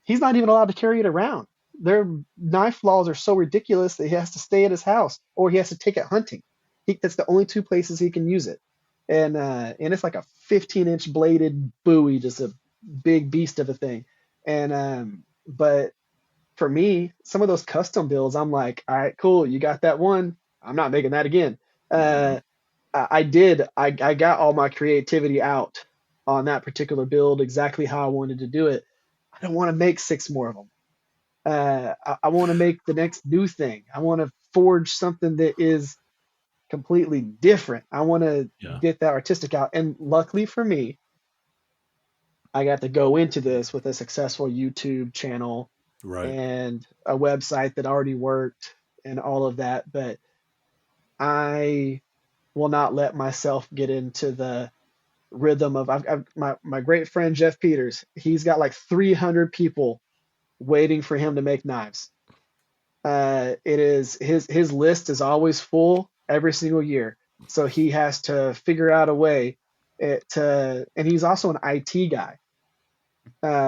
He's not even allowed to carry it around. Their knife laws are so ridiculous that he has to stay at his house or he has to take it hunting. That's the only 2 places he can use it. And it's like a 15-inch bladed Bowie, just a big beast of a thing. And but for me, some of those custom builds, I'm like, all right, cool, you got that one. I'm not making that again. I got all my creativity out on that particular build exactly how I wanted to do it. I don't want to make 6 more of them. I want to make the next new thing. I want to forge something that is completely different. I want to Yeah. get that artistic out. And luckily for me, I got to go into this with a successful YouTube channel Right. and a website that already worked and all of that. But I will not let myself get into the rhythm of my great friend Jeff Peters. He's got like 300 people waiting for him to make knives. It is his list is always full every single year, so he has to figure out a way to. And he's also an IT guy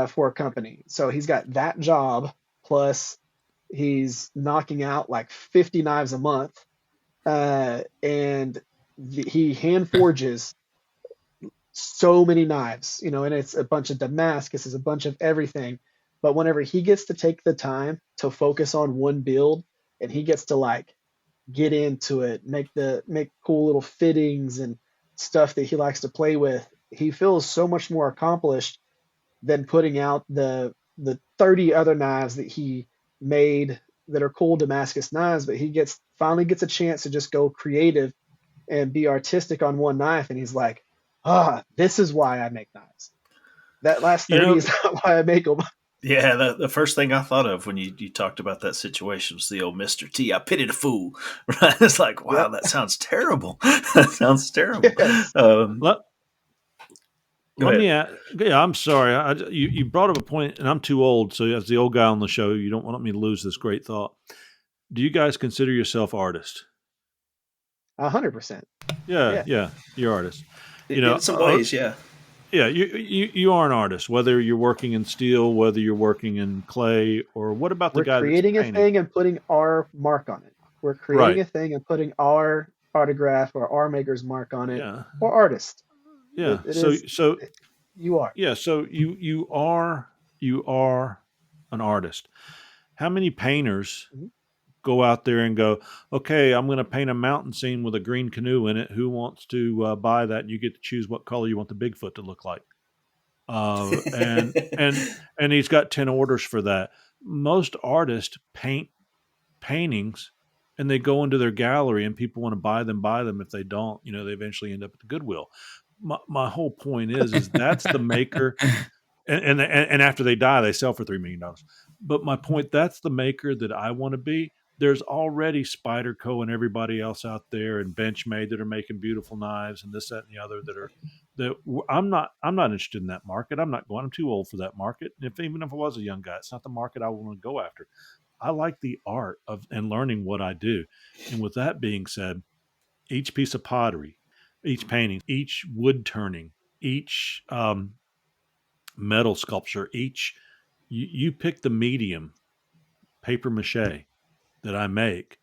for a company, so he's got that job plus he's knocking out like 50 knives a month, and he hand forges so many knives, and it's a bunch of Damascus, it's a bunch of everything. But whenever he gets to take the time to focus on one build and he gets to like get into it, make cool little fittings and stuff that he likes to play with, he feels so much more accomplished than putting out the 30 other knives that he made that are cool Damascus knives, but he finally gets a chance to just go creative and be artistic on one knife, and he's like, this is why I make knives. That last 30 is not why I make them. Yeah, the first thing I thought of when you talked about that situation was the old Mr. T. I pity the fool. Right? It's like, wow, that sounds terrible. That sounds terrible. Yes. Let me ask, I'm sorry. You brought up a point, and I'm too old, so as the old guy on the show, you don't want me to lose this great thought. Do you guys consider yourself artists? 100%. Yeah, you're artists. In some ways, yeah. Yeah, you are an artist, whether you're working in steel, whether you're working in clay, or what about the guy that's creating a painting? thing and putting our mark on it. We're creating a thing and putting our autograph or our maker's mark on it, or artist. Yeah. You are. Yeah. So you are an artist. How many painters go out there and go, okay, I'm going to paint a mountain scene with a green canoe in it. Who wants to buy that? You get to choose what color you want the Bigfoot to look like. And he's got 10 orders for that. Most artists paint paintings and they go into their gallery and people want to buy them. If they don't, they eventually end up at the Goodwill. My whole point is that's the maker. And after they die, they sell for $3 million. But my point, that's the maker that I want to be. There's already Spyderco and everybody else out there and Benchmade that are making beautiful knives and this, that, and the other I'm not interested in that market. I'm too old for that market. Even if I was a young guy, it's not the market I want to go after. I like the art of and learning what I do. And with that being said, each piece of pottery, each painting, each wood turning, each metal sculpture, you pick the medium paper mache that I make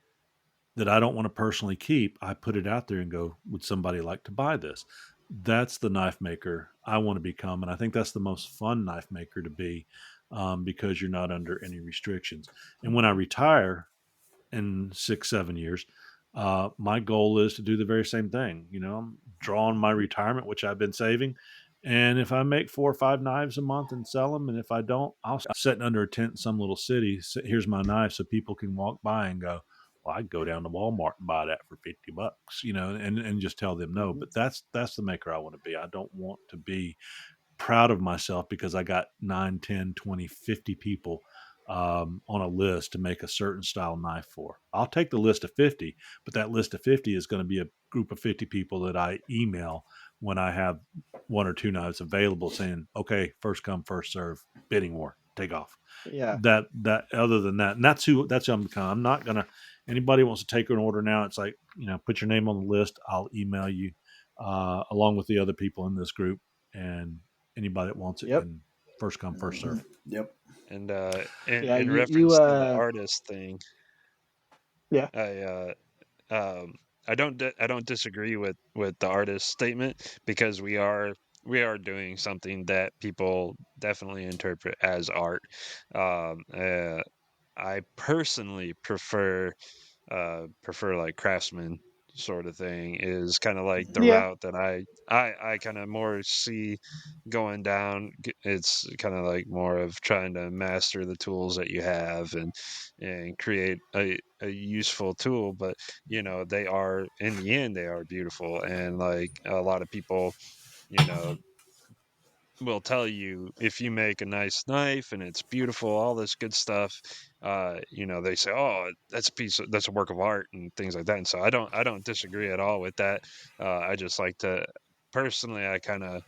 that I don't want to personally keep. I put it out there and go, would somebody like to buy this? That's the knife maker I want to become. And I think that's the most fun knife maker to be, because you're not under any restrictions. And when I retire in 6-7 years, my goal is to do the very same thing. I'm drawing my retirement, which I've been saving. And if I make 4 or 5 knives a month and sell them, and if I don't, I'll sit under a tent in some little city. Here's my knife, so people can walk by and go, "Well, I can go down to Walmart and buy that for $50, and just tell them no." But that's the maker I want to be. I don't want to be proud of myself because I got 9, 10, 20, 50 people on a list to make a certain style knife for. I'll take the list of 50, but that list of 50 is going to be a group of 50 people that I email when I have 1 or 2 knives available saying, okay, first come, first serve, bidding war, take off. Yeah. That other than that, and that's who I'm becoming. I'm not going to, anybody wants to take an order now, it's like, put your name on the list. I'll email you along with the other people in this group, and anybody that wants it can first come, first serve. Yep. And in reference to the artist thing, I don't disagree with the artist statement, because we are doing something that people definitely interpret as art. I personally prefer prefer like Craftsman sort of thing is kind of like the Yeah. route that I kind of more see going down. It's kind of like more of trying to master the tools that you have and create a useful tool. But they are, in the end, they are beautiful, and like a lot of people, you know will tell you if you make a nice knife and it's beautiful, all this good stuff. They say, "Oh, that's a work of art," and things like that. And so I don't disagree at all with that. I just like to personally, I kind of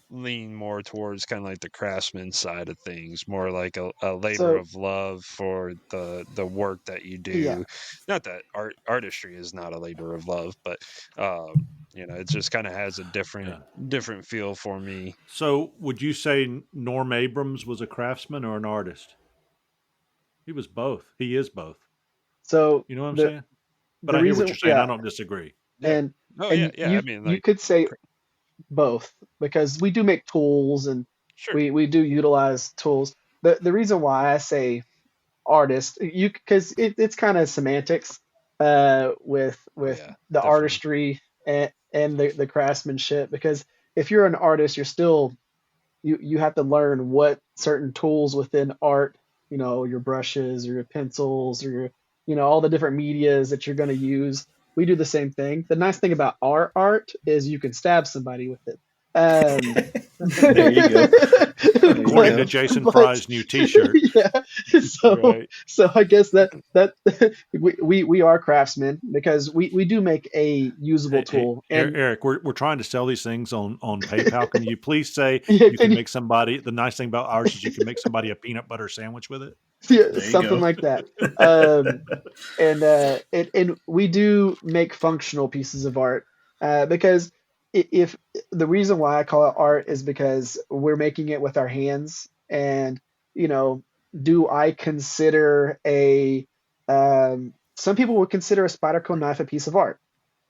lean more towards kind of like the craftsman side of things, more like a labor So of love for the work that you yeah. do. Not that artistry is not a labor of love, but it just kind of has a different Yeah. different feel for me. So, would you say Norm Abrams was a craftsman or an artist? He was both. He is both. So You know what I'm the saying? But the I hear what reason, you're saying. I yeah, don't disagree. Yeah. and Oh yeah, and yeah. I you mean, you like, could say cr- both because we do make tools and sure. we do utilize tools. The reason why I say artist, you because it's kind of semantics Oh with yeah, the definitely. artistry and the craftsmanship, because if you're an artist, you're still you have to learn what certain tools within art, your brushes or your pencils or your, all the different medias that you're going to use. We do the same thing. The nice thing about our art is you can stab somebody with it. Um, There you go. There you According to go. Jason but Fry's new T-shirt. yeah, so Right. so I guess that we are craftsmen because we do make a usable Hey, tool. And Eric, we're trying to sell these things on PayPal. Can you please say yeah, you can can you, make somebody? The nice thing about ours is you can make somebody a peanut butter sandwich with it. yeah, There you something go. like that. Um, and we do make functional pieces of art because if the reason why I call it art is because we're making it with our hands. And you know do I consider a some people would consider a Spyderco knife a piece of art.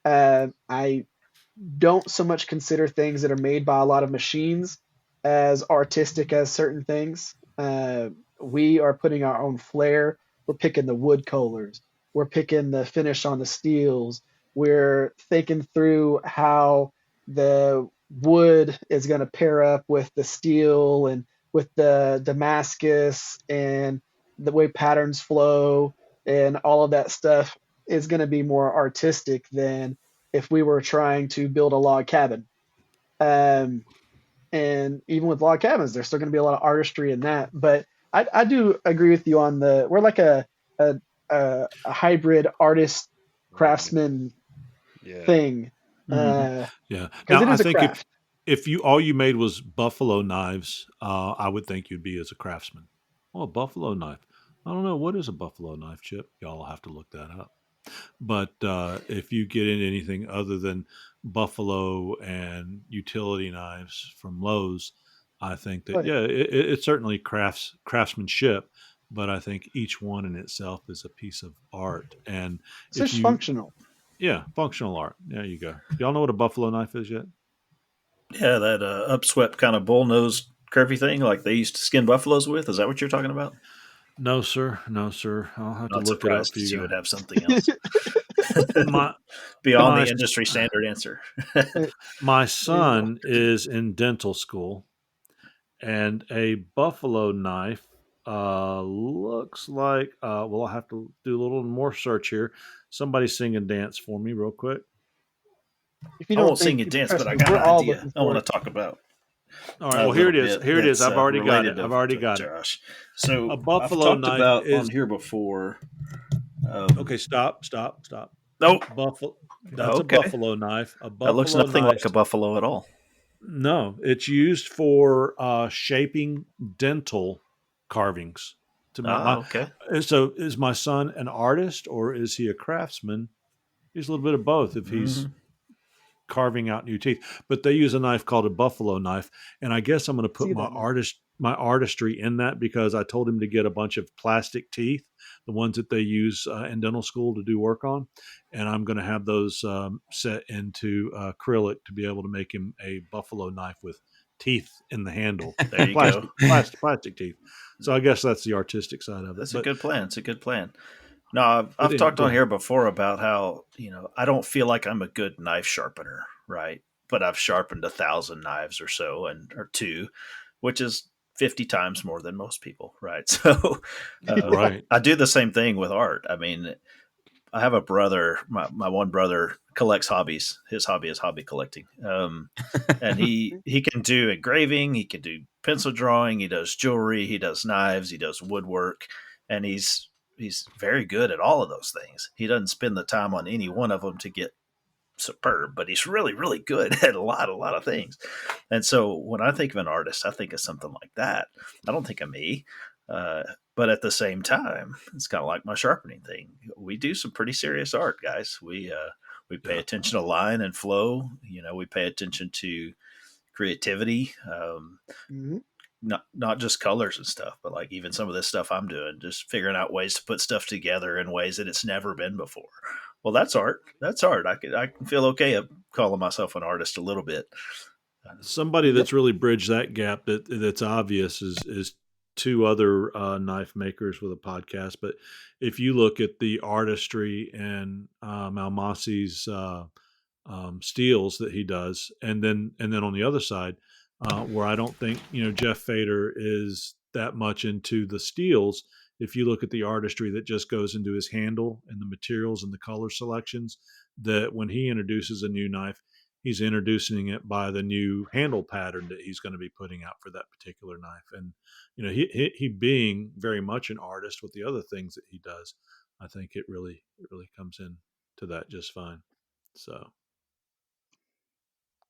I don't so much consider things that are made by a lot of machines as artistic as certain things. We are putting our own flair. We're picking the wood colors. We're picking the finish on the steels. We're thinking through how the wood is going to pair up with the steel and with the Damascus, and the way patterns flow and all of that stuff is going to be more artistic than if we were trying to build a log cabin. Um, and even with log cabins, there's still going to be a lot of artistry in that. But I do agree with you on we're like a, a hybrid artist Right. craftsman Yeah. thing Hmm. because Yeah. Now, it I is a think craft. if you all you made was buffalo knives, I would think you'd be as a craftsman. Oh, a buffalo knife. I don't know what is a buffalo knife, Chip. Y'all have to look that up. But if you get into anything other than buffalo and utility knives from Lowe's, I think that But yeah, it's certainly craftsmanship. But I think each one in itself is a piece of art. And it's if just you functional. yeah, functional art. There you go. Y'all know what a buffalo knife is yet? Yeah, that upswept kind of bullnose curvy thing like they used to skin buffaloes with. Is that what you're talking about? No, sir. No, sir. I'll have to Not look it up surprised for that you you guys. would have something else. My Beyond my the industry standard answer. Uh, my there you go. son is in dental school, and a buffalo knife looks like. Well, I'll have to do a little more search here. Somebody sing and dance for me, real quick. If you I don't won't think, sing and dance, but trust I me, got we're an all idea looking I for want it. to talk about All right. a Well, here little it is. bit Here it is. that's I've already got it. related I've already to got it. Josh. A So I've buffalo talked knife about on is here before. okay. Stop. Stop. Stop. Oh, Buffalo. That's a okay. buffalo knife. A That looks buffalo nothing knife. like a buffalo at all. No, it's used for shaping dental carvings. To Ah, okay. so is my son an artist or is he a craftsman? He's a little bit of both. If he's Hmm. carving out new teeth, but they use a knife called a buffalo knife, and I guess I'm going to put See that now. my artistry in that because I told him to get a bunch of plastic teeth, the ones that they use in dental school to do work on, and I'm going to have those set into acrylic to be able to make him a buffalo knife with teeth in the handle, There you go. plastic teeth. So I guess that's the artistic side of it. That's a But good plan. It's a good plan. No, I've But talked go on ahead. here before about how, I don't feel like I'm a good knife sharpener, right? But I've sharpened 1,000 knives or so, or two, which is 50 times more than most people, right? So Right. I do the same thing with art. I mean, I have a brother, my one brother collects hobbies. His hobby is hobby collecting. And he can do engraving, he can do pencil drawing, he does jewelry, he does knives, he does woodwork, and he's very good at all of those things. He doesn't spend the time on any one of them to get superb, but he's really, really good at a lot of things. And so when I think of an artist, I think of something like that. I don't think of me. Uh, but at the same time, it's kind of like my sharpening thing. We do some pretty serious art, guys. We pay Yeah. attention to line and flow. We pay attention to creativity. Mhm. Not just colors and stuff, but like even some of this stuff I'm doing, just figuring out ways to put stuff together in ways that it's never been before. Well, that's art. That's art. I can feel okay at calling myself an artist a little bit. Somebody Yep. that's really bridged that gap that's obvious is two other knife makers with a podcast. But if you look at the artistry and Almasi's steals that he does, and then on the other side, where I don't think Jeff Fader is that much into the steals. If you look at the artistry that just goes into his handle and the materials and the color selections, that when he introduces a new knife, he's introducing it by the new handle pattern that he's going to be putting out for that particular knife. And he being very much an artist with the other things that he does, I think it really comes in to that just fine. So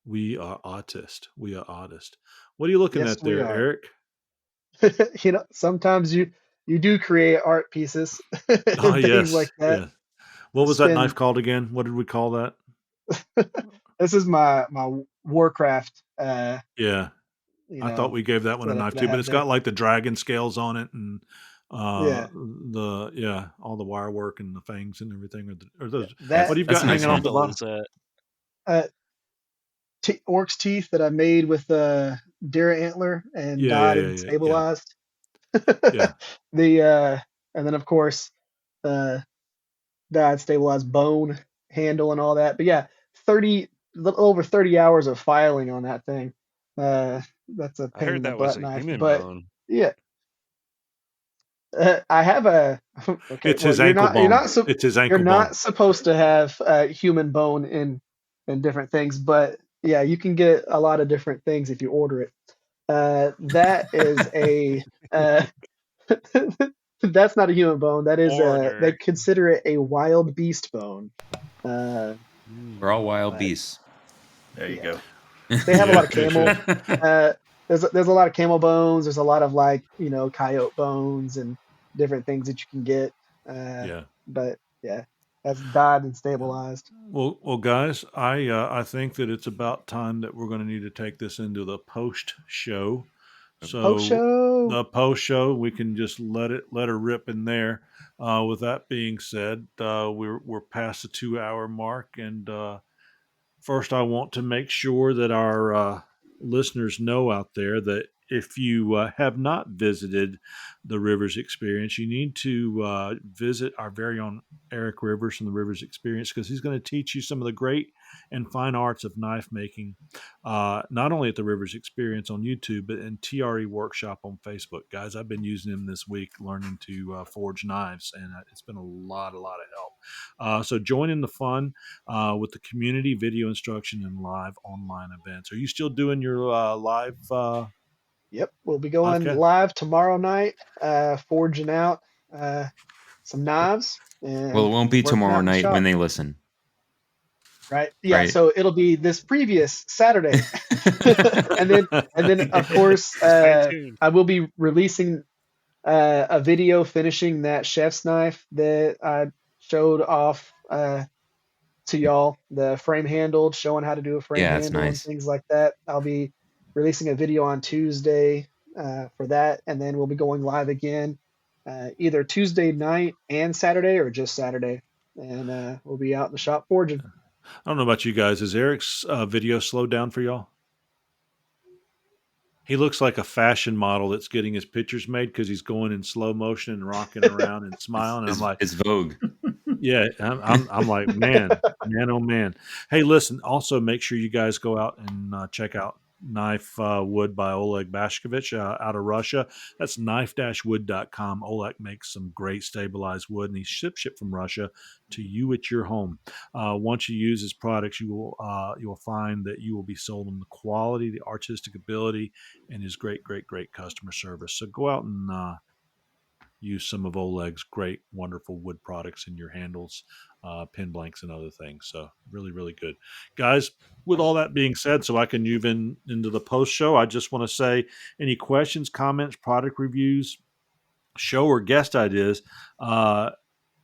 we are artist. We are artist. What are you looking Yes, at we there, are. Eric? Sometimes you do create art pieces Oh and things like yes, that. yeah. What was that knife Spend called again? What did we call that? This is my Warcraft, Yeah, I thought we gave that one a setup knife that I too, but have it's there. got like the dragon scales on it and Yeah, all the wire work and the fangs and everything. Or yeah. those. That What do you That's got a nice hanging What off one. the handle bottom? is that? uh, orc's teeth that I made with deer antler and Yeah, yeah, dyed yeah, and yeah, yeah, stabilized. yeah. And then of course the dyed stabilized bone handle and all that. But yeah, 30 little over 30 hours of filing on that thing. Uh, that's a I pain heard in the that was butt a knife. human But bone. yeah, I have a okay. It's Well, his ankle you're bone. not so It's his you're ankle bone. not supposed to have human bone in different things, but yeah, you can get a lot of different things if you order it. That is a that's not a human bone. That is they Order. consider it a wild beast bone. Uh, We're all wild but beasts. There you yeah, go. they have a lot Yeah, of yeah, yeah, camel. Uh, there's a lot of camel bones. There's a lot of like coyote bones and different things that you can get. Uh, yeah. but yeah, that's dyed and stabilized. Well, guys, I think that it's about time that we're going to need to take this into the post show. Post So show. the post show, we can just let her rip in there. With that being said, we're past the 2 hour mark, and first, I want to make sure that our listeners know out there that if you have not visited the Rivers Experience, you need to visit our very own Eric Rivers from the Rivers Experience, because he's going to teach you some of the great and fine arts of knife making, not only at the Rivers Experience on YouTube, but in TRE Workshop on Facebook. Guys, I've been using him this week learning to forge knives, and it's been a lot of help. So join in the fun with the community video instruction and live online events. Are you still doing your live Yep, we'll be going livecast? live tomorrow night, forging out uh, some knives Well, it and won't be working tomorrow out in the night when shop. they listen, Right? Yeah, right? so it'll be this previous Saturday, and then of course Stay tuned. I will be releasing a video finishing that chef's knife that I showed off to y'all, the frame handled, showing how to do a frame Yeah, it's handle and nice. things like that. I'll be releasing a video on Tuesday for that, and then we'll be going live again either Tuesday night and Saturday or just Saturday, and we'll be out in the shop forging. I don't know about you guys. Is Eric's video slowed down for y'all? He looks like a fashion model that's getting his pictures made because he's going in slow motion and rocking around and smiling. And I'm like, It's Vogue. yeah, I'm like, man, oh man. Hey, listen. Also, make sure you guys go out and check out Knife Wood by Oleg Bashkovich out of Russia. That's knife-wood.com. Oleg makes some great stabilized wood, and he ships it from Russia to you at your home. Once you use his products, you will find that you will be sold on the quality, the artistic ability, and his great customer service. So go out and use some of Oleg's great, wonderful wood products in your handles, pin blanks, and other things. So really good, guys. With all that being said, so I can move into the post show. I just want to say, any questions, comments, product reviews, show or guest ideas,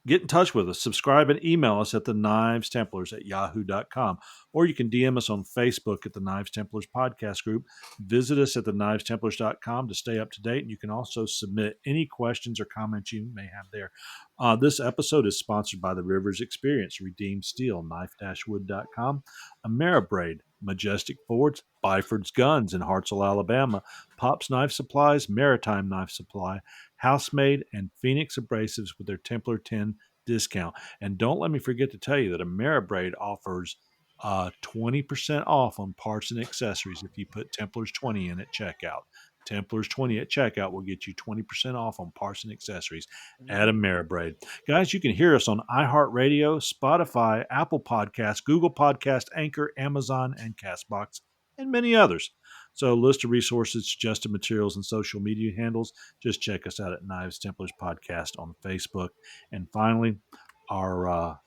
get in touch with us. Subscribe and email us at the Knives Templars at yahoo.com. Or you can DM us on Facebook at the Knives Templars podcast group. Visit us at the knivestemplars.com to stay up to date. And you can also submit any questions or comments you may have there. This episode is sponsored by the Rivers Experience, Redeemed Steel, knife-wood.com, Ameribraid, Majestic Fords, Byford's Guns in Hartselle, Alabama, Pop's Knife Supplies, Maritime Knife Supply, Housemade, and Phoenix Abrasives with their Templar 10 discount. And don't let me forget to tell you that Ameribraid offers 20% off on parts and accessories if you put Templars 20 in at checkout. Templars 20 at checkout will get you 20% off on parts and accessories at Ameribraid. Guys, you can hear us on iHeartRadio, Spotify, Apple Podcasts, Google Podcast, Anchor, Amazon, and Castbox, and many others. So, a list of resources, suggested materials, and social media handles. Just check us out at Knives Templars Podcast on Facebook. And finally, our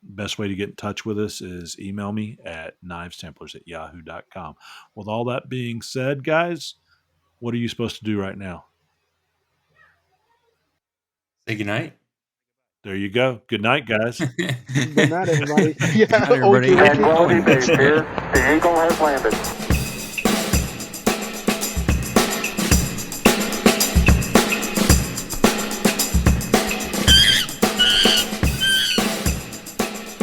best way to get in touch with us is email me at knivestemplars@yahoo.com. With all that being said, guys, what are you supposed to do right now? Say goodnight. There you go. Good night, guys. Good night, everybody. Yeah, Good night, everybody. okay. Tranquility Base here. The Eagle has landed.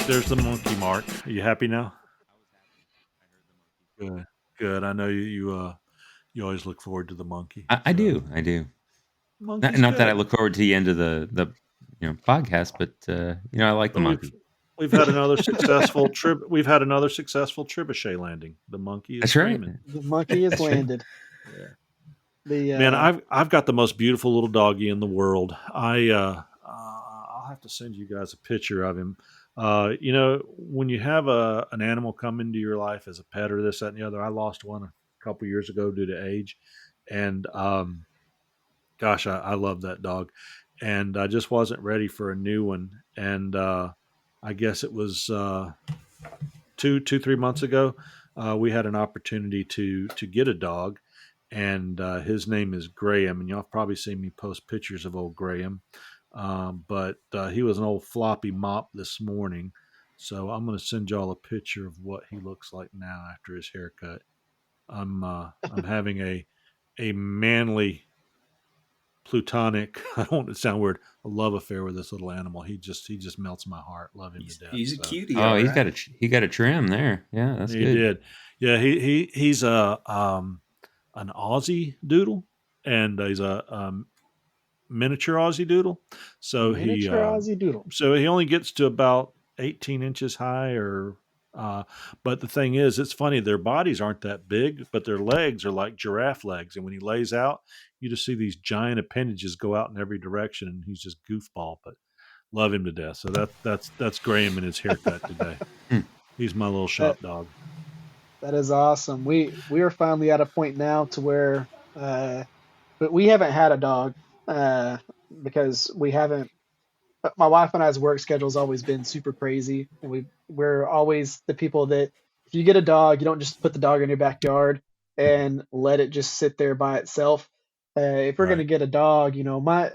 There's the monkey, Mark. Are you happy now? Good. I know you always look forward to the monkey. I do. Monkey's Not that I good. look forward to the end of the podcast, but I like the monkey. We've had another successful trip. We've had another successful trebuchet landing. The monkey is That's right. screaming. The monkey has That's right. landed. The Man, I've got the most beautiful little doggy in the world. I'll have to send you guys a picture of him. When you have an animal come into your life as a pet or this, that, and the other. I lost one a couple years ago due to age, and gosh, I love that dog, and I just wasn't ready for a new one. And I guess it was 3 months ago. We had an opportunity to get a dog, and his name is Graham, and y'all have probably seen me post pictures of old Graham. But he was an old floppy mop this morning, so I'm going to send y'all a picture of what he looks like now after his haircut. I'm having a manly, plutonic, I don't want it to sound weird, a love affair with this little animal. He just melts my heart. Love him to death. He's a cutie. Oh, he got a trim there. Yeah, that's He good. did. Yeah, he's an Aussie doodle, and he's a miniature Aussie doodle. So miniature Aussie doodle. So he only gets to about 18 inches high, but the thing is, it's funny. Their bodies aren't that big, but their legs are like giraffe legs. And when he lays out, you just see these giant appendages go out in every direction, and he's just goofball. But love him to death. So that's Graham and his haircut today. He's my little shop dog. That is awesome. We are finally at a point now to where, but we haven't had a dog because we haven't. My wife and I's work schedule has always been super crazy, and we're always the people that if you get a dog, you don't just put the dog in your backyard and let it just sit there by itself. If we're Right. going to get a dog,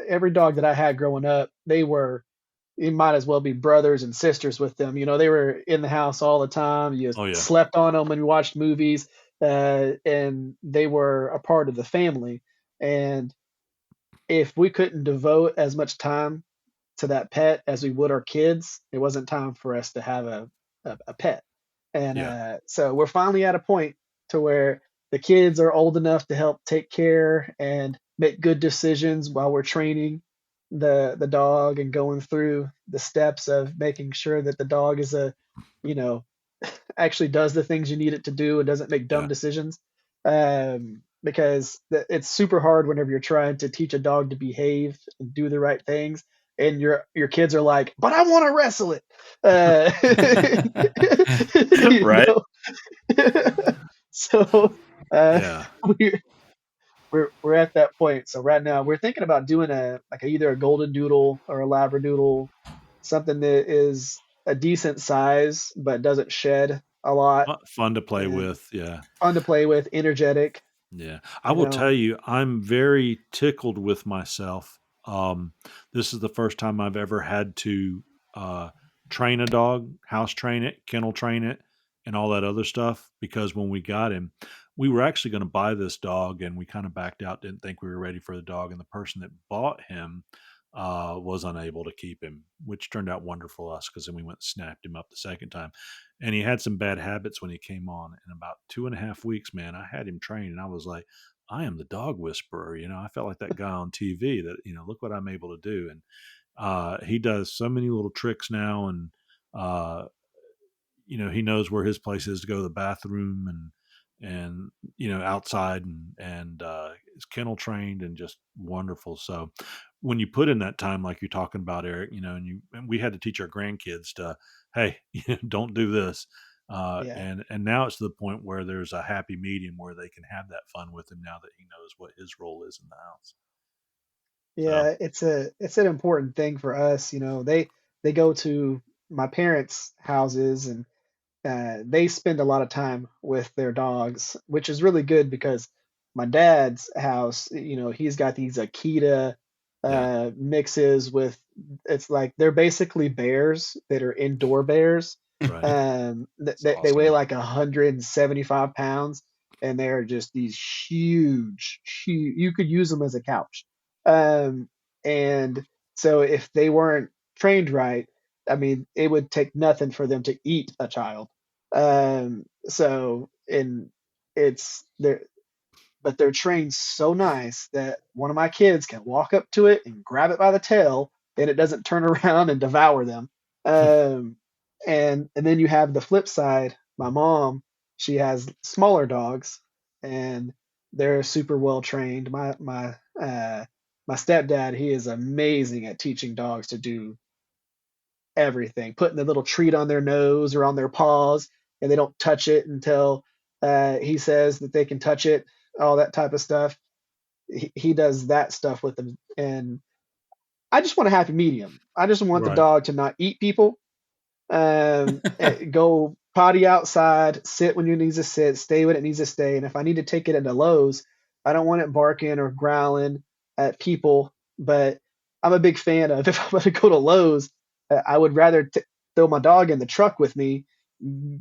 every dog that I had growing up, you might as well be brothers and sisters with them. They were in the house all the time. You Oh, yeah. slept on them when you watched movies, and they were a part of the family. And if we couldn't devote as much time to that pet as we would our kids, it wasn't time for us to have a pet. And Yeah. so we're finally at a point to where the kids are old enough to help take care and make good decisions while we're training the dog and going through the steps of making sure that the dog is you know, actually does the things you need it to do and doesn't make dumb Yeah. decisions. Because it's super hard whenever you're trying to teach a dog to behave and do the right things, and your kids are like, "But I want to wrestle it." You Right. know? So Yeah. we're we're at that point. So right now we're thinking about doing either a golden doodle or a labradoodle, something that is a decent size but doesn't shed a lot Fun to play and with. Yeah. fun to play with, energetic. Yeah. I You will know, tell you, I'm very tickled with myself. This is the first time I've ever had to uh, train a dog, house train it, kennel train it, and all that other stuff. Because when we got him, we were actually going to buy this dog, and we kind of backed out, didn't think we were ready for the dog. And the person that bought him was unable to keep him, which turned out wonderful for us because then we went and snapped him up the second time. And he had some bad habits when he came on. In about 2.5 weeks, man, I had him trained, and I was like, I am the dog whisperer. I felt like that guy on TV that, look what I'm able to do. And he does so many little tricks now. And, he knows where his place is to go to the bathroom and outside and is kennel trained and just wonderful. So when you put in that time, like you're talking about, Eric, and we had to teach our grandkids to, hey, don't do this. yeah, And now it's to the point where there's a happy medium where they can have that fun with him now that he knows what his role is in the house. So yeah. It's an important thing for us. They go to my parents' houses and they spend a lot of time with their dogs, which is really good because my dad's house, he's got these Akita yeah, mixes with, it's like they're basically bears that are indoor bears. right. That's They weigh awesome. like 175 pounds, and they're just these huge, huge. You could use them as a couch. Um, and so if they weren't trained right, I mean, it would take nothing for them to eat a child. And it's they're but they're trained so nice that one of my kids can walk up to it and grab it by the tail, and it doesn't turn around and devour them. Um, and then you have the flip side. My mom, she has smaller dogs, and they're super well trained. My stepdad, he is amazing at teaching dogs to do everything, putting the little treat on their nose or on their paws, and they don't touch it until he says that they can touch it, all that type of stuff. He does that stuff with them. And I just want a happy medium. I just want the Right. dog to not eat people, go potty outside, sit when it needs to sit, stay when it needs to stay. And if I need to take it into Lowe's, I don't want it barking or growling at people. But I'm a big fan of, if I'm going to go to Lowe's, I would rather throw my dog in the truck with me,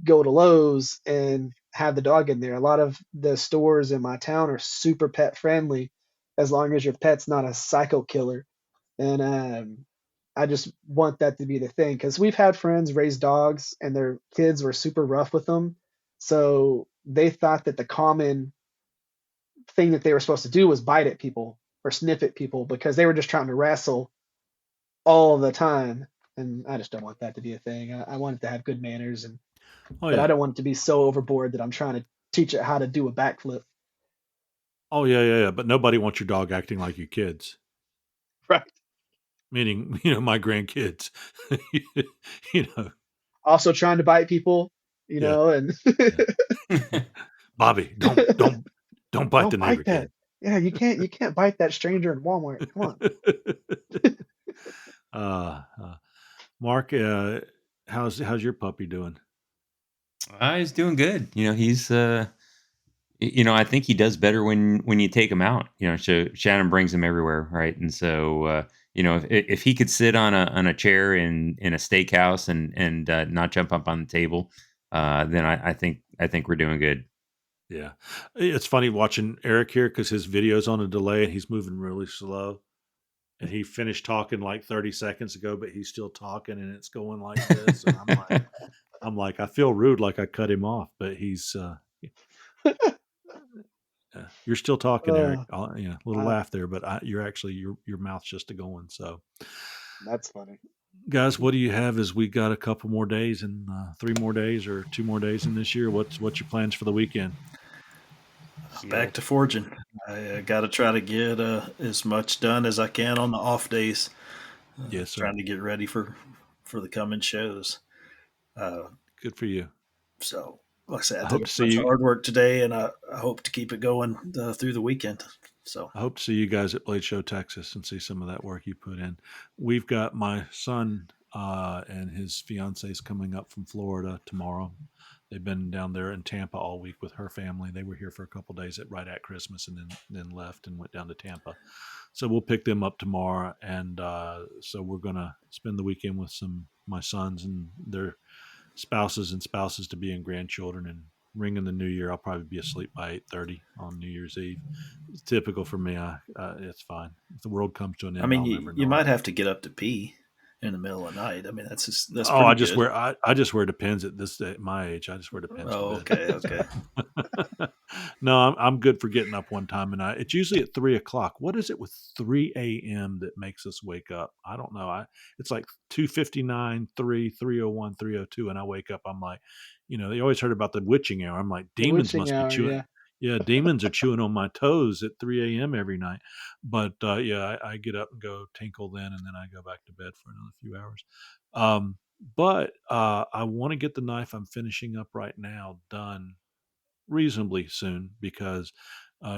go to Lowe's and have the dog in there. A lot of the stores in my town are super pet friendly, as long as your pet's not a psycho killer. And I just want that to be the thing, because we've had friends raise dogs and their kids were super rough with them. So they thought that the common thing that they were supposed to do was bite at people or sniff at people because they were just trying to wrestle all the time. And I just don't want that to be a thing. I want it to have good manners, Oh but I yeah. don't want it to be so overboard that I'm trying to teach it how to do a backflip. Oh yeah. But nobody wants your dog acting like your kids. Right. Meaning, my grandkids. you know, Also trying to bite people, yeah, and yeah. Bobby, don't bite don't the neighbor bite that. kid. Yeah, you can't bite that stranger in Walmart. Come on. uh, uh, Mark, how's your puppy doing? He's doing good. He's I think he does better when you take him out. So Shannon brings him everywhere, right? And so if he could sit on a chair in a steakhouse and not jump up on the table, then I think we're doing good. Yeah, it's funny watching Eric here because his video's on a delay and he's moving really slow. And he finished talking like 30 seconds ago, but he's still talking and it's going like this. And I'm like, I feel rude, like I cut him off, but he's You're still talking, Eric. Uh, A little I, laugh there, but you're actually your mouth's just a going. So, that's funny. guys, what do you have? As we got a couple more days and 3 more days or 2 more days in this year. What's your plans for the weekend? Back Heal. to forging. I got to try to get as much done as I can on the off days. Yes, sir. Trying to get ready for the coming shows. Uh, Good for you. so, like I said, I I did hope a to see bunch of you. hard work today, and I hope to keep it going through the weekend. So, I hope to see you guys at Blade Show Texas and see some of that work you put in. We've got my son and his fiance's coming up from Florida tomorrow. They've been down there in Tampa all week with her family. They were here for a couple days right at Christmas and then left and went down to Tampa. So we'll pick them up tomorrow, and so we're gonna spend the weekend with my sons and their spouses to be and grandchildren, and ringing the new year. I'll probably be asleep by 8:30 on New Year's Eve. It's typical for me. It's fine. If the world comes to an I end, mean, I'll never you know it. might have to get up to pee in the middle of the night. I mean, that's Oh, pretty good. I just wear Depends at my age. I just wear Depends to Oh, bed. okay, So. okay. No, I'm good for getting up one time, and it's usually at 3 o'clock. What is it with 3 a.m. that makes us wake up? I don't know. It's like 2:59, 3:01, 3:02, and I wake up. I'm like, they always heard about the witching hour. I'm like, The demons witching must be hour, chewing. yeah. Yeah, demons are chewing on my toes at 3 a.m. every night. But yeah, I get up and go tinkle then, and then I go back to bed for another few hours. But I want to get the knife I'm finishing up right now done reasonably soon because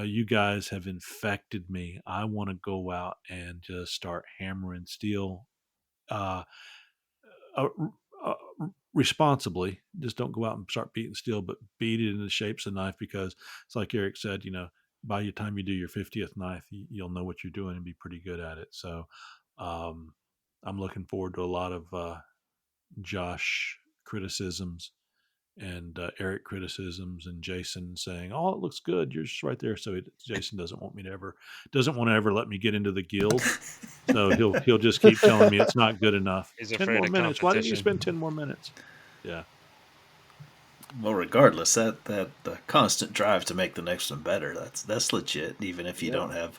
you guys have infected me. I want to go out and just start hammering steel uh, uh, uh, responsibly. Just don't go out and start beating steel, but beat it in the shapes of the knife because it's like Eric said, by the time you do your 50th knife, you'll know what you're doing and be pretty good at it. So um, I'm looking forward to a lot of Josh criticisms and Eric criticisms and Jason saying, "Oh, it looks good. You're just right there." So Jason doesn't want to ever let me get into the guild. So he'll just keep telling me it's not good enough. He's 10 afraid more of minutes. Why didn't you competition. spend 10 more minutes? Yeah. Well, regardless, that the constant drive to make the next one better, that's legit. Even if you Yeah. don't have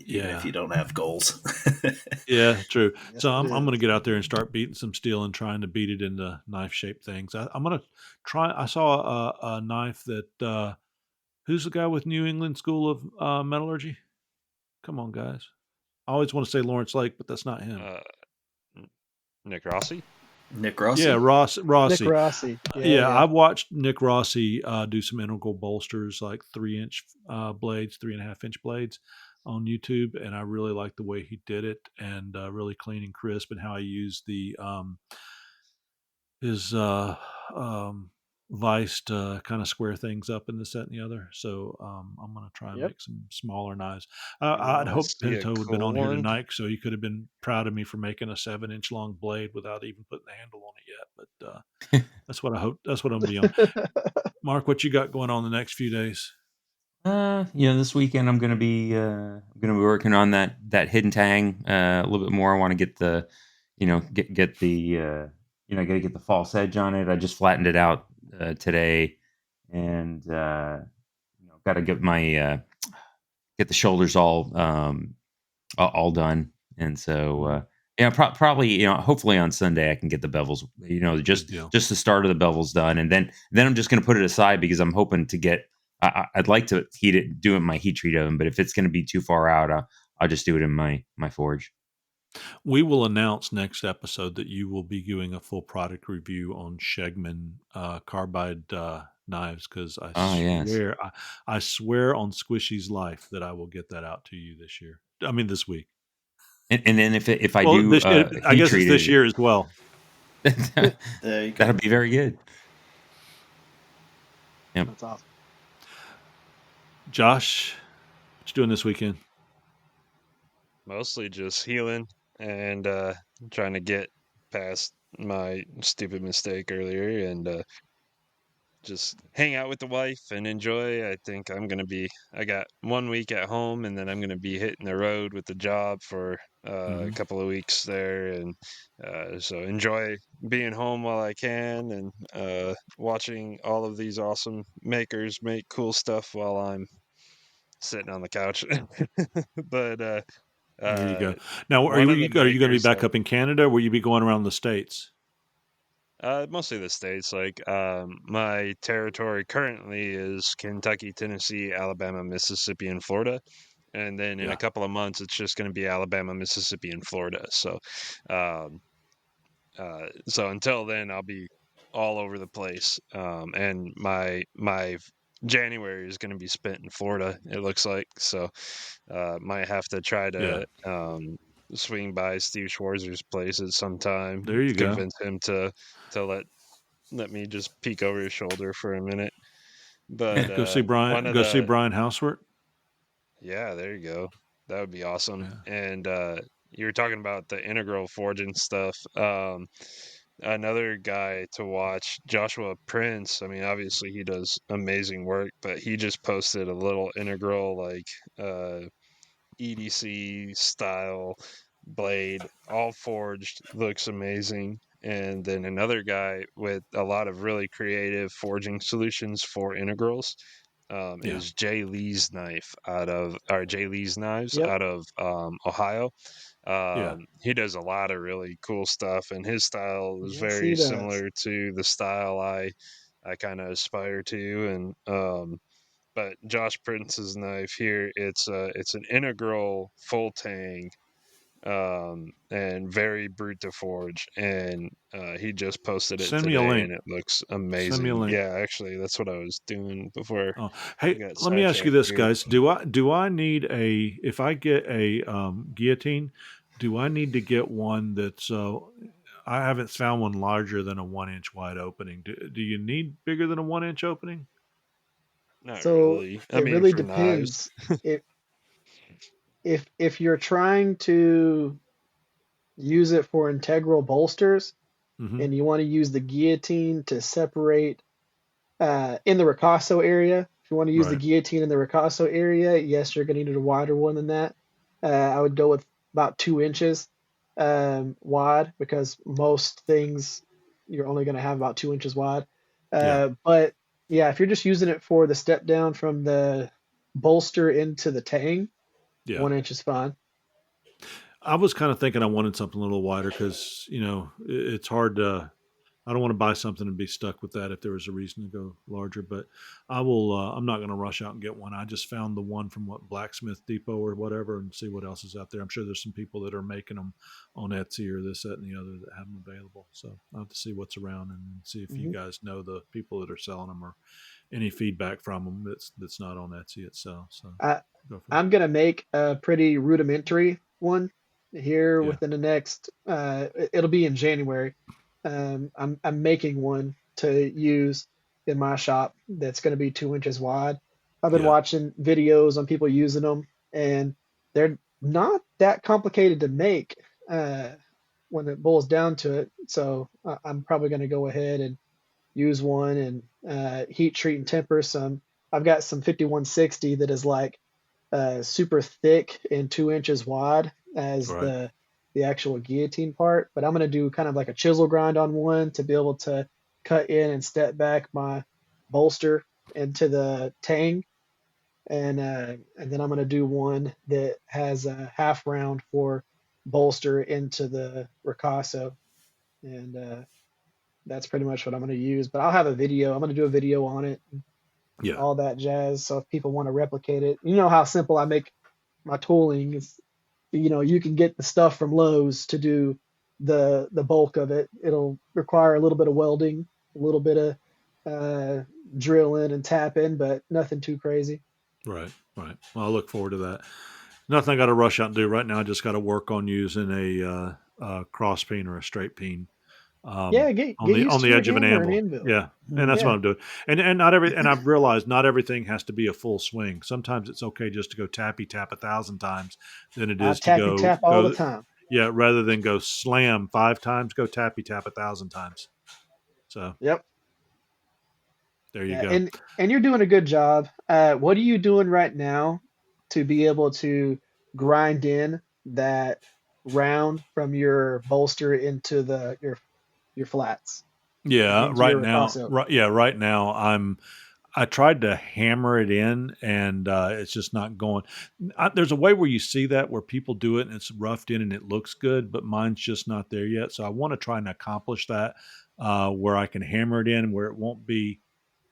Yeah. goals. Yeah, true. Yes, So it I'm is. going to get out there and start beating some steel and trying to beat it into knife shaped things. I'm going to try. I saw a knife that, who's the guy with New England School of Metallurgy? Come on, guys. I always want to say Lawrence Lake, but that's not him. Uh, Nick Rossi. Nick Yeah, Rossi. Nick Rossi. Rossi. Yeah, Yeah, yeah. I've watched Nick Rossi do some integral bolsters, like 3-inch blades, 3.5-inch blades on YouTube, and I really like the way he did it, and really clean and crisp, and how he used the his um, vice to kind of square things up in the set and the other. So I'm going to try and Yep. make some smaller knives. You I'd want to hoped see a Pinto had been cool on here one? tonight, so he could have been proud of me for making a 7-inch long blade without even putting the handle on it yet. But that's what I hope. That's what I'm going to be on. Mark, what you got going on the next few days? This weekend I'm gonna be working on that hidden tang a little bit more. I want to get the, get the, gotta get the false edge on it. I just flattened it out today, and got to get the shoulders all done. And so, probably, hopefully on Sunday I can get the bevels, Good just deal. just the start of the bevels done, and then I'm just going to put it aside because I'm hoping to get. I'd like to do it in my heat treat oven, but if it's going to be too far out, I'll just do it in my forge. We will announce next episode that you will be doing a full product review on Shegman carbide knives because Oh yes, I swear on Squishy's life that I will get that out to you this year. I mean this week. and then if I Well, do I heat guess it's this treated, year as well. There you go. that'll be very good. Yep. That's awesome. Josh, what you doing this weekend? Mostly just healing and trying to get past my stupid mistake earlier and just hang out with the wife and enjoy. I think I got 1 week at home, and then I'm going to be hitting the road with the job for a couple of weeks there. And so enjoy being home while I can, and watching all of these awesome makers make cool stuff while I'm sitting on the couch. But There you go. Now, one of the are you going to be makers back up in Canada, or will you be going around the states? mostly the states. Like my territory currently is Kentucky, Tennessee, Alabama, Mississippi, and Florida. And then in a Yeah. couple of months, it's just going to be Alabama, Mississippi, and Florida. Um, so until then, I'll be all over the place. And my January is going to be spent in Florida. It looks like so. Might have to try Yeah. to swing by Steve Schwarzer's place at some time. There you go. Convince him to let me just peek over his shoulder for a minute. But Go see one Brian. of Go see the Brian Housework. yeah, there you go. That would be awesome. Yeah. And you were talking about the integral forging stuff. Another guy to watch, Joshua Prince. I mean, obviously he does amazing work, but he just posted a little integral like EDC style blade, all forged, looks amazing. And then another guy with a lot of really creative forging solutions for integrals Yeah. is Jay Lee's Jay Lee's Knives Yep. out of Ohio. Yeah. He does a lot of really cool stuff, and his style is Yes, he very does. similar to the style I kind of aspire to. And but Josh Prince's knife here, it's an integral full tang, and very brute to forge, and he just posted it Send me a today, link. and it looks Send me a amazing. link. Yeah, actually, that's what I was doing before Oh, I hey, got let me ask you sidetracked this, here. guys. Do I need if I get a guillotine? Do I need to get one that's? I haven't found one larger than a 1 inch wide opening. Do you need bigger than a 1 inch opening? Not So really. I it mean, really for knives. depends. If you're trying to use it for integral bolsters Mm-hmm. and you want to use the guillotine to separate in the ricasso area, if you want to use the Right. guillotine in the ricasso area, yes, you're going to need a wider one than that. I would go with about 2 inches wide, because most things you're only going to have about 2 inches wide. Yeah. But yeah, if you're just using it for the step down from the bolster into the tang, Yeah. 1 inch is fine. I was kind of thinking I wanted something a little wider because it's hard to. I don't want to buy something and be stuck with that if there was a reason to go larger. But I will. I'm not going to rush out and get one. I just found the one from Blacksmith Depot or whatever, and see what else is out there. I'm sure there's some people that are making them on Etsy or this, that, and the other that have them available. So I'll have to see what's around and see if you guys know the people that are selling them or any feedback from them that's not on Etsy itself. So go for it. I'm gonna make a pretty rudimentary one here Yeah. within the next. It'll be in January. I'm making one to use in my shop that's going to be 2 inches wide. I've been Yeah. watching videos on people using them, and they're not that complicated to make when it boils down to it. So I'm probably going to go ahead and use one and heat treat and temper some. I've got some 5160 that is like super thick and 2 inches wide as Right. the actual guillotine part, but I'm going to do kind of like a chisel grind on one to be able to cut in and step back my bolster into the tang, and then I'm going to do one that has a half round for bolster into the ricasso, and that's pretty much what I'm going to use. But I'll have a video. I'm going to do a video on it, Yeah. all that jazz. So if people want to replicate it, you know how simple I make my tooling. It's, you can get the stuff from Lowe's to do the bulk of it. It'll require a little bit of welding, a little bit of drilling and tapping, but nothing too crazy. Right. Well, I look forward to that. Nothing I got to rush out and do right now. I just got to work on using a cross peen or a straight peen. Yeah, get used on to the your edge of an hammer and anvil. anvil. Yeah, and that's Yeah. what I'm doing. And I've realized not everything has to be a full swing. Sometimes it's okay just to go tappy tap 1,000 times than it I is to tappy tap all the time. Yeah, rather than go slam 5 times, go tappy tap 1,000 times. So Yep. There you Yeah, go. and you're doing a good job. What are you doing right now to be able to grind in that round from your bolster into your flats, like Yeah, into right your now, crosshilt? right now I tried to hammer it in, and it's just not going. There's a way where you see that where people do it and it's roughed in and it looks good, but mine's just not there yet. So I want to try and accomplish that where I can hammer it in where it won't be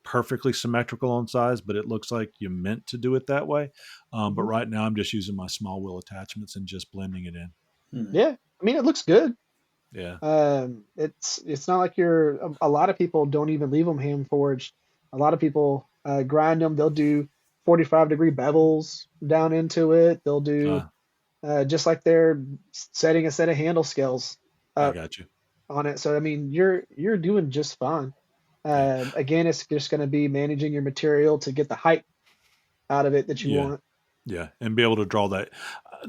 perfectly symmetrical on size, but it looks like you meant to do it that way. But Hmm. right now, I'm just using my small wheel attachments and just blending it in. Hmm. Yeah, I mean it looks good. Yeah. It's not like a lot of people don't even leave them hand forged. A lot of people grind them. They'll do 45-degree bevels down into it. They'll do Uh, just like they're setting a set of handle scales I up got you. on it. So I mean, you're doing just fine. Yeah. Again, it's just going to be managing your material to get the height out of it that you Yeah. want. Yeah, and be able to draw that.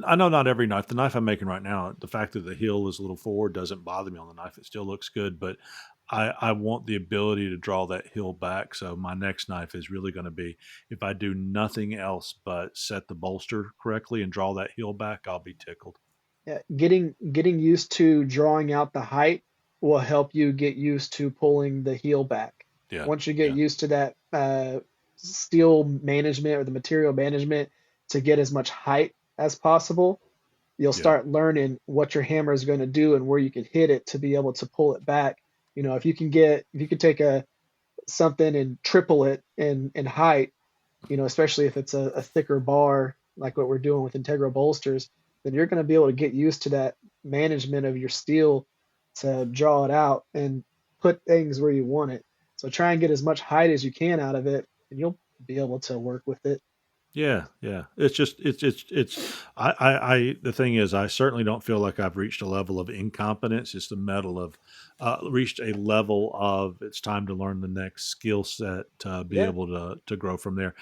I know not every knife. The knife I'm making right now, the fact that the heel is a little forward doesn't bother me on the knife. It still looks good, but I want the ability to draw that heel back. So my next knife is really going to be if I do nothing else but set the bolster correctly and draw that heel back, I'll be tickled. Yeah, getting used to drawing out the height will help you get used to pulling the heel back. Yeah, Once you get yeah, used to that steel management or the material management to get as much height as possible, you'll yeah, start learning what your hammer is going to do and where you can hit it to be able to pull it back. If you can take a something and triple it in height, especially if it's a thicker bar like what we're doing with integral bolsters, then you're going to be able to get used to that management of your steel to draw it out and put things where you want it. So try and get as much height as you can out of it, and you'll be able to work with it. yeah, yeah. It's just it's. I the thing is, I certainly don't feel like I've reached a level of incompetence. It's the metal of reached a level of it's time to learn the next skill set to be Yeah. able to grow from there.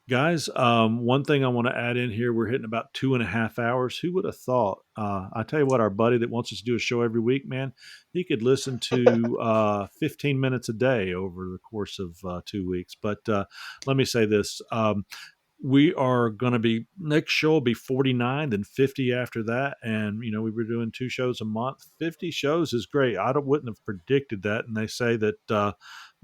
Guys, one thing I want to add in here, we're hitting about 2.5 hours. Who would have thought? I tell you what, our buddy that wants us to do a show every week, man, he could listen to 15 minutes a day over the course of 2 weeks. But let me say this. We are going to be next show will be 49 then 50 after that, and we were doing 2 shows a month. 50 shows is great. Wouldn't have predicted that, and they say that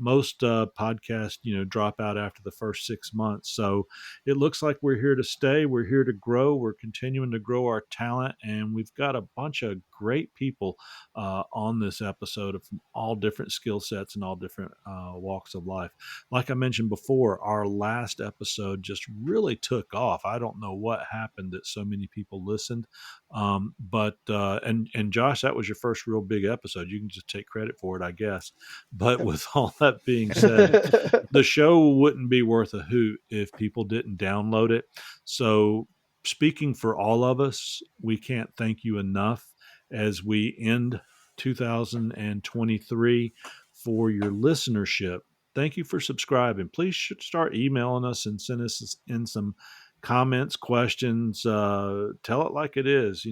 most podcasts drop out after the first 6 months. So it looks like we're here to stay. We're here to grow. We're continuing to grow our talent, and we've got a bunch of great people on this episode from all different skill sets and all different walks of life. Like I mentioned before, our last episode just really took off. I don't know what happened that so many people listened, but and Josh, that was your first real big episode. You can just take credit for it, I guess. But with all that being said, the show wouldn't be worth a hoot if people didn't download it. So, speaking for all of us, we can't thank you enough as we end 2023 for your listenership. Thank you for subscribing. Please start emailing us and send us in some comments, questions. Tell it like it is.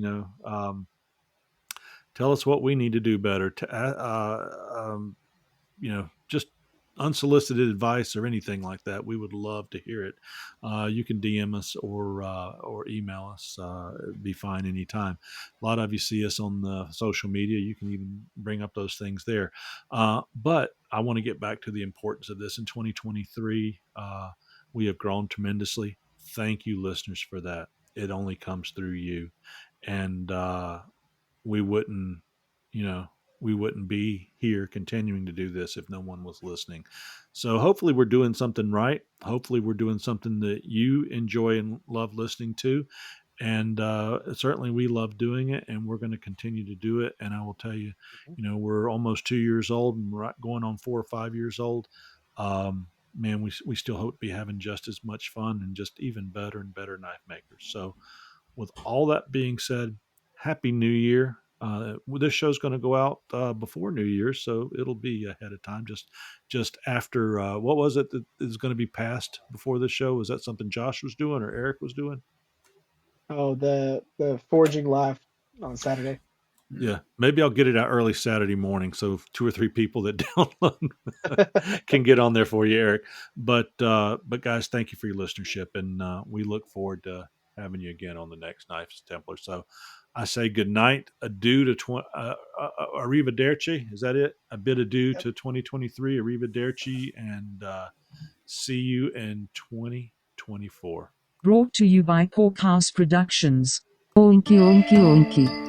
Tell us what we need to do better. Just unsolicited advice or anything like that. We would love to hear it. You can DM us or email us. It'd be fine anytime. A lot of you see us on the social media. You can even bring up those things there. But I want to get back to the importance of this in 2023. We have grown tremendously. Thank you, listeners, for that. It only comes through you, and we wouldn't, you know, we wouldn't be here continuing to do this if no one was listening. So hopefully we're doing something right. Hopefully we're doing something that you enjoy and love listening to. And certainly we love doing it, and we're going to continue to do it. And I will tell you, we're almost 2 years old and we're going on 4 or 5 years old. Man, we still hope to be having just as much fun and just even better and better knife makers. So with all that being said, Happy New Year. This show's going to go out before New Year's, so it'll be ahead of time. Just after what was it that is going to be passed before this show? Was that something Josh was doing or Eric was doing? Oh, the forging live on Saturday. Yeah, maybe I'll get it out early Saturday morning, so 2 or 3 people that download can get on there for you, Eric. But guys, thank you for your listenership, and we look forward to having you again on the next Knives Templar. So I say good night, adieu to arrivederci. Is that it? A bit adieu to 2023, arrivederci, and see you in 2024. Brought to you by Porkhouse Productions. Oinky oinky oinky.